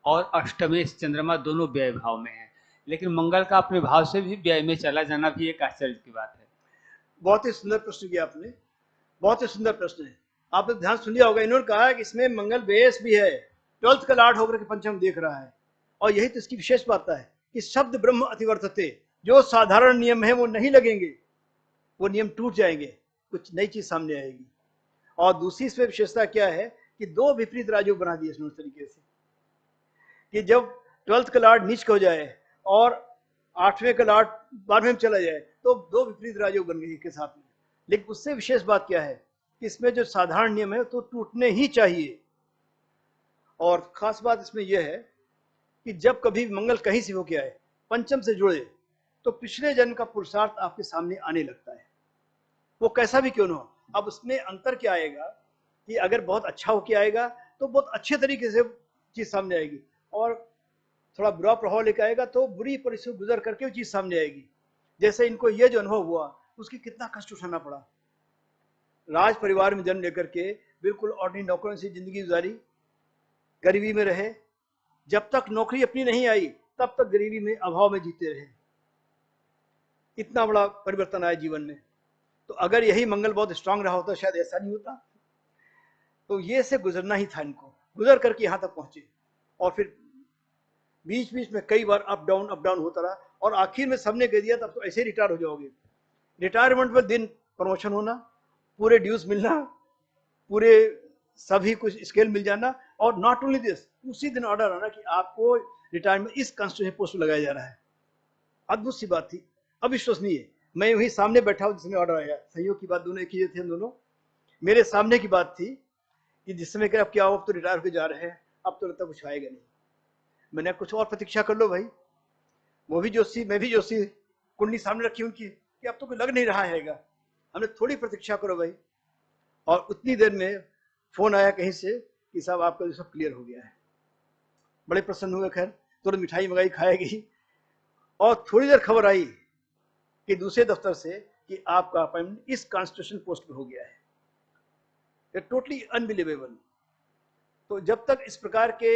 और अष्टमेश चंद्रमा दोनों व्यय भाव में है, लेकिन मंगल का अपने भाव से भी व्यय में चला जाना भी एक आश्चर्य की बात है। बहुत ही सुंदर प्रश्न किया आपने, बहुत ही सुंदर प्रश्न है। आपने ध्यान सुन लिया होगा, इन्होंने कहा कि इसमें मंगल व्ययेश भी है, 12th का लॉर्ड होकर के पंचम देख रहा है। और यही तो इसकी विशेष बात है कि शब्द ब्रह्म अतिवर्तते, जो साधारण नियम है वो नहीं लगेंगे, वो नियम टूट जाएंगे, कुछ नई चीज सामने आएगी। और दूसरी इसमें विशेषता क्या है कि दो विपरीत राजयोग बना दिए इसने उस तरीके से कि जब 12th का लॉर्ड नीच हो जाए और 8वें का लॉर्ड 12वें में चला जाए तो दो विपरीत राजयोग बन गए के साथ में। लेकिन उससे विशेष बात क्या है कि इसमें जो साधारण नियम है तो टूटने ही चाहिए। और खास बात इसमें यह है कि जब कभी मंगल कहीं से होके आए, पंचम से जुड़े, तो पिछले जन्म का पुरुषार्थ आपके सामने आने लगता है, वो कैसा भी क्यों ना हो। अब उसमें अंतर क्या आएगा कि अगर बहुत अच्छा होके आएगा तो बहुत अच्छे तरीके से चीज सामने आएगी, और थोड़ा बुरा प्रभाव लेकर आएगा तो बुरी परिस्थिति गुजर करके वो चीज सामने आएगी। जैसे इनको ये जो अनुभव हुआ उसकी कितना कष्ट उठाना पड़ा। राज परिवार में जन्म लेकर के बिल्कुल ऑर्डिनरी नौकरों से जिंदगी गुजारी, गरीबी में रहे, जब तक नौकरी अपनी नहीं आई तब तक गरीबी में अभाव में जीते रहे। इतना बड़ा परिवर्तन आया जीवन में। तो अगर यही मंगल बहुत स्ट्रांग रहा होता शायद ऐसा नहीं होता। तो ये से गुजरना ही था इनको, गुजर करके यहाँ तक पहुंचे, और फिर बीच बीच में कई बार अप डाउन होता रहा, और आखिर में सबने कह दिया तब तो ऐसे रिटायर हो जाओगे। रिटायरमेंट में दिन प्रमोशन होना, पूरे ड्यूज मिलना, पूरे सभी कुछ स्केल मिल जाना, और नॉट ओनली दिस, उसी दिन ऑर्डर आना कि आपको रिटायरमेंट इस कॉन्स्टिट्यूशन पोस्ट में लगाया जा रहा है। अद्भुत सी बात थी, अविश्वसनीय। मैं वही सामने बैठा हूँ जिसमें ऑर्डर आया, संयोग की बात, दोनों एक ही थे हम दोनों। मेरे सामने की बात थी कि जिस समय अब क्या हो, अब तो रिटायर होकर जा रहे हैं, अब तो लगता कुछ आएगा नहीं। मैंने कुछ और प्रतीक्षा कर लो भाई, वो भी जोशी मैं भी जोशी, कुंडली सामने रखी उनकी कि अब तो कोई लग नहीं रहा हैगा, हमने थोड़ी प्रतीक्षा करो भाई। और उतनी देर में फोन आया कहीं से कि साहब आपका सब क्लियर हो गया है। बड़े प्रसन्न हुए, खैर तुरंत मिठाई मंगाई, खाई गई, और थोड़ी देर खबर आई कि दूसरे दफ्तर से कि आपका अपॉइंटमेंट इस कॉन्स्टिट्यूशन पोस्ट पे हो गया है। Totally unbelievable. तो जब तक इस प्रकार के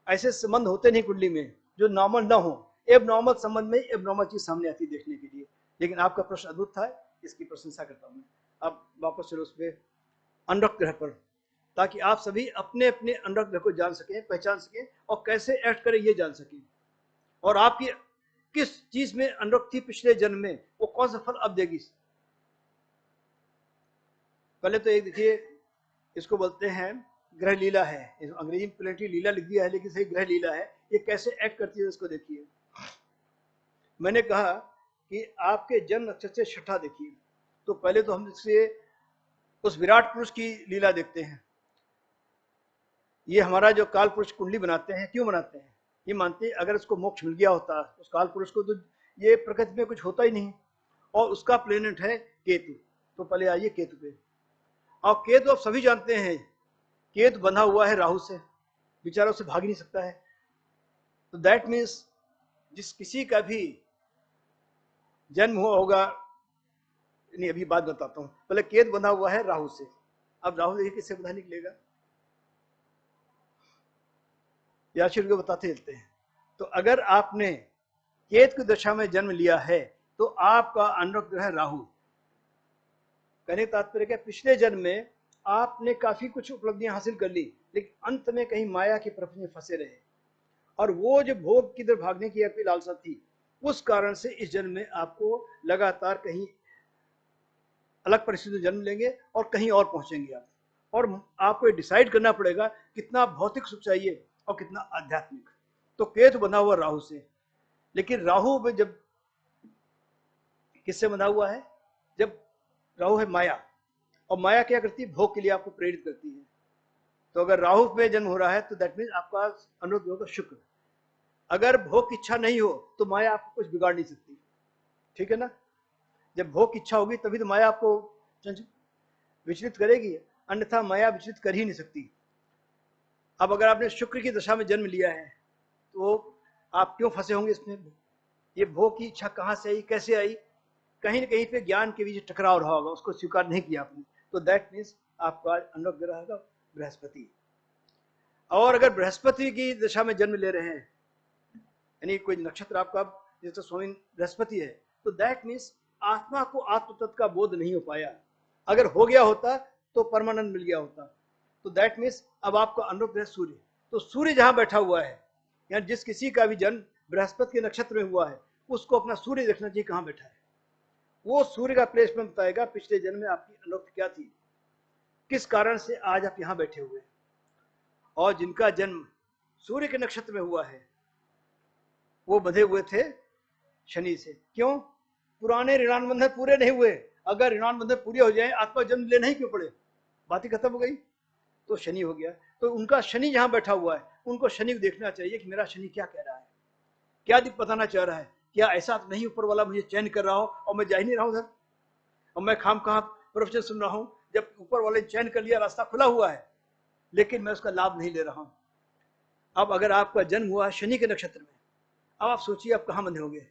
ऐसे संबंध होते नहीं कुंडली में जो नॉर्मल ना हो, एब नॉर्मल संबंध में एब नॉर्मल चीज सामने आती देखने के लिए। लेकिन आपका प्रश्न अद्भुत था, इसकी प्रशंसा करता हूँ। अब वापस चलो उस पर, अनुरक्त ग्रह पर, ताकि आप सभी अपने अपने अनुरक्त ग्रह को जान सकें, पहचान सकें, और कैसे एक्ट करें ये जान सकें, और आपकी किस चीज में अनुरक्त थी पिछले जन्म में, वो कौन सा फल अब देगी। पहले तो एक देखिए, इसको बोलते हैं ग्रह लीला है, अंग्रेजी में प्लेनेटरी लीला लिख दिया है, लेकिन सही ग्रह लीला है। ये कैसे एक्ट करती है इसको देखिए। मैंने कहा कि आपके जन्म नक्षत्र से छठा देखिए, तो पहले तो हम इससे उस विराट पुरुष की लीला देखते हैं। ये हमारा जो काल पुरुष कुंडली बनाते हैं, क्यों बनाते हैं? ये मानते हैं अगर इसको मोक्ष मिल गया होता उस काल पुरुष को, तो ये प्रकृति में कुछ होता ही नहीं, और उसका प्लेनेट है केतु। तो पहले आइए केतु पे। और केतु आप सभी जानते हैं, केतु बंधा हुआ है राहु से, बेचारा उससे भाग नहीं सकता है। तो दैट मीन्स जिस किसी का भी जन्म हुआ होगा, नहीं अभी बात बताता हूं, पहले केतु बंधा हुआ है राहु से। अब राहु देखिए किससे बंधा निकलेगा, याशिर को बताते चलते हैं। तो अगर आपने केतु की दशा में जन्म लिया है तो आपका अनुरक्त ग्रह राहु। कहने का तात्पर्य क्या, पिछले जन्म में आपने काफी कुछ उपलब्धियां हासिल कर ली, लेकिन अंत में कहीं माया के प्रपंच में फंसे रहे, और वो जो भोग की तरफ भागने की आपकी लालसा थी, उस कारण से इस जन्म में आपको लगातार कहीं अलग परिस्थिति में जन्म लेंगे और कहीं और पहुंचेंगे आप। और आपको डिसाइड करना पड़ेगा कितना भौतिक सुख चाहिए और कितना आध्यात्मिक। तो केतु बंधा हुआ राहु से, लेकिन राहु में जब किससे बंधा हुआ है, जब राहु है माया, और माया क्या करती है, भोग के लिए आपको प्रेरित करती है। तो अगर राहु में जन्म हो रहा है तो दैट मीन्स आपका अनुरूप होगा शुक्र। अगर भोग की इच्छा नहीं हो तो माया आपको कुछ बिगाड़ नहीं सकती, ठीक है ना। जब भोग की इच्छा होगी तभी तो माया आपको विचलित करेगी, अन्यथा माया विचलित कर ही नहीं सकती। अब अगर आपने शुक्र की दशा में जन्म लिया है तो आप क्यों फंसे होंगे इसमें, ये भोग की इच्छा कहाँ से आई, कैसे आई, कहीं न कहीं पे ज्ञान के बीच टकराव रहा होगा, उसको स्वीकार नहीं किया आपने। तो दैट मीन्स आपका अनुरक्त ग्रह होगा बृहस्पति। और अगर बृहस्पति की दशा में जन्म ले रहे हैं, यानी कोई नक्षत्र आपका जैसे स्वामी बृहस्पति है, तो दैट मीन्स आत्मा को आत्म तत्व का बोध नहीं हो पाया। अगर हो गया होता तो परमानंद मिल गया होता। तो दैट मीन्स अब आपका अनुरूप ग्रह सूर्य, तो सूर्य जहां बैठा हुआ है, यानी जिस किसी का भी जन्म बृहस्पति के नक्षत्र में हुआ है, उसको अपना सूर्य देखना चाहिए कहां बैठा है। वो सूर्य का प्लेसमेंट बताएगा पिछले जन्म में आपकी अनुरूप क्या थी, किस कारण से आज आप यहां बैठे हुए। और जिनका जन्म सूर्य के नक्षत्र में हुआ है वो बंधे हुए थे शनि से। क्यों? पुराने ऋणानुबंधन पूरे नहीं हुए। अगर ऋणानुबंधन पूरे हो जाए, आत्मा जन्म लेना ही क्यों पड़े, बात ही खत्म हो गई। तो शनि हो गया, तो उनका शनि जहां बैठा हुआ है, उनको शनि को देखना चाहिए कि मेरा शनि क्या कह रहा है, क्या दिख बताना चाह रहा है, क्या ऐसा तो नहीं ऊपर वाला मुझे चैन कर रहा हो और मैं जा ही नहीं रहा हूं उधर, और मैं खाम कहाँ प्रवचन सुन रहा हूं, जब ऊपर वाले ने चैन कर लिया, रास्ता खुला हुआ है, लेकिन मैं उसका लाभ नहीं ले रहा हूं। अब अगर आपका जन्म हुआ शनि के नक्षत्र में, अब आप सोचिए आप कहाँ बंधे होंगे,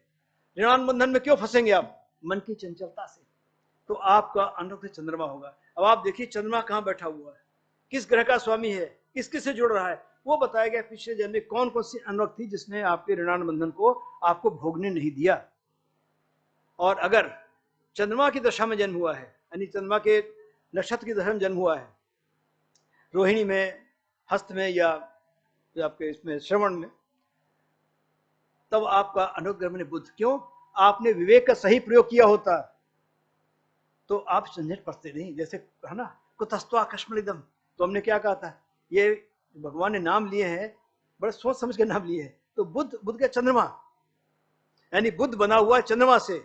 ऋणान बंधन में क्यों फंसेंगे आप? मन की चंचलता से। तो आपका अनुग्रह चंद्रमा होगा। अब आप देखिए चंद्रमा कहाँ बैठा हुआ है, किस ग्रह का स्वामी है, किस किस से जुड़ रहा है, वो बताया गया पिछले जन्म में कौन कौन सी अनुरक्त थी जिसने आपके ऋणान बंधन को आपको भोगने नहीं दिया। और अगर चंद्रमा की दशा में जन्म हुआ है, यानी चंद्रमा के नक्षत्र की दशा में जन्म हुआ है, रोहिणी में, हस्त में, या आपके इसमें श्रवण में, तब आपका अनुग्रह में बुध, क्यों? आपने विवेक का सही प्रयोग किया होता तो आप झंझट पड़ते नहीं। जैसे है ना, कुतस्त्वा कश्मलिदम, तो हमने क्या कहा था, ये भगवान ने नाम लिए हैं, बड़े सोच समझ के नाम लिए हैं। तो बुध का चंद्रमा, यानी बुध बना हुआ चंद्रमा से,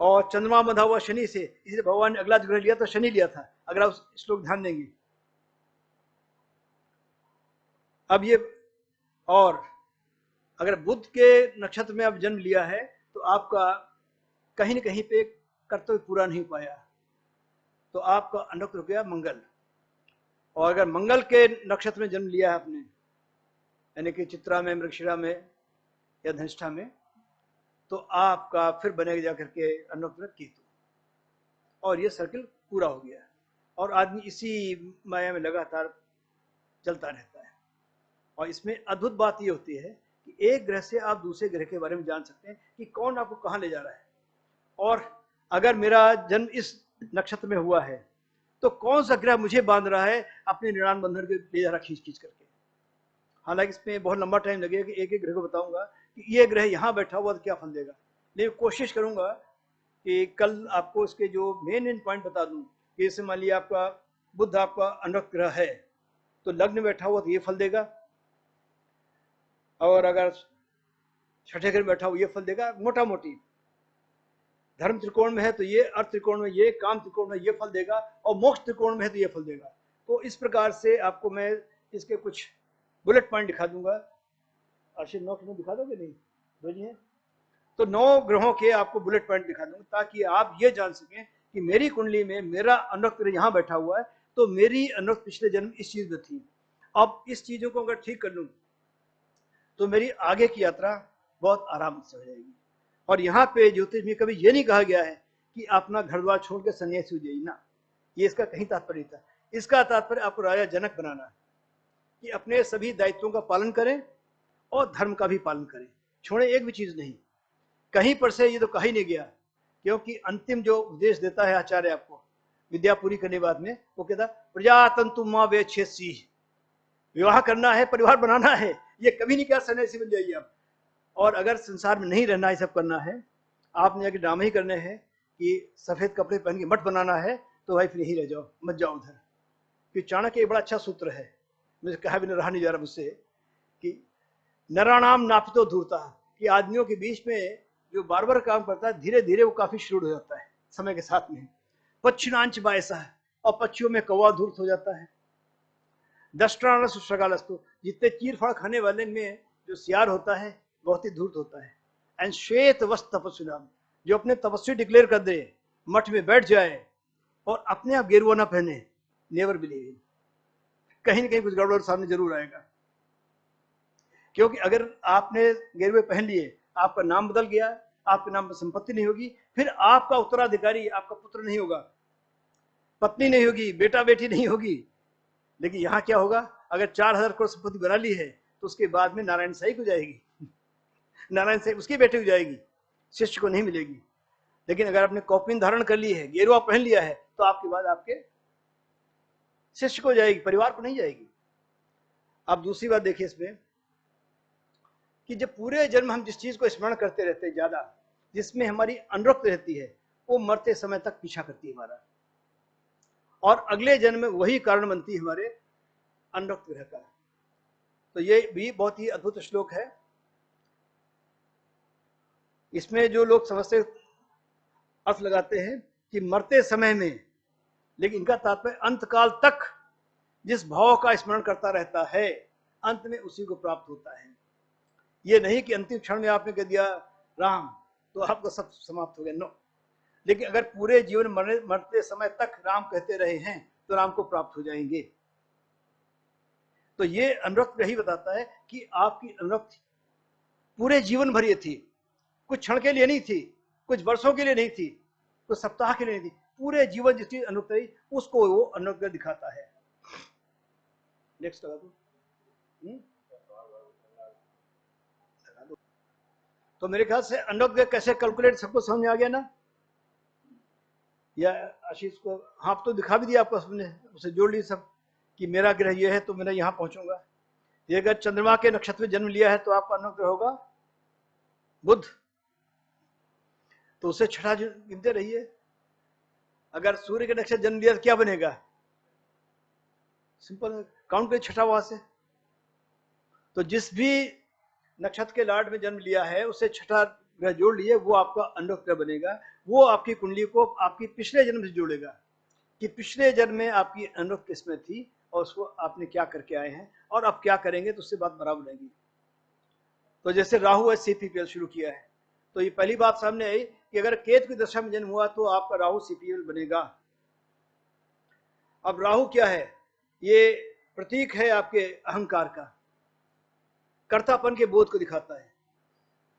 और चंद्रमा बंधा हुआ शनि से, इसलिए भगवान ने अगला ग्रह लिया तो शनि लिया था, अगर आप श्लोक ध्यान देंगे। अब ये, और अगर बुध के नक्षत्र में आप जन्म लिया है तो आपका कहीं न कहीं पे कर्तव्य पूरा नहीं पाया, तो आपका अनुग्रह हो गया मंगल। और अगर मंगल के नक्षत्र में जन्म लिया है आपने, यानी कि चित्रा में, मृगशिरा में या धनिष्ठा में, तो आपका फिर बनेगा जाकर के अनुग्रह केतु, और ये सर्किल पूरा हो गया, और आदमी इसी माया में लगातार चलता रहता है। और इसमें अद्भुत बात ये होती है कि एक ग्रह से आप दूसरे ग्रह के बारे में जान सकते हैं कि कौन आपको कहाँ ले जा रहा है। और अगर मेरा जन्म इस नक्षत्र में हुआ है तो कौन सा ग्रह मुझे बांध रहा है अपने ऋणान बंधन के ले जा रहा खींच खींच करके। हालांकि इसमें बहुत लंबा टाइम लगेगा कि एक एक ग्रह को बताऊंगा कि ये ग्रह यहाँ बैठा हुआ तो क्या फल देगा, लेकिन कोशिश करूंगा कि कल आपको इसके जो मेन पॉइंट बता दूं कि जैसे मान लिया आपका बुध आपका अनुरक्त ग्रह है तो लग्न बैठा हुआ तो ये फल देगा, और अगर छठे घर बैठा हुआ ये फल देगा। मोटा मोटी धर्म त्रिकोण में है तो ये, अर्थ त्रिकोण में ये, काम त्रिकोण में ये फल देगा, और मोक्ष त्रिकोण में है तो ये फल देगा। तो इस प्रकार से आपको मैं इसके कुछ बुलेट पॉइंट दिखा दूंगा। आशीष 9 में दिखा दोगे? नहीं बोलिए। तो 9 ग्रहों के आपको बुलेट पॉइंट दिखा दूंगा ताकि आप ये जान सकें कि मेरी कुंडली में मेरा अनुरक्त यहाँ बैठा हुआ है तो मेरी अनुरक्त पिछले जन्म इस चीज में थी। अब इस चीजों को अगर ठीक कर लूं तो मेरी आगे की यात्रा बहुत आराम से हो जाएगी। और यहाँ पे ज्योतिष में कभी ये नहीं कहा गया है कि अपना घर द्वार छोड़ के सन्यासी हो जाइए ना, ये इसका कहीं तात्पर्य था। इसका तात्पर्य आपको राजा जनक बनाना है कि अपने सभी दायित्वों का पालन करें और धर्म का भी पालन करें, छोड़े एक भी चीज नहीं। कहीं पर से ये तो कहा ही नहीं गया, क्योंकि अंतिम जो उपदेश देता है आचार्य आपको विद्या पूरी करने बाद में, वो कहता प्रजातंतु मां वेच्छेसी, विवाह करना है, परिवार बनाना है। ये कभी नहीं कहा सन्यासी बन जाइए आप। और अगर संसार में नहीं रहना है, सब करना है, आपने जाके ड्रामे ही करने हैं कि सफेद कपड़े पहन के मठ बनाना है, तो भाई फिर यही रह जाओ, मत जाओ उधर। कि चाणक्य एक बड़ा अच्छा सूत्र है, मुझे कहा भी रहा नहीं जा रहा मुझसे, कि नराणाम नापितो धूर्ता, कि आदमियों के बीच में जो बार बार काम करता है धीरे धीरे वो काफी श्रूड हो जाता है समय के साथ में। पक्षिणांच बायसा है, और पक्षियों में कौवा धूर्त हो जाता है। दष्ट्राण सुश्रगालस्तु, जितने चीर फाड़ खाने वाले में जो सियार होता है बहुत ही धूर्त होता है। एंड श्वेत वस्त्र तपस्विनाम, जो अपने तपस्वी डिक्लेयर कर दे, मठ में बैठ जाए और अपने आप गेरुआ ना पहने, नेवर बिलीव। कहीं ना कहीं कुछ गड़बड़ सामने जरूर आएगा, क्योंकि अगर आपने गेरुए पहन लिए, आपका नाम बदल गया, आपके नाम पर संपत्ति नहीं होगी, फिर आपका उत्तराधिकारी आपका पुत्र नहीं होगा, पत्नी नहीं होगी, बेटा बेटी नहीं होगी। लेकिन यहाँ क्या होगा, अगर 4000 करोड़ संपत्ति बना ली है तो उसके बाद में नारायण सहायक हो जाएगी, नारायण सहायक उसकी बेटी हो जाएगी, शिष्य को नहीं मिलेगी। लेकिन अगर आपने कौपीन धारण कर ली है, गेरुआ पहन लिया है, तो आपके बाद आपके शिष्य को जाएगी, परिवार को नहीं जाएगी। अब दूसरी बात देखिए इसमें कि जब पूरे जन्म हम जिस चीज को स्मरण करते रहते हैं ज्यादा, जिसमें हमारी अनुरक्त रहती है, वो मरते समय तक पीछा करती है हमारा, और अगले जन्म में वही कारण बनती है हमारे अनुरक्त ग्रह का। तो ये भी बहुत ही अद्भुत श्लोक है। इसमें जो लोग समझते अर्थ लगाते हैं कि मरते समय में, लेकिन इनका तात्पर्य अंतकाल तक जिस भाव का स्मरण करता रहता है, अंत में उसी को प्राप्त होता है। ये नहीं कि अंतिम क्षण में आपने कह दिया राम तो आपका सब समाप्त हो गया, नो। लेकिन अगर पूरे जीवन मरते समय तक राम कहते रहे हैं तो राम को प्राप्त हो जाएंगे। तो ये अनुरक्त यही बताता है कि आपकी अनुरक्ति पूरे जीवन भर ये थी, कुछ क्षण के लिए नहीं थी, कुछ वर्षों के लिए नहीं थी, कुछ सप्ताह के लिए नहीं थी, पूरे जीवन जिसकी अनुरक्त रही उसको वो अनुरक्त दिखाता है। नेक्स्ट लगा दो। तो मेरे ख्याल से अनुरक्त कैसे कैलकुलेट सबको समझ में आ गया ना, या आशीष को? हाँ, तो दिखा भी दिया आपको, सबने उसे जोड़ ली सब कि मेरा ग्रह ये है तो मैं यहाँ पहुंचूंगा। ये अगर चंद्रमा के नक्षत्र में जन्म लिया है तो आपका अनुग्रह होगा बुध, तो उसे छठा गिनते रहिए। अगर सूर्य के नक्षत्र जन्म लिया तो क्या बनेगा? सिंपल काउंट करिए छठा वहां से। तो जिस भी नक्षत्र के लार्ड में जन्म लिया है उसे छठा ग्रह जोड़ लिए, वो आपका अनुग्रह ग्रह बनेगा। वो आपकी कुंडली को आपकी पिछले जन्म से जोड़ेगा कि पिछले जन्म में आपकी अनुग्रह किसमें थी और उसको आपने क्या करके आए हैं और अब क्या करेंगे, तो उससे बात बराबर रहेगी। तो जैसे राहु है सीपीपीएल शुरू किया है, तो ये पहली बात सामने आई कि अगर केतु की दशा में जन्म हुआ तो आपका राहु सीपीएल बनेगा। अब राहु क्या है? ये प्रतीक है आपके अहंकार का, कर्तापन के बोध को दिखाता है।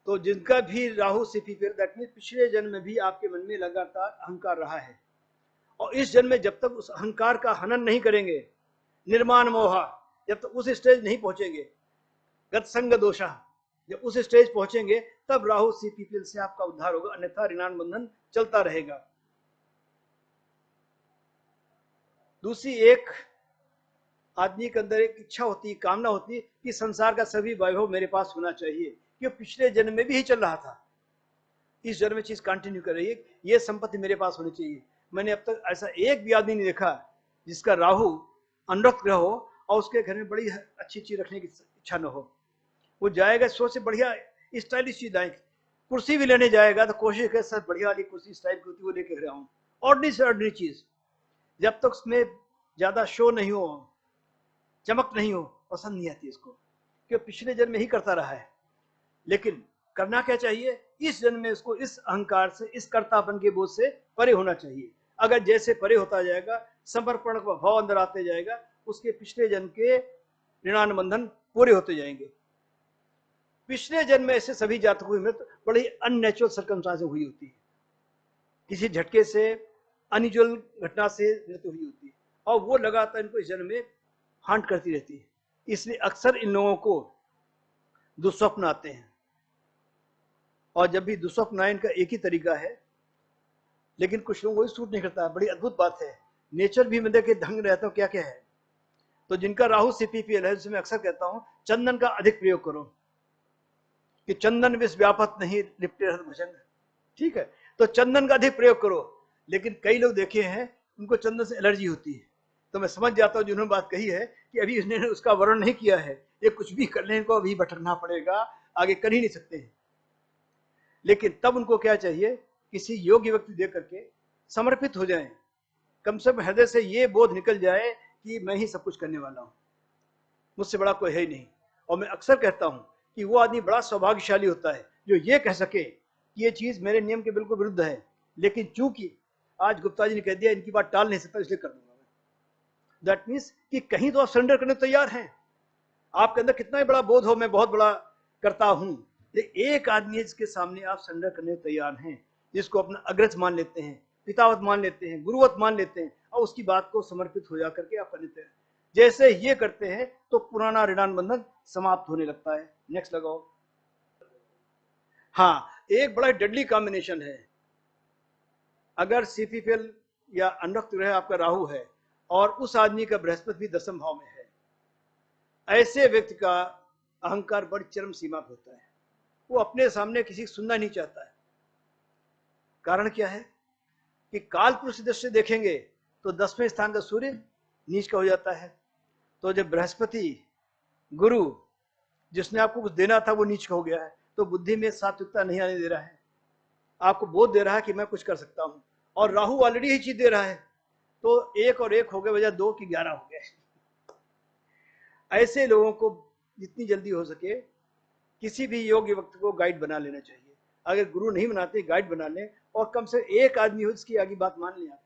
तो जिनका भी राहु सीपीपीएल, दैट मींस पिछले जन्म में भी आपके मन में लगातार अहंकार रहा है, और इस जन्म में जब तक उस अहंकार का हनन नहीं करेंगे, निर्माण मोहा, जब तक उस स्टेज नहीं पहुंचेंगे, गतसंग दोषा, जब उस स्टेज पहुंचेंगे तब राहु सीपीपीएल से आपका उद्धार होगा, अन्यथा ऋणान बंधन चलता रहेगा। दूसरी, एक आदमी के अंदर एक इच्छा होती है, कामना होती है कि संसार का सभी वैभव मेरे पास होना चाहिए, क्योंकि पिछले जन्म में भी ही चल रहा था, इस जन्म में चीज कंटिन्यू कर रही है, ये संपत्ति मेरे पास होनी चाहिए। मैंने अब तक ऐसा एक भी आदमी नहीं देखा जिसका राहु अनुरक्त ग्रह हो और उसके घर में बड़ी अच्छी चीज रखने की इच्छा न हो। वो जाएगा सोच से बढ़िया स्टाइलिश चीज लाएंगे, कुर्सी भी लेने जाएगा तो कोशिश करे सर बढ़िया वाली कुर्सी इस टाइप की होती है वो लेके घर आऊं। ऑर्डिनरी से ऑर्डिनरी चीज, जब तक उसमें ज्यादा शो नहीं हो, चमक नहीं हो, पसंद नहीं आती इसको, क्योंकि पिछले जन्म में ही करता रहा है। लेकिन करना क्या चाहिए? इस जन्म में इसको इस अहंकार से, इस कर्तापन के बोझ से परे होना चाहिए। अगर जैसे परे होता जाएगा, समर्पण का भाव अंदर आते जाएगा, उसके पिछले जन्म के ऋणान बंधन पूरे होते जाएंगे। पिछले जन्म में ऐसे सभी जातकों की मृत्यु बड़ी अननेचुरल सर्कमस्टांस हुई होती है, किसी झटके से, अनयूजुअल घटना से मृत्यु हुई होती है, और वो लगातार इनको इस जन्म में हांट करती रहती है। इसलिए अक्सर इन लोगों को दुस्वप्न आते हैं, और जब भी दुस्वप्न आए इनका एक ही तरीका है, लेकिन कुछ लोगों को सूट नहीं करता। बड़ी अद्भुत बात है, नेचर भी मतलब के ढंग रहता हूँ क्या क्या है। तो जिनका राहु सीपीपीएल है, जिसमें अक्सर कहता हूँ चंदन का अधिक प्रयोग करो, कि चंदन विष व्यापत नहीं लिपटे रहत भुजंग, ठीक है, तो चंदन का अधिक प्रयोग करो। लेकिन कई लोग देखे हैं उनको चंदन से एलर्जी होती है, तो मैं समझ जाता हूँ जिन्होंने बात कही है कि अभी उसने उसका वर्णन नहीं किया है, ये कुछ भी करने को अभी भटकना पड़ेगा, आगे कर ही नहीं सकते हैं। लेकिन तब उनको क्या चाहिए? किसी योग्य व्यक्ति दे करके समर्पित हो जाएं, कम से कम हृदय से ये बोध निकल जाए कि मैं ही सब कुछ करने वाला हूं, मुझसे बड़ा कोई है ही नहीं। और मैं अक्सर कहता हूं कि वो आदमी बड़ा सौभाग्यशाली होता है जो ये कह सके कि ये चीज मेरे नियम के बिल्कुल विरुद्ध है, लेकिन चूंकि आज गुप्ता जी ने कह दिया इनकी बात टाल नहीं सकता, इसलिए कर दूंगा मैं। दैट मीन्स कि कहीं तो आप सरेंडर करने तैयार हैं, आपके अंदर कितना ही बड़ा बोध हो मैं बहुत बड़ा करता हूं, एक आदमी जिसके सामने आप सरेंडर करने तैयार हैं, जिसको अपना अग्रज मान लेते हैं, पितावत मान लेते हैं, गुरुवत मान लेते हैं, और उसकी बात को समर्पित हो जा करके आप कर लेते हैं। जैसे ये करते हैं तो पुराना ऋणान बंधन समाप्त होने लगता है। नेक्स्ट लगाओ। हाँ, एक बड़ा डेडली कॉम्बिनेशन है, अगर सीपीपीएल या अनुरक्त ग्रह आपका राहु है और उस आदमी का बृहस्पति भी दशम भाव में है, ऐसे व्यक्ति का अहंकार बड़ी चरम सीमा पर होता है, वो अपने सामने किसी को सुनना नहीं चाहता है। कारण क्या है कि काल पुरुष दृष्टि से देखेंगे तो 10वें स्थान का सूर्य नीच का हो जाता है, तो जब बृहस्पति गुरु जिसने आपको कुछ देना था वो नीच का हो गया है, तो बुद्धि में सात्विकता नहीं आने दे रहा है, आपको बोध दे रहा है कि मैं कुछ कर सकता हूं, और राहु ऑलरेडी ही चीज दे रहा है, तो 1 और 1 हो गए वजह 2 की 11 हो गए। ऐसे लोगों को जितनी जल्दी हो सके किसी भी योग्य व्यक्ति को गाइड बना लेना चाहिए। अगर गुरु नहीं बनाते, गाइड बना लें, और कम से एक आदमी हो जिसकी आगे बात मान लें आप।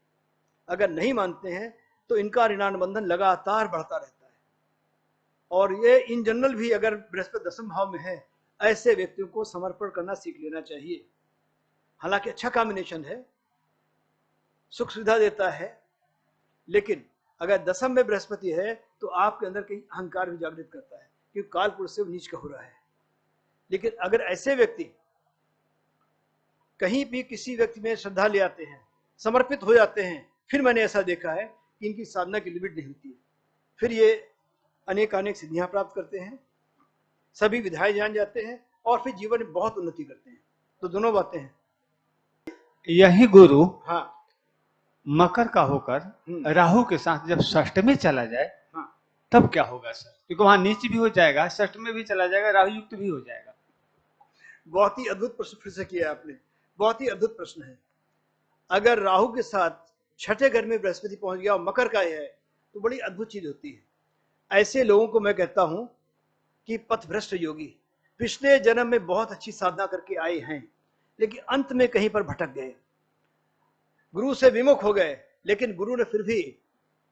अगर नहीं मानते हैं तो इनका ऋणानुबंधन लगातार बढ़ता रहता है। और ये इन जनरल भी अगर बृहस्पति दशम भाव में है, ऐसे व्यक्तियों को समर्पण करना सीख लेना चाहिए। हालांकि अच्छा कॉम्बिनेशन है, सुख सुविधा देता है, लेकिन अगर दशम में बृहस्पति है तो आपके अंदर कहीं अहंकार भी जागृत करता है, क्योंकि काल पुरुष से नीच का हो रहा है। लेकिन अगर ऐसे व्यक्ति कहीं भी किसी व्यक्ति में श्रद्धा ले आते हैं, समर्पित हो जाते हैं, फिर मैंने ऐसा देखा है कि इनकी साधना की लिमिट नहीं होती है। फिर ये अनेक सिद्धियां प्राप्त करते हैं, सभी विधाएं जान जाते हैं, और फिर जीवन में बहुत उन्नति करते हैं। तो दोनों बातें हैं। यही गुरु हाँ मकर का होकर राहु के साथ जब षष्ठ में चला जाए, हाँ, तब क्या होगा सर? क्योंकि वहां नीच भी हो जाएगा, षष्ठ में भी चला जाएगा, राहु युक्त भी हो जाएगा। बहुत ही अद्भुत प्रश्न फिर से किया आपने, बहुत ही अद्भुत प्रश्न है। अगर राहु के साथ छठे घर में बृहस्पति पहुंच गया और मकर का है, तो बड़ी अद्भुत चीज होती है। ऐसे लोगों को मैं कहता हूं कि पथभ्रष्ट योगी, पिछले जन्म में बहुत अच्छी साधना करके आए हैं, लेकिन अंत में कहीं पर भटक गए, गुरु से विमुख हो गए, लेकिन गुरु ने फिर भी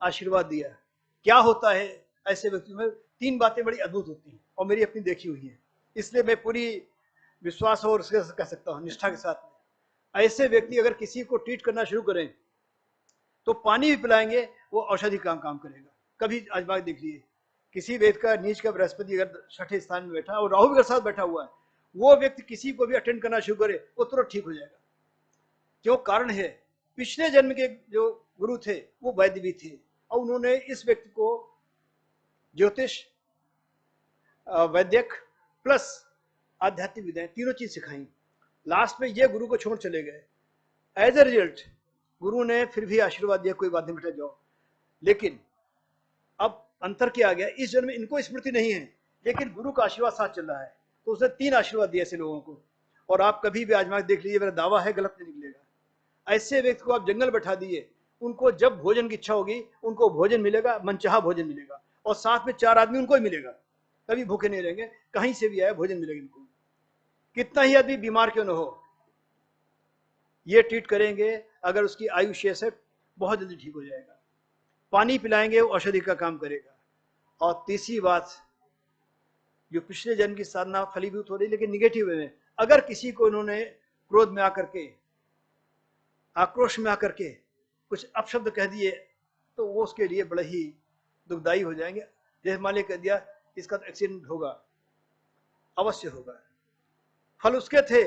आशीर्वाद दिया। क्या होता है ऐसे व्यक्तियों में? तीन बातें बड़ी अद्भुत होती हैं, और मेरी अपनी देखी हुई है, इसलिए मैं पूरी विश्वास और उसके कह सकता हूँ निष्ठा के साथ में। ऐसे व्यक्ति अगर किसी को ट्रीट करना शुरू करें तो पानी भी पिलाएंगे, वो औषधि का काम करेगा। कभी आजमा के देख लिए, किसी व्यक्ति का नीच का बृहस्पति अगर छठे स्थान में बैठा और राहु के साथ बैठा हुआ है, वो व्यक्ति किसी को भी अटेंड करना शुरू करे, वो तुरंत ठीक हो जाएगा। क्यों? कारण है, पिछले जन्म के जो गुरु थे वो वैद्य भी थे, और उन्होंने इस व्यक्ति को ज्योतिष, वैद्यक प्लस आध्यात्मिक विद्याएं तीनों चीज सिखाई। लास्ट में ये गुरु को छोड़ चले गए। एज ए रिजल्ट गुरु ने फिर भी आशीर्वाद दिया, कोई बात नहीं बेटा जाओ। लेकिन अब अंतर क्या आ गया, इस जन्म में इनको स्मृति नहीं है, लेकिन गुरु का आशीर्वाद साथ चल रहा है, तो उसने तीन आशीर्वाद दिए ऐसे लोगों को। और आप कभी भी आजमा के देख लीजिए, मेरा दावा है गलत नहीं निकलेगा। ऐसे व्यक्ति को आप जंगल बैठा दिए, उनको जब भोजन की इच्छा होगी उनको भोजन मिलेगा, मनचाहा भोजन मिलेगा, और साथ में चार आदमी उनको ही मिलेगा, कभी भूखे नहीं रहेंगे, कहीं से भी आए भोजन मिलेगा इनको। कितना ही आदमी बीमार क्यों न हो, ये ट्रीट करेंगे, अगर उसकी आयु शेष है बहुत जल्दी ठीक हो जाएगा। पानी पिलाएंगे, वो औषधि का काम करेगा। और तीसरी बात, जो पिछले जन्म की साधना फलीभूत हो रही लेकिन निगेटिव वे में, अगर किसी को उन्होंने क्रोध में आकर के, आक्रोश में आकर के कुछ अपशब्द कह दिए, तो वो उसके लिए बड़े ही दुखदायी हो जाएंगे। जैसे मान लिया कह दिया इसका तो एक्सीडेंट होगा, अवश्य होगा, फल उसके थे,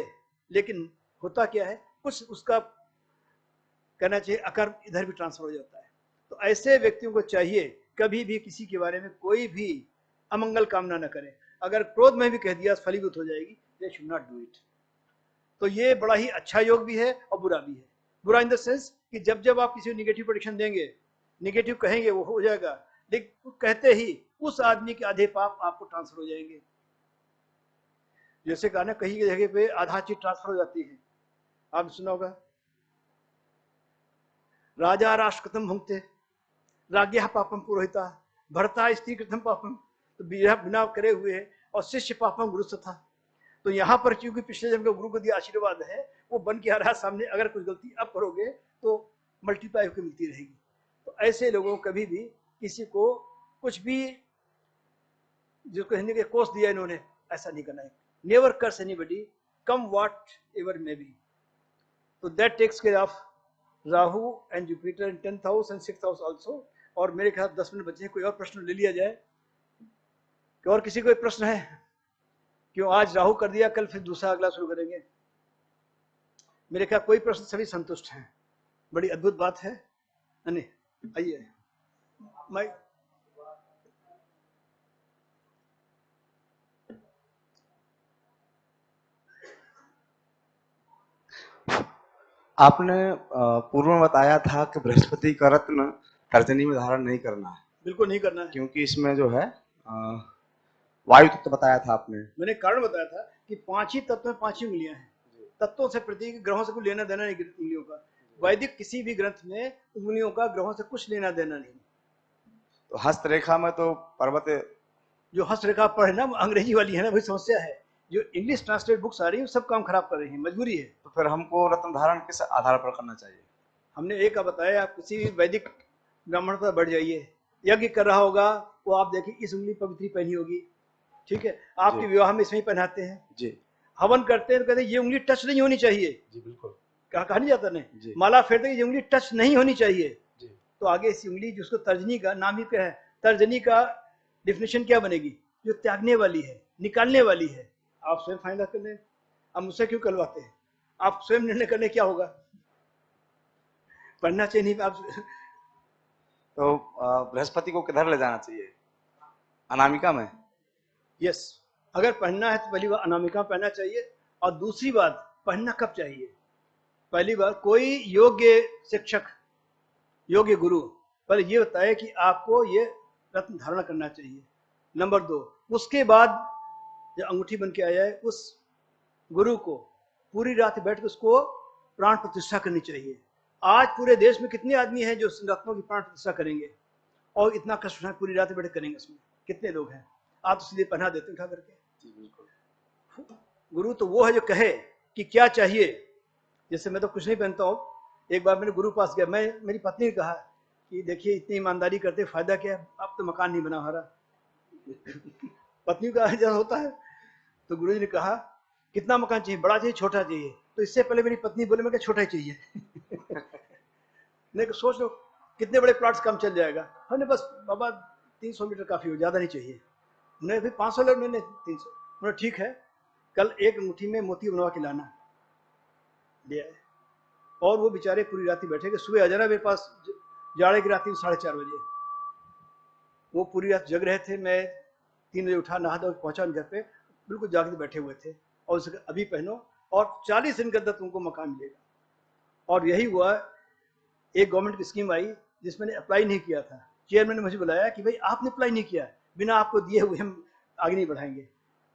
लेकिन होता क्या है, कुछ उसका कहना चाहिए अकर्म इधर भी ट्रांसफर हो जाता है। तो ऐसे व्यक्तियों को चाहिए कभी भी किसी के बारे में कोई भी अमंगल कामना न करें। अगर क्रोध में भी कह दिया फलीभूत हो जाएगी, they should not do it. तो ये बड़ा ही अच्छा योग भी है और बुरा भी है। बुरा इन द सेंस कि जब जब आप किसी को निगेटिव प्रेडिक्शन देंगे, निगेटिव कहेंगे, वो हो जाएगा, लेकिन कहते ही उस आदमी के आधे पाप आपको ट्रांसफर हो जाएंगे। जैसे कहा ना, कहीं की जगह पे आधा चीज ट्रांसफर हो जाती है, आप सुना होगा, राजा राष्ट्र कृतम भुंगते राज्ञा पापम पुरोहिता भरता स्त्री कृतम पापम, तो बिना करे हुए है, और शिष्य पापम गुरु था। तो यहाँ पर क्योंकि पिछले जन्म के गुरु को दिया आशीर्वाद है, वो बन के आ रहा है सामने, अगर कुछ गलती अब करोगे तो मल्टीप्लाई होकर मिलती रहेगी। तो ऐसे लोगों को कभी भी किसी को कुछ भी जिसको हिंदी के कोर्स दिया इन्होंने, ऐसा नहीं करना है। Never curse anybody, come whatever may be. तो that takes care of Rahu and Jupiter in 10th house and 6th house also. और मेरे ख्याल 10 मिनट बचे हैं, कोई और प्रश्न ले लिया जाए कि और किसी को एक प्रश्न है? क्यों आज राहु कर दिया, कल फिर दूसरा अगला शुरू करेंगे। मेरे ख्याल कोई प्रश्न, सभी संतुष्ट हैं, बड़ी अद्भुत बात है। आइए मैं आपने पूर्व में बताया था कि बृहस्पति का रत्न तर्जनी में धारण नहीं करना है। बिल्कुल नहीं करना है, क्योंकि इसमें जो है वायु तत्व बताया था आपने। मैंने कारण बताया था कि 5 ही तत्व में 5 ही उंगलियां हैं। तत्वों से प्रतीक, ग्रहों से कुछ लेना देना नहीं उंगलियों का। वैदिक किसी भी ग्रंथ में उंगलियों का ग्रहों से कुछ लेना देना नहीं। तो हस्तरेखा में तो पर्वत, जो हस्तरेखा पढ़े ना, अंग्रेजी वाली है ना, वही समस्या है। जो इंग्लिश ट्रांसलेट बुक्स आ रही है सब काम खराब कर रही है, मजबूरी है। तो फिर हमको रत्न धारण किस आधार पर करना चाहिए? हमने एक का बताया, आप किसी भी वैदिक ब्राह्मण पर बढ़ जाइए, यज्ञ कर रहा होगा वो आप देखिए इस उंगली पवित्री पहनी होगी, ठीक है, आपके जी। विवाह में इसमें ही पहनाते हैं। जी हवन करते हैं तो कहते हैं ये उंगली टच नहीं होनी चाहिए, जी बिल्कुल। कहा नहीं जाता नहीं, जी माला फेरते हैं ये उंगली टच नहीं होनी चाहिए। जी तो आगे इस उंगली जिसको तर्जनी का नाम ही क्या है, तर्जनी का डिफिनेशन क्या बनेगी? जो त्यागने वाली है, निकालने वाली है। आप स्वयं फाइनल कर लें, आप मुझसे क्यों करवाते हैं? आप स्वयं निर्णय करने क्या होगा, पढ़ना चाहिए नहीं आप। तो बृहस्पति को किधर ले जाना चाहिए? अनामिका में? यस, अगर पढ़ना है तो पहली बार अनामिका पढ़ना चाहिए, और दूसरी बात पढ़ना कब चाहिए? पहली बार कोई योग्य शिक्षक, योग्य गुरु पहले ये बताए कि आपको ये रत्न धारण करना चाहिए। नंबर 2, उसके बाद जब अंगूठी बन के आया है उस गुरु को पूरी रात बैठ के उसको प्राण प्रतिष्ठा करनी चाहिए। आज पूरे देश में कितने आदमी हैं जो रत्नों की प्राण प्रतिष्ठा करेंगे, और इतना कष्ट पूरी रात बैठ करेंगे? उसमें कितने लोग हैं? आप तो सीधे पहना देते उठा करके। गुरु तो वो है जो कहे कि क्या चाहिए। जैसे मैं तो कुछ नहीं पहनता हूँ, एक बार मेरे गुरु पास गया, मेरी पत्नी ने कहा कि देखिए इतनी ईमानदारी करते फायदा क्या है, अब तो मकान नहीं बना हमारा। पत्नी का जब होता है तो गुरु जी ने कहा कितना मकान चाहिए, बड़ा चाहिए छोटा चाहिए? तो इससे पहले मेरी पत्नी बोले मैं क्या छोटा ही चाहिए। नहीं सोच लो कितने बड़े प्लॉट्स काम चल जाएगा। हमने बस बाबा 300 मीटर काफी हो, ज्यादा नहीं चाहिए। उन्हें फिर 500 लोग, मैंने 300। बोले ठीक है, कल एक अंगूठी में मोती बनवा के लाना। ले आए, और वो बेचारे पूरी रात बैठे कि सुबह आ जाना मेरे पास। जाड़े की रात 4:30 बजे वो पूरी रात जग रहे थे। मैं 3 बजे उठा, नहा धो पहुंचा घर पे, बिल्कुल जागते बैठे हुए थे। और उसके अभी पहनो और 40 दिन के अंदर तुमको मकान मिलेगा। और यही हुआ। एक गवर्नमेंट की स्कीम आई जिसमें मैंने अप्लाई नहीं किया था। चेयरमैन ने मुझे बुलाया कि भाई आपने अप्लाई नहीं किया, बिना आपको दिए हुए हम आगे नहीं बढ़ाएंगे।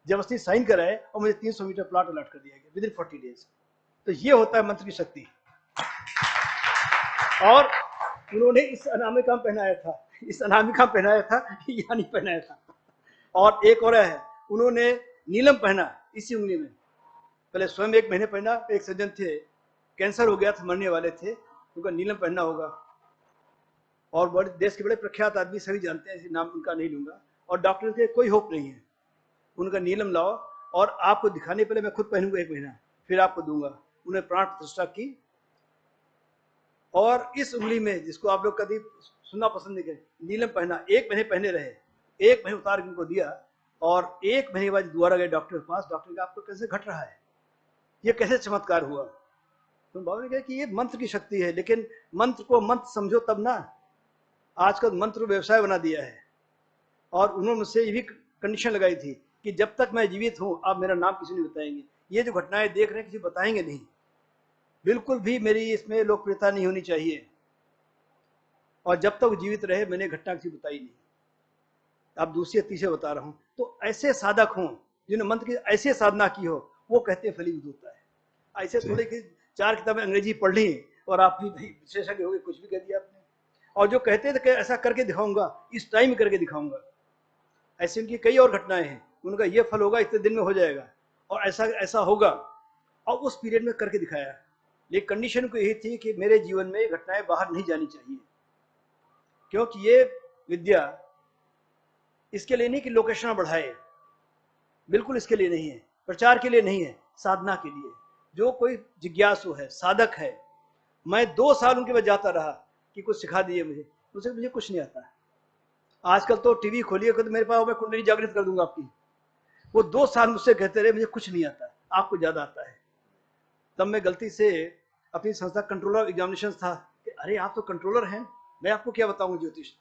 जबरदस्ती साइन कराए और मुझे 300 मीटर प्लॉट अलॉट कर दिया गया विदिन 40 डेज। तो ये होता है मंत्र की शक्ति। और उन्होंने इस अनामिका पहनाया था, इस अनामिका पहनाया था, या नहीं पहनाया था। और एक और है, उन्होंने नीलम पहना इसी उंगली में। पहले स्वयं 1 महीने पहना। एक सज्जन थे, कैंसर हो गया था, मरने वाले थे, उनका नीलम पहनना होगा। और बड़े देश के बड़े प्रख्यात आदमी, सभी जानते हैं, नाम उनका नहीं लूंगा। और डॉक्टर के कोई होप नहीं है, उनका नीलम लाओ और आपको दिखाने, पहले मैं खुद पहनूंगा 1 महीना, फिर आपको दूंगा। उन्हें प्राण प्रतिष्ठा की। और इस उंगली में, जिसको आप लोग कभी सुनना पसंद नहीं करें, नीलम पहना। 1 महीने पहने रहे, 1 महीने उतार के उनको दिया, और 1 महीने बाद दोबारा गए डॉक्टर के पास। डॉक्टर ने कहा आपको कैसे घट रहा है, ये कैसे चमत्कार हुआ? तो बाबा ने कहा कि ये मंत्र की शक्ति है, लेकिन मंत्र को मंत्र समझो तब ना। आजकल मंत्र व्यवसाय बना दिया है। और उन्होंने मुझसे ये भी कंडीशन लगाई थी कि जब तक मैं जीवित हूं आप मेरा नाम किसी नहीं बताएंगे। ये जो घटनाएं देख रहे हैं किसी बताएंगे नहीं। बिल्कुल भी मेरी इसमें लोकप्रियता नहीं होनी चाहिए। और जब तक जीवित रहे मैंने घटना किसी बताई नहीं। अब दूसरे तीसरे बता रहा हूं। तो ऐसे साधक हों जिन्होंने मंत्र की ऐसे साधना की हो, वो कहते हैं फलीभूत होता है। ऐसे थोड़े कि 4 किताबें अंग्रेजी पढ़ ली और आप भी विशेषज्ञ हो गए, कुछ भी कह दिया आपने। और जो कहते थे कि ऐसा करके दिखाऊंगा, इस टाइम में करके दिखाऊंगा, ऐसे उनकी कई और घटनाएं हैं। उनका ये फल होगा, इतने दिन में हो जाएगा, और ऐसा ऐसा होगा, और उस पीरियड में करके दिखाया। लेकिन कंडीशन को यही थी कि मेरे जीवन में घटनाएं बाहर नहीं जानी चाहिए, क्योंकि ये विद्या इसके लिए नहीं कि लोकेशन बढ़ाए, बिल्कुल इसके लिए नहीं है, प्रचार के लिए नहीं है, साधना के लिए। जो कोई जिज्ञासु है, साधक है। मैं 2 साल उनके पास जाता रहा कि कुछ सिखा दिए मुझे कुछ नहीं आता। आजकल तो टीवी खोलिए खुद मेरे पास, मैं कुंडली जागृत कर दूंगा आपकी। वो 2 साल मुझसे कहते रहे मुझे कुछ नहीं आता, आपको ज्यादा आता है। तब मैं गलती से अपनी संस्था कंट्रोलर ऑफ एग्जामिनेशन था कि अरे आप तो कंट्रोलर हैं, मैं आपको क्या बताऊं ज्योतिष।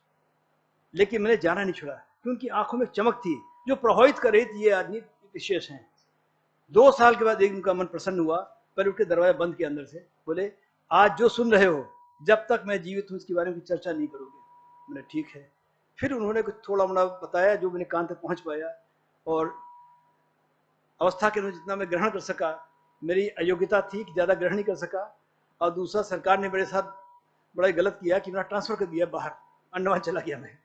लेकिन मैंने जाना नहीं छोड़ा, क्योंकि आंखों में चमक थी जो प्रभावित कर रही थी। ये आदमी विशेष हैं। 2 साल के बाद एक उनका मन प्रसन्न हुआ, पर उनके दरवाजा बंद किया अंदर से। बोले आज जो सुन रहे हो, जब तक मैं जीवित हूं इसके बारे में चर्चा नहीं करोगे। मैंने ठीक है। फिर उन्होंने कुछ थोड़ा मोड़ा बताया जो मैंने कान तक पहुंच पाया, और अवस्था के अनुसार जितना मैं ग्रहण कर सका। मेरी अयोग्यता थी कि ज्यादा ग्रहण नहीं कर सका। और दूसरा, सरकार ने मेरे साथ बड़ा गलत किया कि मेरा ट्रांसफर कर दिया बाहर, अंडमान चला गया मैं।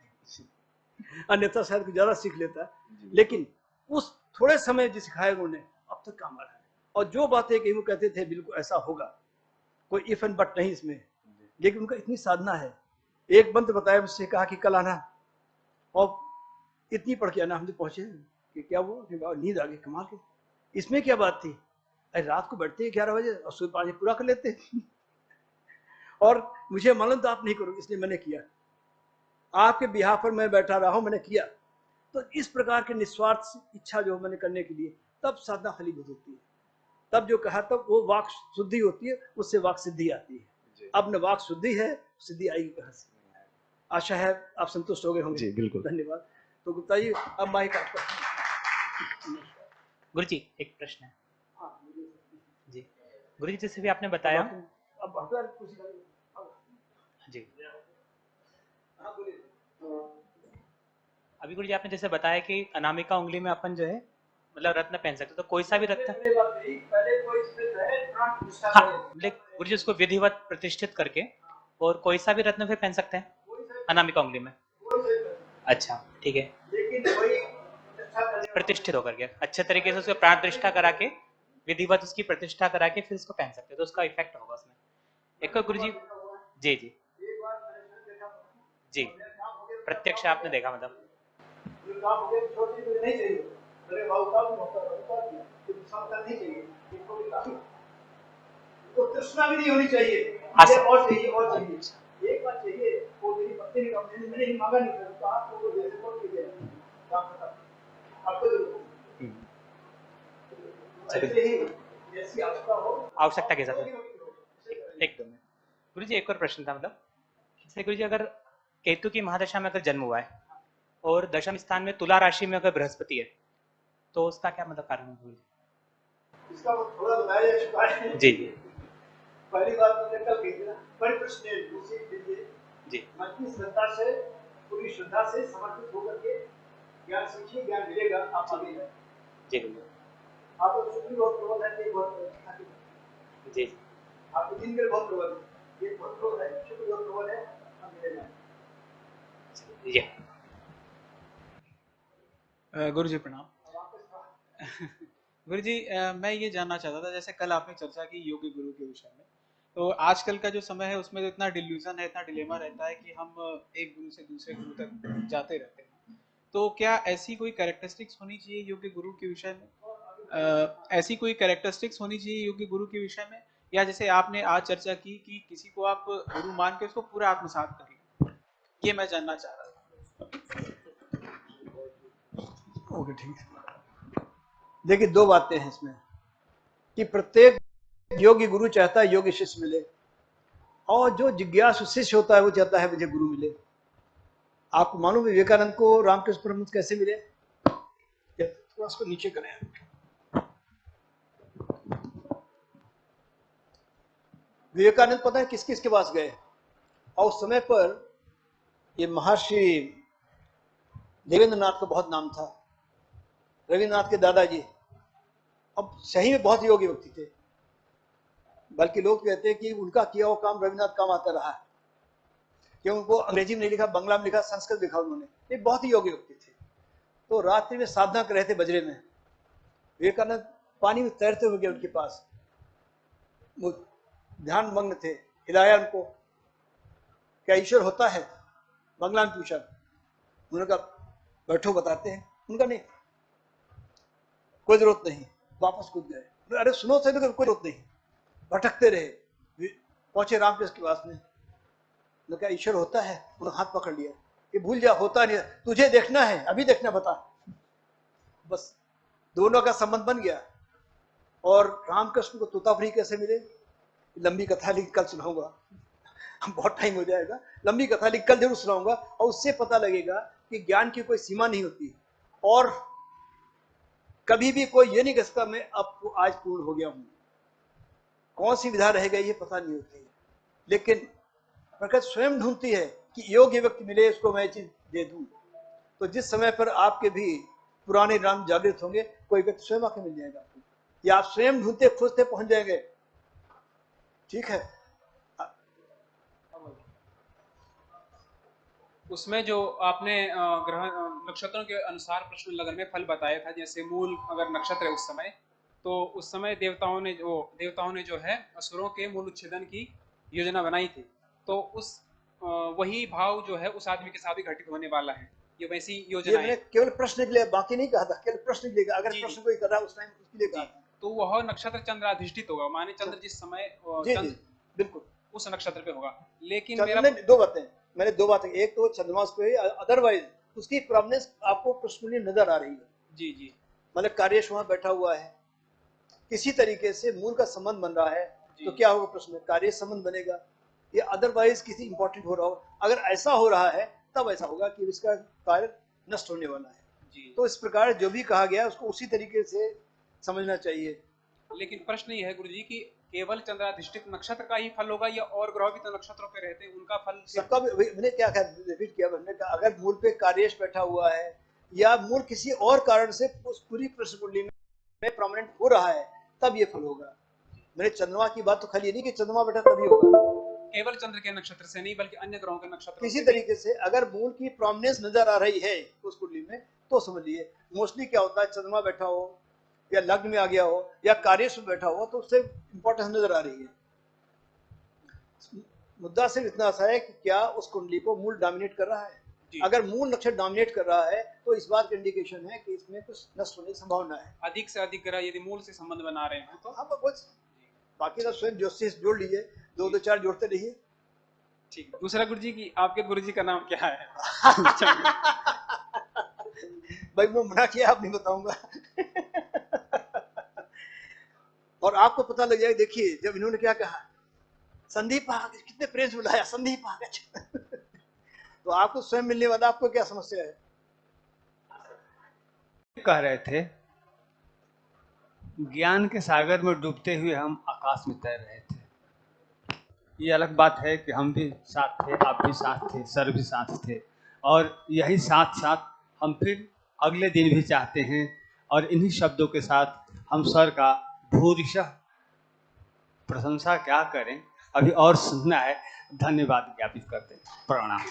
अन्यथा शायद कुछ ज्यादा सीख लेता। लेकिन उस थोड़े समय जो सिखाया उन्होंने अब तक काम आ रहा है। और जो बातें कही वो कहते थे बिल्कुल ऐसा होगा, कोई इफ एंड बट नहीं इसमें, लेकिन उनका इतनी साधना है। एक मंत्र बताया मुझसे, कहा कि कल आना, और इतनी पढ़ के आना। हम तो पहुंचे कि क्या वो नींद आ गई, कमाल के, इसमें क्या बात थी। अरे रात को बैठते 11 बजे और सुबह 5 बजे पूरा कर लेते और मुझे मालूम था आप नहीं करोगे, इसलिए मैंने किया। आपके बिहार पर मैं बैठा रहा हूं, मैंने किया। तो इस प्रकार के निस्वार्थ इच्छा जो मैंने करने के लिए, तब साधना फलीभूत होती है। तब जो कहा तब वो वाक शुद्धि होती है, उससे वाक सिद्धि आती है। अब न वाक शुद्धि है, सिद्धि आएगी कहां से। आशा है आप संतुष्ट हो गए होंगे। जी बिल्कुल। धन्यवाद। तो गुप्ता जी अब माइक आपका। गुरु जी एक प्रश्न है जी। गुरु जी जैसे भी आपने बताया अब हटवा कुछ जी, अभी गुरु जी आपने जैसे बताया कि अनामिका उंगली में अपन जो है मतलब रत्न पहन सकते, तो कोई सा भी रत्न, हाँ लेकिन गुरु जी उसको विधिवत प्रतिष्ठित करके और कोई सा भी रत्न फिर पहन सकते हैं अनामिका उंगली में? अच्छा ठीक है, प्रतिष्ठित होकर के अच्छे तरीके से उसको प्राण प्रतिष्ठा करा के विधिवत उसकी प्रतिष्ठा करा के फिर उसको पहन सकते हैं, तो उसका इफेक्ट होगा उसमें। एक और गुरु जी जी जी जी प्रत्यक्ष आपने देखा मतलब तो तृष्णा भी नहीं होनी चाहिए, आस- ये और चाहिए और चाहिए। एक बात चाहिए, वो मेरी पत्नी ने कहा मैंने ही मांगा नहीं था, तो आप लोगों को जैसे बोल के आपको ऐसे ही जैसी आवश्यकता हो, आवश्यकता के साथ एकदम। गुरु जी एक और प्रश्न था, मतलब जैसे गुरु जी अगर केतु की महादशा में अगर जन्म हुआ है और दशम स्थान में तुला राशि में अगर बृहस्पति है, तो उसका क्या मतलब कारण है गुरु जी? इसका थोड़ा बताया जा चुका है। जी पहली बात मैंने कल कही थी, बड़े प्रश्न है, दूसरी लीजिए जी मन की श्रद्धा से, पूरी श्रद्धा से समर्पित होकर के ज्ञान सीखिए, ज्ञान मिलेगा, आप आगे जाए। जी गुरु आप तो शुक्र बहुत प्रबल है, ये बहुत जी आपको दिन के बहुत प्रबल है, ये बहुत प्रबल है, शुक्र बहुत प्रबल है, हम मिलेगा। जी गुरु जी प्रणाम। गुरु जी मैं ये जानना चाहता था, जैसे कल आपने चर्चा की योगी गुरु के विषय में, तो आजकल का जो समय है उसमें तो इतना डिल्यूजन है, इतना डिलेमा रहता है कि हम एक गुरु से दूसरे गुरु तक जाते रहते हैं। तो क्या ऐसी कोई कैरेक्टरिस्टिक्स होनी चाहिए योगी गुरु के विषय में, ऐसी कोई कैरेक्टरिस्टिक्स होनी चाहिए योगी गुरु के विषय में, या जैसे आपने आज चर्चा की कि किसी को आप गुरु मान के उसको पूरा आत्मसात कर लें, ये मैं जानना चाह रहा था। ओके ठीक है। देखिए दो बातें हैं इसमें कि प्रत्येक योगी गुरु चाहता है योगी शिष्य मिले, और जो जिज्ञासु शिष्य होता है वो चाहता है मुझे गुरु मिले। आपको मालूम है विवेकानंद को रामकृष्ण परमहंस कैसे मिले? थोड़ा उसको नीचे करें। विवेकानंद पता है किस किस के पास गए, और उस समय पर ये महर्षि देवेंद्रनाथ का बहुत नाम था, रविन्द्रनाथ के दादाजी, अब सही में बहुत योगी व्यक्ति थे, बल्कि लोग कहते हैं कि उनका किया हुआ काम रविन्द्रनाथ काम आता रहा है, कि उनको अंग्रेजी में नहीं लिखा, बंगला में लिखा, संस्कृत लिखा उन्होंने, ये बहुत ही योगी व्यक्ति थे। तो रात्रि में साधना कर रहे थे बजरे में, विवेकानंद पानी में तैरते हुए गए उनके पास, वो ध्यान मग्न थे, हिलाया उनको, क्या ईश्वर होता है? बंगला में पूछा, उन्होंने कहा बैठो बताते हैं, उनका नहीं कोई जरूरत नहीं, वापस कूद गए। अरे सुनो से कोई जरूरत नहीं, भटकते रहे, पहुंचे रामकृष्ण के पास में, क्या ईश्वर होता है? उन्होंने हाथ पकड़ लिया, ये भूल जा, होता नहीं, तुझे देखना है, अभी देखना बता। बस दोनों का संबंध बन गया। और रामकृष्ण को तोतापुरी कैसे मिले, लंबी कथा लिख कल सुनाऊंगा, बहुत टाइम हो जाएगा, लंबी कथा लिख कल जरूर सुनाऊंगा, और उससे पता लगेगा कि ज्ञान की कोई सीमा नहीं होती, और कभी भी कोई ये नहीं कह सकता मैं अब आज पूर्ण हो गया हूं, कौन सी विधा रह गई ये पता नहीं होती। लेकिन प्रकृति स्वयं ढूंढती है कि योग्य व्यक्ति मिले, उसको मैं चीज दे दूं। तो जिस समय पर आपके भी पुराने राम जागृत होंगे, कोई व्यक्ति स्वयं आके मिल जाएगा आपको, या आप स्वयं ढूंढते खोजते पहुंच जाएंगे। ठीक है, उसमें जो आपने ग्रहण नक्षत्रों के अनुसार प्रश्न लगन में फल बताया था। जैसे मूल अगर नक्षत्र है उस समय, तो उस समय देवताओं ने जो है असुरों के मूल उच्छेदन की योजना बनाई थी। तो उस वही भाव जो है उस आदमी के साथ भी घटित होने वाला है। ये वैसी योजना मैंने है। केवल प्रश्न के लिए, बाकी नहीं कहा था, केवल प्रश्न के लिए। अगर जी। प्रश्न कोई कर रहा है उस टाइम उसके लिए कहा था। तो वह नक्षत्र चंद्राधिष्ठित होगा, माने चंद्र जिस समय जी चंद्र जी बिल्कुल। उस नक्षत्र पे होगा। लेकिन चंद्र मेरा में दो बातें, मैंने दो बातें, एक तो चंद्रमा उस पे, अदरवाइज उसकी प्रॉमिनेंस आपको प्रश्न में नजर आ रही है। जी जी मतलब कार्येश वहां बैठा हुआ है, किसी तरीके से मूल का संबंध बन रहा है, तो जी। क्या होगा प्रश्न में, कार्य संबंध बनेगा या अदरवाइज किसी इंपॉर्टेंट हो रहा हो। अगर ऐसा हो रहा है तब ऐसा होगा कि इसका कार्य नष्ट होने वाला है। जी। तो इस प्रकार जो भी कहा गया उसको उसी तरीके से समझना चाहिए। लेकिन प्रश्न ये है गुरुजी कि केवल चंद्राधिष्ठित नक्षत्र का ही फल होगा या और ग्रह भी तो नक्षत्रों पे रहते हैं, उनका फल सबका भी मैंने क्या रिपीट किया, मैंने कहा अगर मूल पे कार्येश बैठा हुआ है या मूल किसी और कारण से उस पूरी प्रश्न कुंडली में प्रोमिनेंट हो रहा है तब ये फल होगा। मैंने चंद्रमा की बात तो खाली ये नहीं कि चंद्रमा बैठा तभी होगा, केवल चंद्र के नक्षत्र से नहीं बल्कि अन्य ग्रहों के नक्षत्र किसी तरीके से अगर मूल की प्रोमिनेंस नजर आ रही है उस कुंडली में तो समझिए। मोस्टली क्या होता है, चंद्रमा बैठा हो या लग्न में आ गया हो या कार्येश में बैठा हो तो उससे इंपॉर्टेंस नजर आ रही है। मुद्दा सिर्फ इतना सा है कि क्या उस कुंडली को मूल डोमिनेट कर रहा है। अगर मूल नक्षत्र डोमिनेट कर रहा है तो इस बात का इंडिकेशन है कि इसमें कुछ नष्ट होने की संभावना है। अधिक से अधिक ग्रह यदि मूल से संबंध बना रहे हैं तो हाँ बस, बाकी तो स्वयं ज्योतिष जोड़ लीजिए, दो दो चार जोड़ते रहिए। ठीक। दूसरा गुरुजी की आपके गुरुजी का नाम क्या है? भाई मैं मना किया, आप नहीं बताऊंगा। और आपको पता लग जाएगा, देखिए जब इन्होंने क्या कहा, संदीप आ गए, कितने प्रेस बुलाया, संदीप आ गए। तो आपको स्वयं मिलने वाला, आपको क्या समस्या है? कह रहे थे ज्ञान के सागर में डूबते हुए हम आकाश में तैर रहे थे। ये अलग बात है कि हम भी साथ थे, आप भी साथ थे, सर भी साथ थे, और यही साथ साथ हम फिर अगले दिन भी चाहते हैं। और इन्हीं शब्दों के साथ हम सर का भूरिशः प्रशंसा क्या करें, अभी और सुनना है। धन्यवाद ज्ञापित करते हैं। प्रणाम।